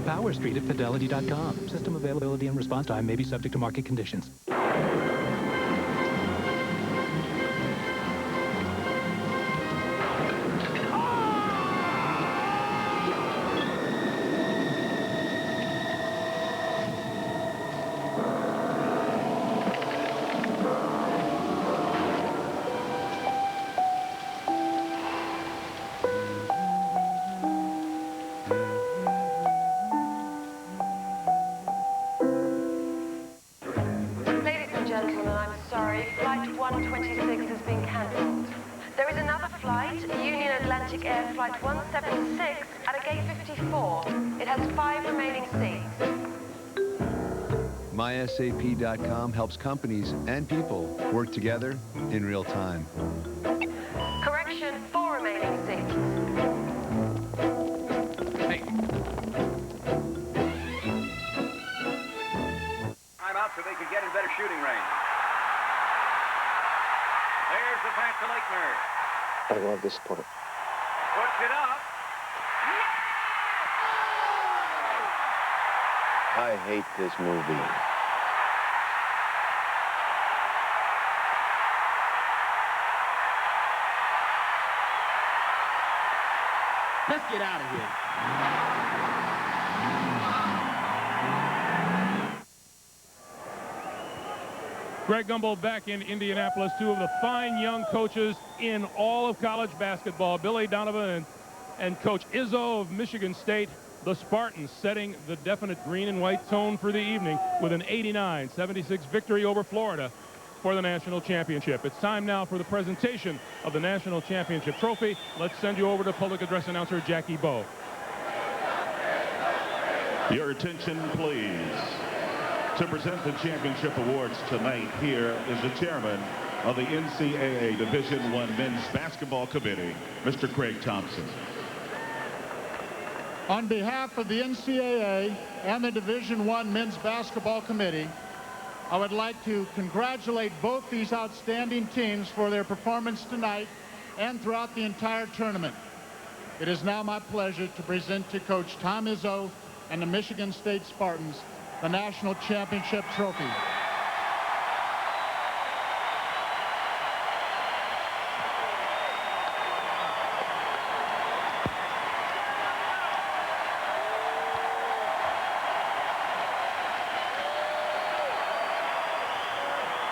Power Street at Fidelity.com. System availability and response time may be subject to market conditions. Flight 126 has been cancelled. There is another flight, Union Atlantic Air Flight 176, at a gate 54. It has 5 remaining seats. MySAP.com helps companies and people work together in real time. Correction, 4 remaining seats. Hey. I'm out so they could get in better shooting range. There's the pass to Lakener. I love this sport. Puts it up. I hate this movie. Let's get out of here. Greg Gumbel back in Indianapolis, two of the fine young coaches in all of college basketball. Billy Donovan and Coach Izzo of Michigan State. The Spartans setting the definite green and white tone for the evening with an 89-76 victory over Florida for the national championship. It's time now for the presentation of the national championship trophy. Let's send you over to public address announcer Jackie Bowe. Your attention, please. To present the championship awards tonight, here is the chairman of the NCAA Division I Men's Basketball Committee, Mr. Craig Thompson. On behalf of the NCAA and the Division I Men's Basketball Committee, I would like to congratulate both these outstanding teams for their performance tonight and throughout the entire tournament. It is now my pleasure to present to Coach Tom Izzo and the Michigan State Spartans the national championship trophy.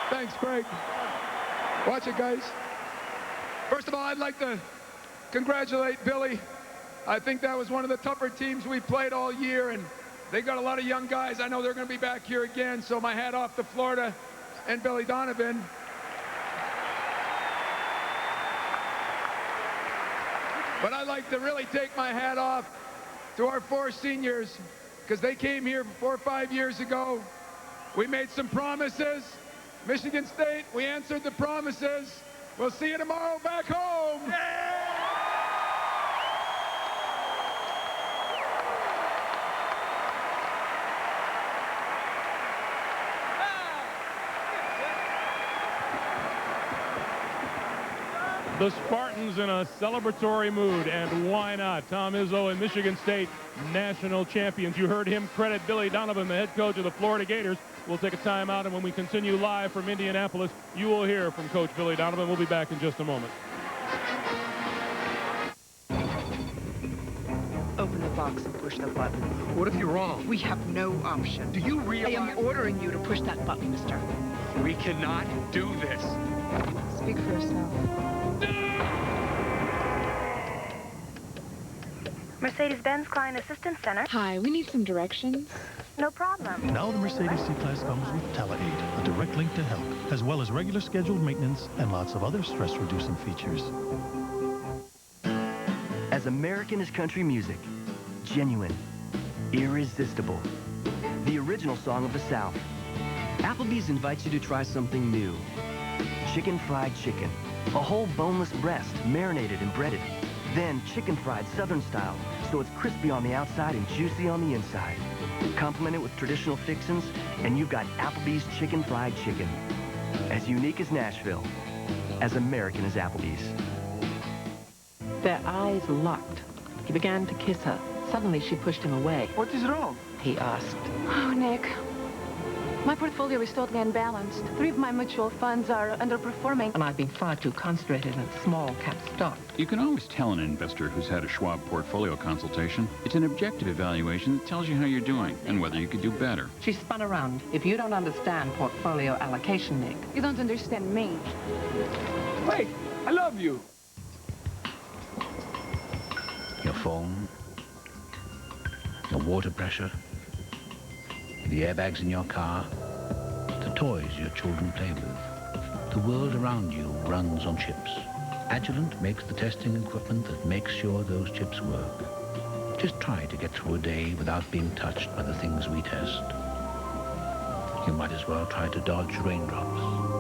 Thanks, Craig. Watch it, guys. First of all, I'd like to congratulate Billy. I think that was one of the tougher teams we played all year, and they got a lot of young guys. I know they're going to be back here again, so my hat off to Florida and Billy Donovan. But I'd like to really take my hat off to our 4 seniors, because they came here 4 or 5 years ago. We made some promises. Michigan State, we answered the promises. We'll see you tomorrow back home. Yeah! The Spartans in a celebratory mood, and why not? Tom Izzo and Michigan State national champions. You heard him credit Billy Donovan, the head coach of the Florida Gators. We'll take a timeout, and when we continue live from Indianapolis, you will hear from Coach Billy Donovan. We'll be back in just a moment. Open the box and push the button. What if you're wrong? We have no option. Do you realize? I am ordering you to push that button, mister. We cannot do this. Speak for yourself. Mercedes-Benz Klein Assistance Center. Hi, we need some directions. No problem. Now the Mercedes C-Class comes with TeleAid, a direct link to help, as well as regular scheduled maintenance and lots of other stress-reducing features. As American as country music, genuine, irresistible, the original song of the South, Applebee's invites you to try something new. Chicken fried chicken. A whole boneless breast, marinated and breaded. Then chicken fried Southern style, so it's crispy on the outside and juicy on the inside. Complement it with traditional fixins, and you've got Applebee's chicken fried chicken. As unique as Nashville, as American as Applebee's. Their eyes locked. He began to kiss her. Suddenly, she pushed him away. What is wrong? He asked. Oh, Nick. My portfolio is totally unbalanced. 3 of my mutual funds are underperforming. And I've been far too concentrated in small cap stock. You can always tell an investor who's had a Schwab portfolio consultation. It's an objective evaluation that tells you how you're doing and whether you could do better. She spun around. If you don't understand portfolio allocation, Nick. You don't understand me. Wait, I love you. Your phone, your water pressure, the airbags in your car, the toys your children play with. The world around you runs on chips. Agilent makes the testing equipment that makes sure those chips work. Just try to get through a day without being touched by the things we test. You might as well try to dodge raindrops.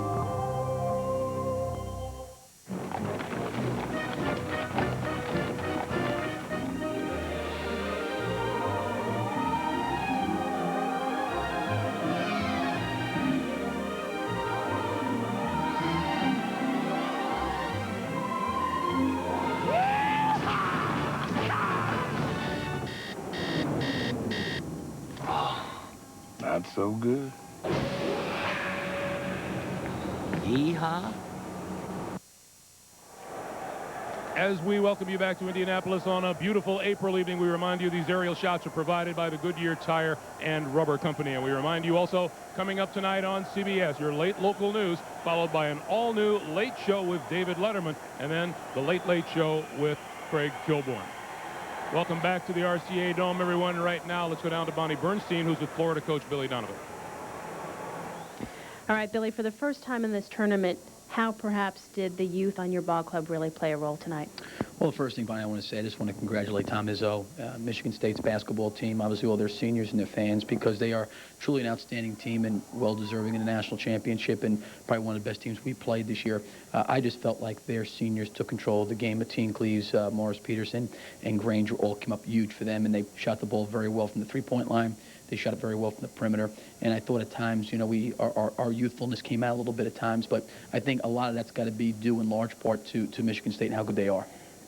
Not so good. Yeehaw. As we welcome you back to Indianapolis on a beautiful April evening, we remind you these aerial shots are provided by the Goodyear Tire and Rubber Company. And we remind you also, coming up tonight on CBS, your late local news, followed by an all-new late show with David Letterman, and then the Late Late Show with Craig Kilborn. Welcome back to the RCA Dome, everyone. Right now, let's go down to Bonnie Bernstein, who's with Florida coach Billy Donovan. All right, Billy, for the first time in this tournament, how perhaps did the youth on your ball club really play a role tonight? Well, the first thing, Bonnie, I want to say, I just want to congratulate Tom Izzo, Michigan State's basketball team, obviously all their seniors and their fans, because they are truly an outstanding team and well-deserving in the national championship and probably one of the best teams we played this year. I just felt like their seniors took control of the game. Mateen Cleaves, Morris Peterson, and Granger all came up huge for them, and they shot the ball very well from the three-point line. They shot it very well from the perimeter. And I thought at times, you know, our youthfulness came out a little bit at times, but I think a lot of that's got to be due in large part to Michigan State and how good they are.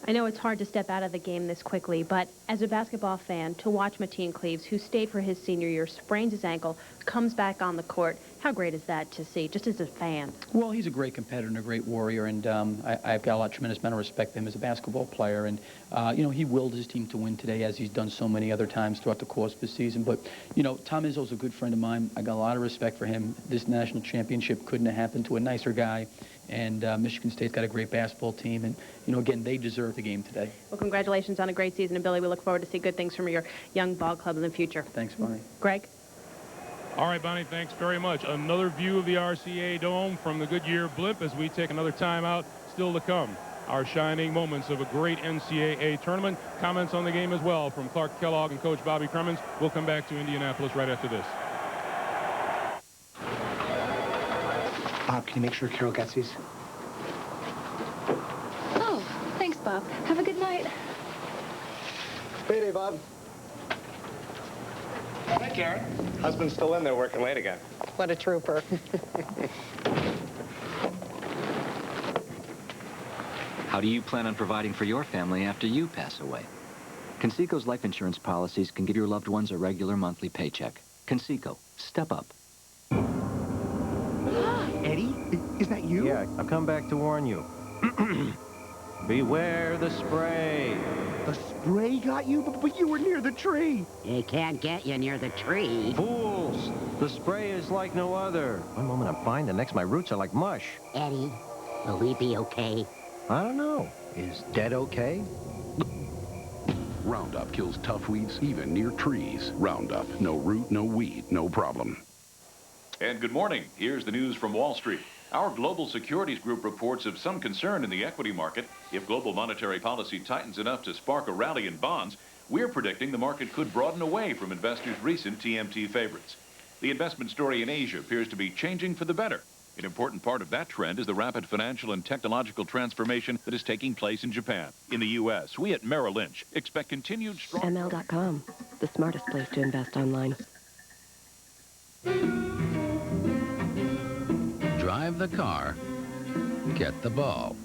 I know it's hard to step out of the game this quickly, but as a basketball fan, to watch Mateen Cleaves, who stayed for his senior year, sprains his ankle, comes back on the court, how great is that to see, just as a fan? Well, he's a great competitor and a great warrior, and I've got a tremendous amount of respect for him as a basketball player. And, you know, he willed his team to win today, as he's done so many other times throughout the course of the season. But, you know, Tom Izzo's a good friend of mine. I got a lot of respect for him. This national championship couldn't have happened to a nicer guy. And Michigan State's got a great basketball team. And, you know, again, they deserve the game today. Well, congratulations on a great season. And, Billy, we look forward to see good things from your young ball club in the future. Thanks, Bonnie. Greg? All right, Bonnie, thanks very much. Another view of the RCA Dome from the Goodyear blimp as we take another timeout. Still to come, our shining moments of a great NCAA tournament. Comments on the game as well from Clark Kellogg and Coach Bobby Cremins. We'll come back to Indianapolis right after this. Bob, can you make sure Carol gets these? Oh, thanks, Bob. Have a good night. Payday, Bob. Hi, Karen. Husband's still in there working late again. What a trooper. How do you plan on providing for your family after you pass away? Conseco's life insurance policies can give your loved ones a regular monthly paycheck. Conseco, step up. Eddie, is that you? Yeah, I've come back to warn you. Beware the spray. The spray got you? But you were near the tree. It can't get you near the tree. Fools! The spray is like no other. One moment I'm fine, the next my roots are like mush. Eddie, will we be okay? I don't know. Is dead okay? Roundup kills tough weeds even near trees. Roundup, no root, no weed, no problem. And good morning. Here's the news from Wall Street. Our Global Securities Group reports of some concern in the equity market. If global monetary policy tightens enough to spark a rally in bonds, we're predicting the market could broaden away from investors' recent TMT favorites. The investment story in Asia appears to be changing for the better. An important part of that trend is the rapid financial and technological transformation that is taking place in Japan. In the U.S., we at Merrill Lynch expect continued strong... ML.com, the smartest place to invest online. Drive the car, get the ball.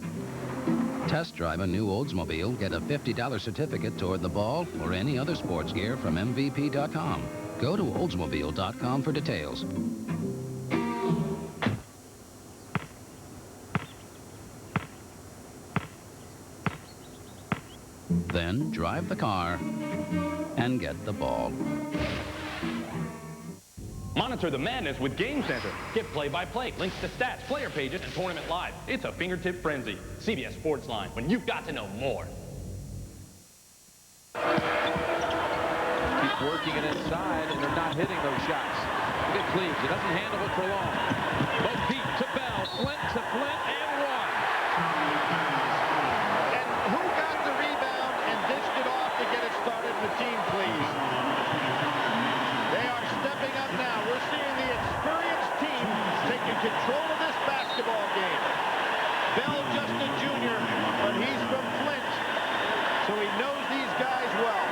Test drive a new Oldsmobile, get a $50 certificate toward the ball or any other sports gear from MVP.com. Go to Oldsmobile.com for details. Then drive the car and get the ball. Monitor the madness with Game Center. Get play-by-play, links to stats, player pages, and tournament live. It's a fingertip frenzy. CBS Sports Line, when you've got to know more. Keep working it inside, and they're not hitting those shots. Look at Cleves. He doesn't handle it for long. Bo Peep to Bell, Flint to Flint, and one. And who got the rebound and dished it off to get it started? The team, please. They are stepping up now. We're seeing the experienced team taking control of this basketball game. Bell just a junior, but he's from Flint, so he knows these guys well.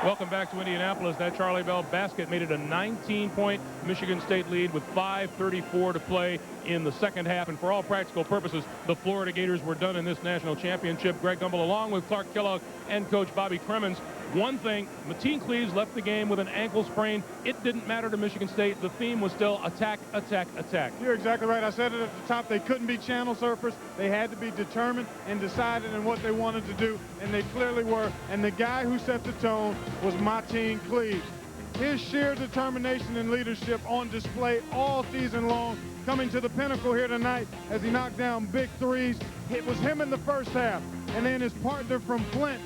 Welcome back to Indianapolis. That Charlie Bell basket made it a 19-point Michigan State lead with 5:34 to play in the second half. And for all practical purposes, the Florida Gators were done in this national championship. Greg Gumbel, along with Clark Kellogg and Coach Bobby Cremins. One thing, Mateen Cleaves left the game with an ankle sprain. It didn't matter to Michigan State. The theme was still attack, attack, attack. You're exactly right. I said it at the top. They couldn't be channel surfers. They had to be determined and decided in what they wanted to do, and they clearly were. And the guy who set the tone was Mateen Cleaves. His sheer determination and leadership on display all season long, coming to the pinnacle here tonight as he knocked down big threes. It was him in the first half, and then his partner from Flint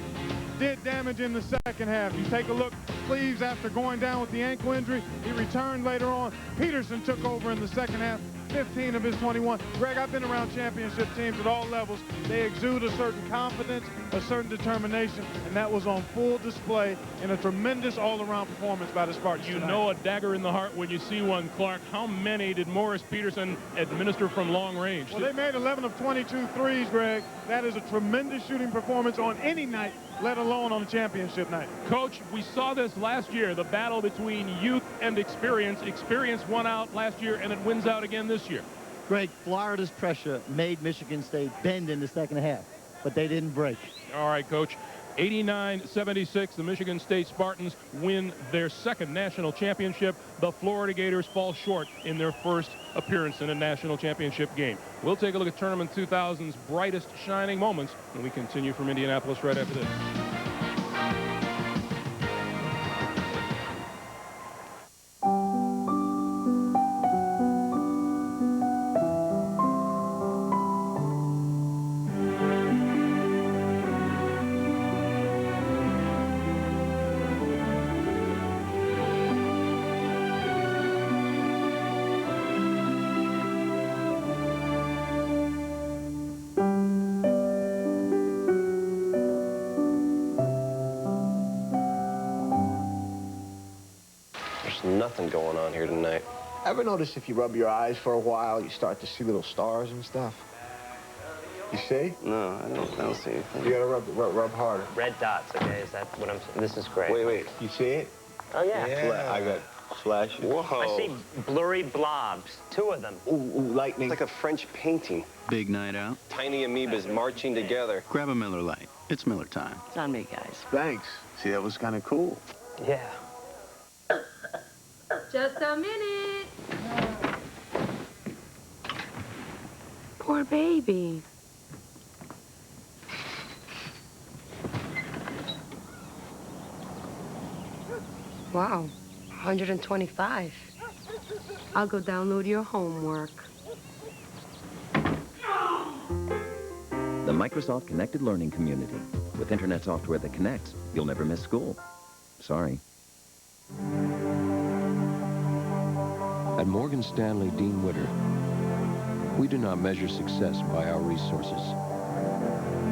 did damage in the second half. You take a look, Cleaves, after going down with the ankle injury, he returned later on. Peterson took over in the second half, 15 of his 21. Greg, I've been around championship teams at all levels. They exude a certain confidence, a certain determination, and that was on full display in a tremendous all-around performance by the Spartans You tonight. know a dagger in the heart when you see one, Clark. How many did Morris Peterson administer from long range? Well, they made 11 of 22 threes, Greg. That is a tremendous shooting performance on any night, let alone on a championship night. Coach, we saw this last year, the battle between youth and experience. Experience won out last year, and it wins out again this year. Greg, Florida's pressure made Michigan State bend in the second half, but they didn't break. All right, Coach. 89-76, the Michigan State Spartans win their second national championship. The Florida Gators fall short in their first appearance in a national championship game. We'll take a look at Tournament 2000's brightest shining moments when we continue from Indianapolis right after this. Nothing going on here tonight. Ever notice if you rub your eyes for a while, you start to see little stars and stuff? You see? No, I don't see anything. You gotta rub harder. Red dots, okay? Is that what I'm saying? This is great. Wait. You see it? Oh, yeah. Yeah. I got flashes. Whoa. I see blurry blobs, 2 of them. Ooh, lightning. It's like a French painting. Big night out. Tiny amoebas marching together. Grab a Miller Lite. It's Miller time. It's on me, guys. Thanks. See, that was kind of cool. Yeah. Just a minute. Poor baby. Wow, 125. I'll go download your homework. The Microsoft Connected Learning Community. With internet software that connects, you'll never miss school. Sorry. At Morgan Stanley Dean Witter, we do not measure success by our resources,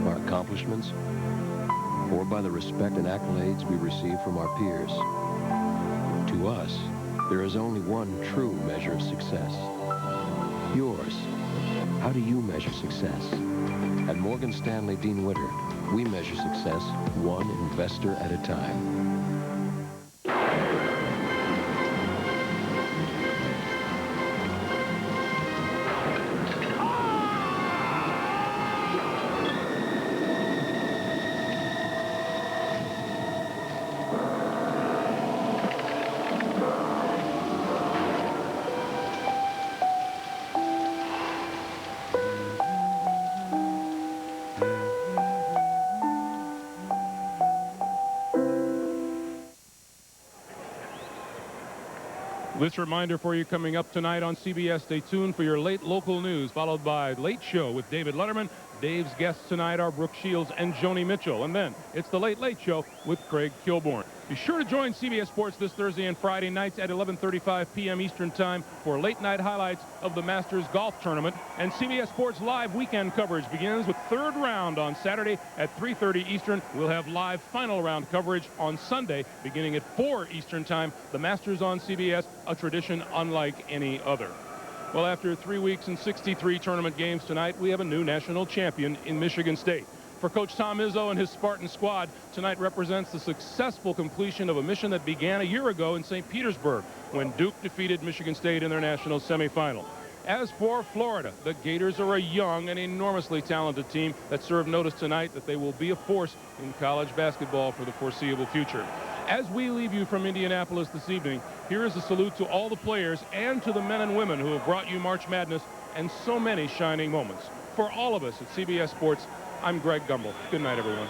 our accomplishments, or by the respect and accolades we receive from our peers. To us, There is only one true measure of success. Yours. How do you measure success? At Morgan Stanley Dean Witter, we measure success one investor at a time. This reminder for you coming up tonight on CBS. Stay tuned for your late local news, followed by Late Show with David Letterman. Dave's guests tonight are Brooke Shields and Joni Mitchell. And then it's the Late Late Show with Craig Kilborn. Be sure to join CBS Sports this Thursday and Friday nights at 11:35 p.m. Eastern Time for late night highlights of the Masters Golf Tournament. And CBS Sports Live weekend coverage begins with third round on Saturday at 3:30 Eastern. We'll have live final round coverage on Sunday beginning at 4 Eastern Time. The Masters on CBS, a tradition unlike any other. Well, after 3 weeks and 63 tournament games tonight, we have a new national champion in Michigan State. For Coach Tom Izzo and his Spartan squad, tonight represents the successful completion of a mission that began a year ago in St. Petersburg when Duke defeated Michigan State in their national semifinal. As for Florida, the Gators are a young and enormously talented team that served notice tonight that they will be a force in college basketball for the foreseeable future. As we leave you from Indianapolis this evening, here is a salute to all the players and to the men and women who have brought you March Madness and so many shining moments. For all of us at CBS Sports, I'm Greg Gumbel. Good night, everyone.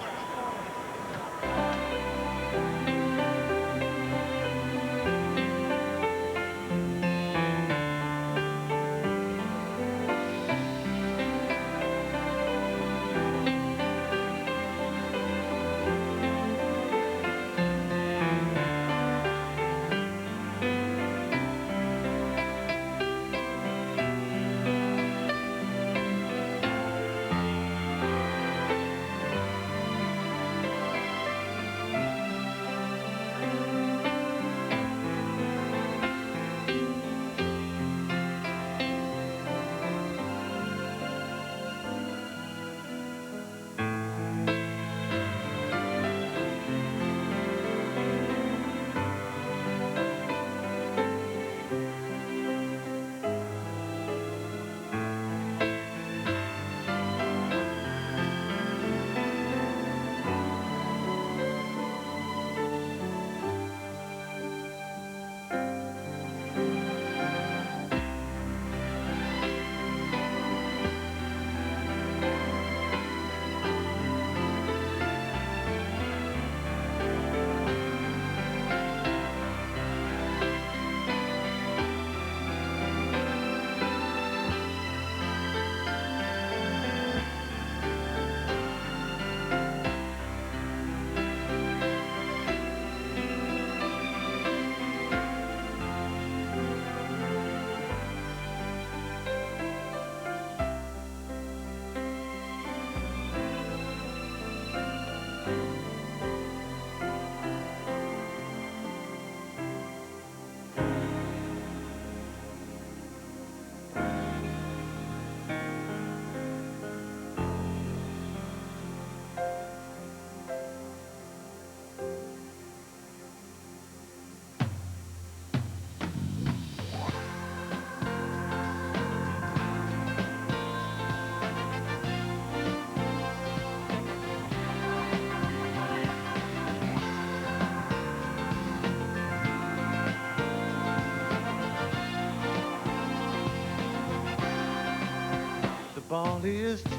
Ball is tipped,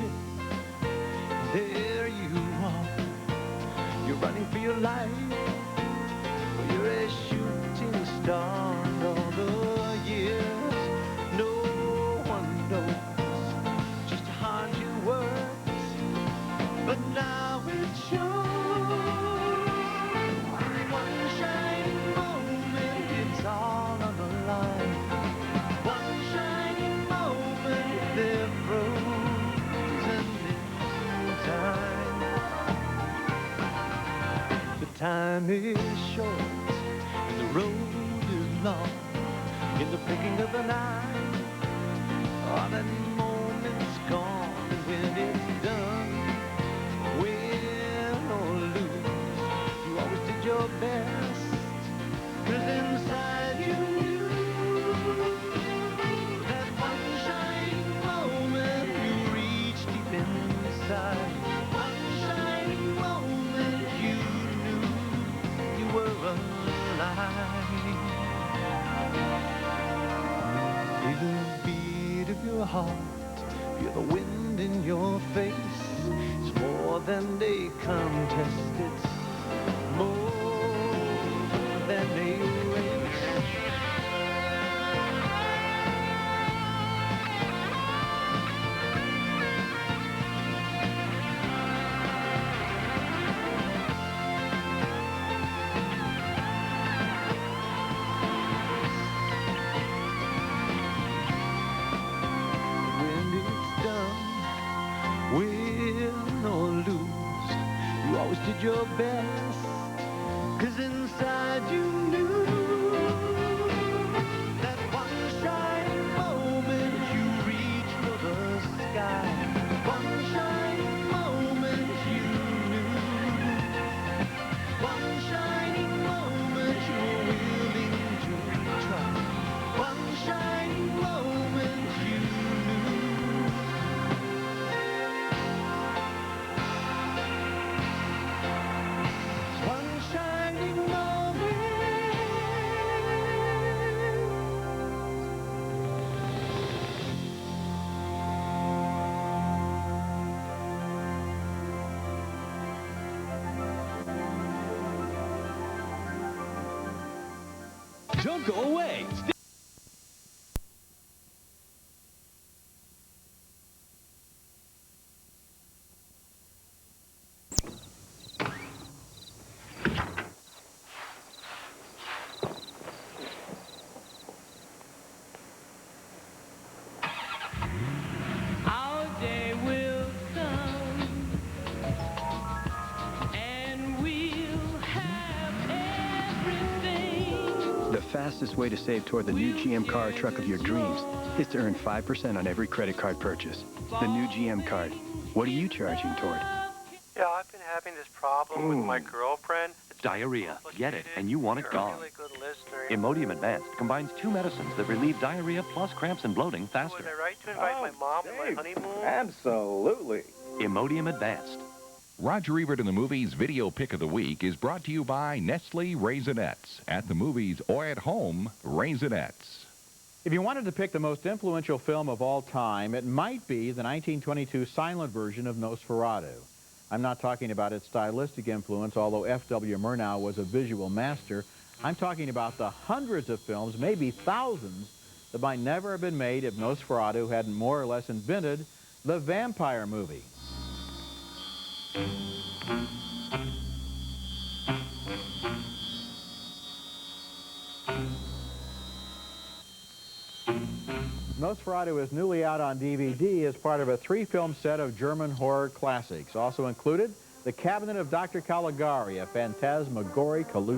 there you are. You're running for your life, you're a shooting star. And all the years, no one knows just how hard you worked, but now it shows. One shining moment, it's all on the line. One shining moment, they're frozen in time. The time is short and the road is long. in the blinking of an eye. All that moment's gone, and when it's done, win or lose, you always did your best. 'Cause inside you knew that one shining moment you reached deep inside. One shining moment you knew you were alive. Feel the beat of your heart, feel the wind in your face. It's more than a contest, it's more than a race. When it's done, win or lose, you always did your best. 'Cause inside you knew that one shining moment you reached for the sky. One shining moment you knew. One shining moment you were willing to try. One shining moment you knew. One shining moment. Don't go away. Our day will come, and we'll have everything. The fastest way to save toward the new GM car or truck of your dreams is to earn 5% on every credit card purchase. The new GM card. What are you charging toward? Yeah, I've been having this problem with my girlfriend. Diarrhea. Get it, and you want it gone. Really good listener. Imodium Advanced combines 2 medicines that relieve diarrhea plus cramps and bloating faster. Was I right to invite my mom to my honeymoon? Absolutely. Imodium Advanced. Roger Ebert in the Movies Video Pick of the Week is brought to you by Nestle Raisinets. At the movies or at home, Raisinets. If you wanted to pick the most influential film of all time, it might be the 1922 silent version of Nosferatu. I'm not talking about its stylistic influence, although F.W. Murnau was a visual master. I'm talking about the hundreds of films, maybe thousands, that might never have been made if Nosferatu hadn't more or less invented the vampire movie. Nosferatu is newly out on DVD as part of a 3-film set of German horror classics. Also included, The Cabinet of Dr. Caligari, a phantasmagoric hallucination.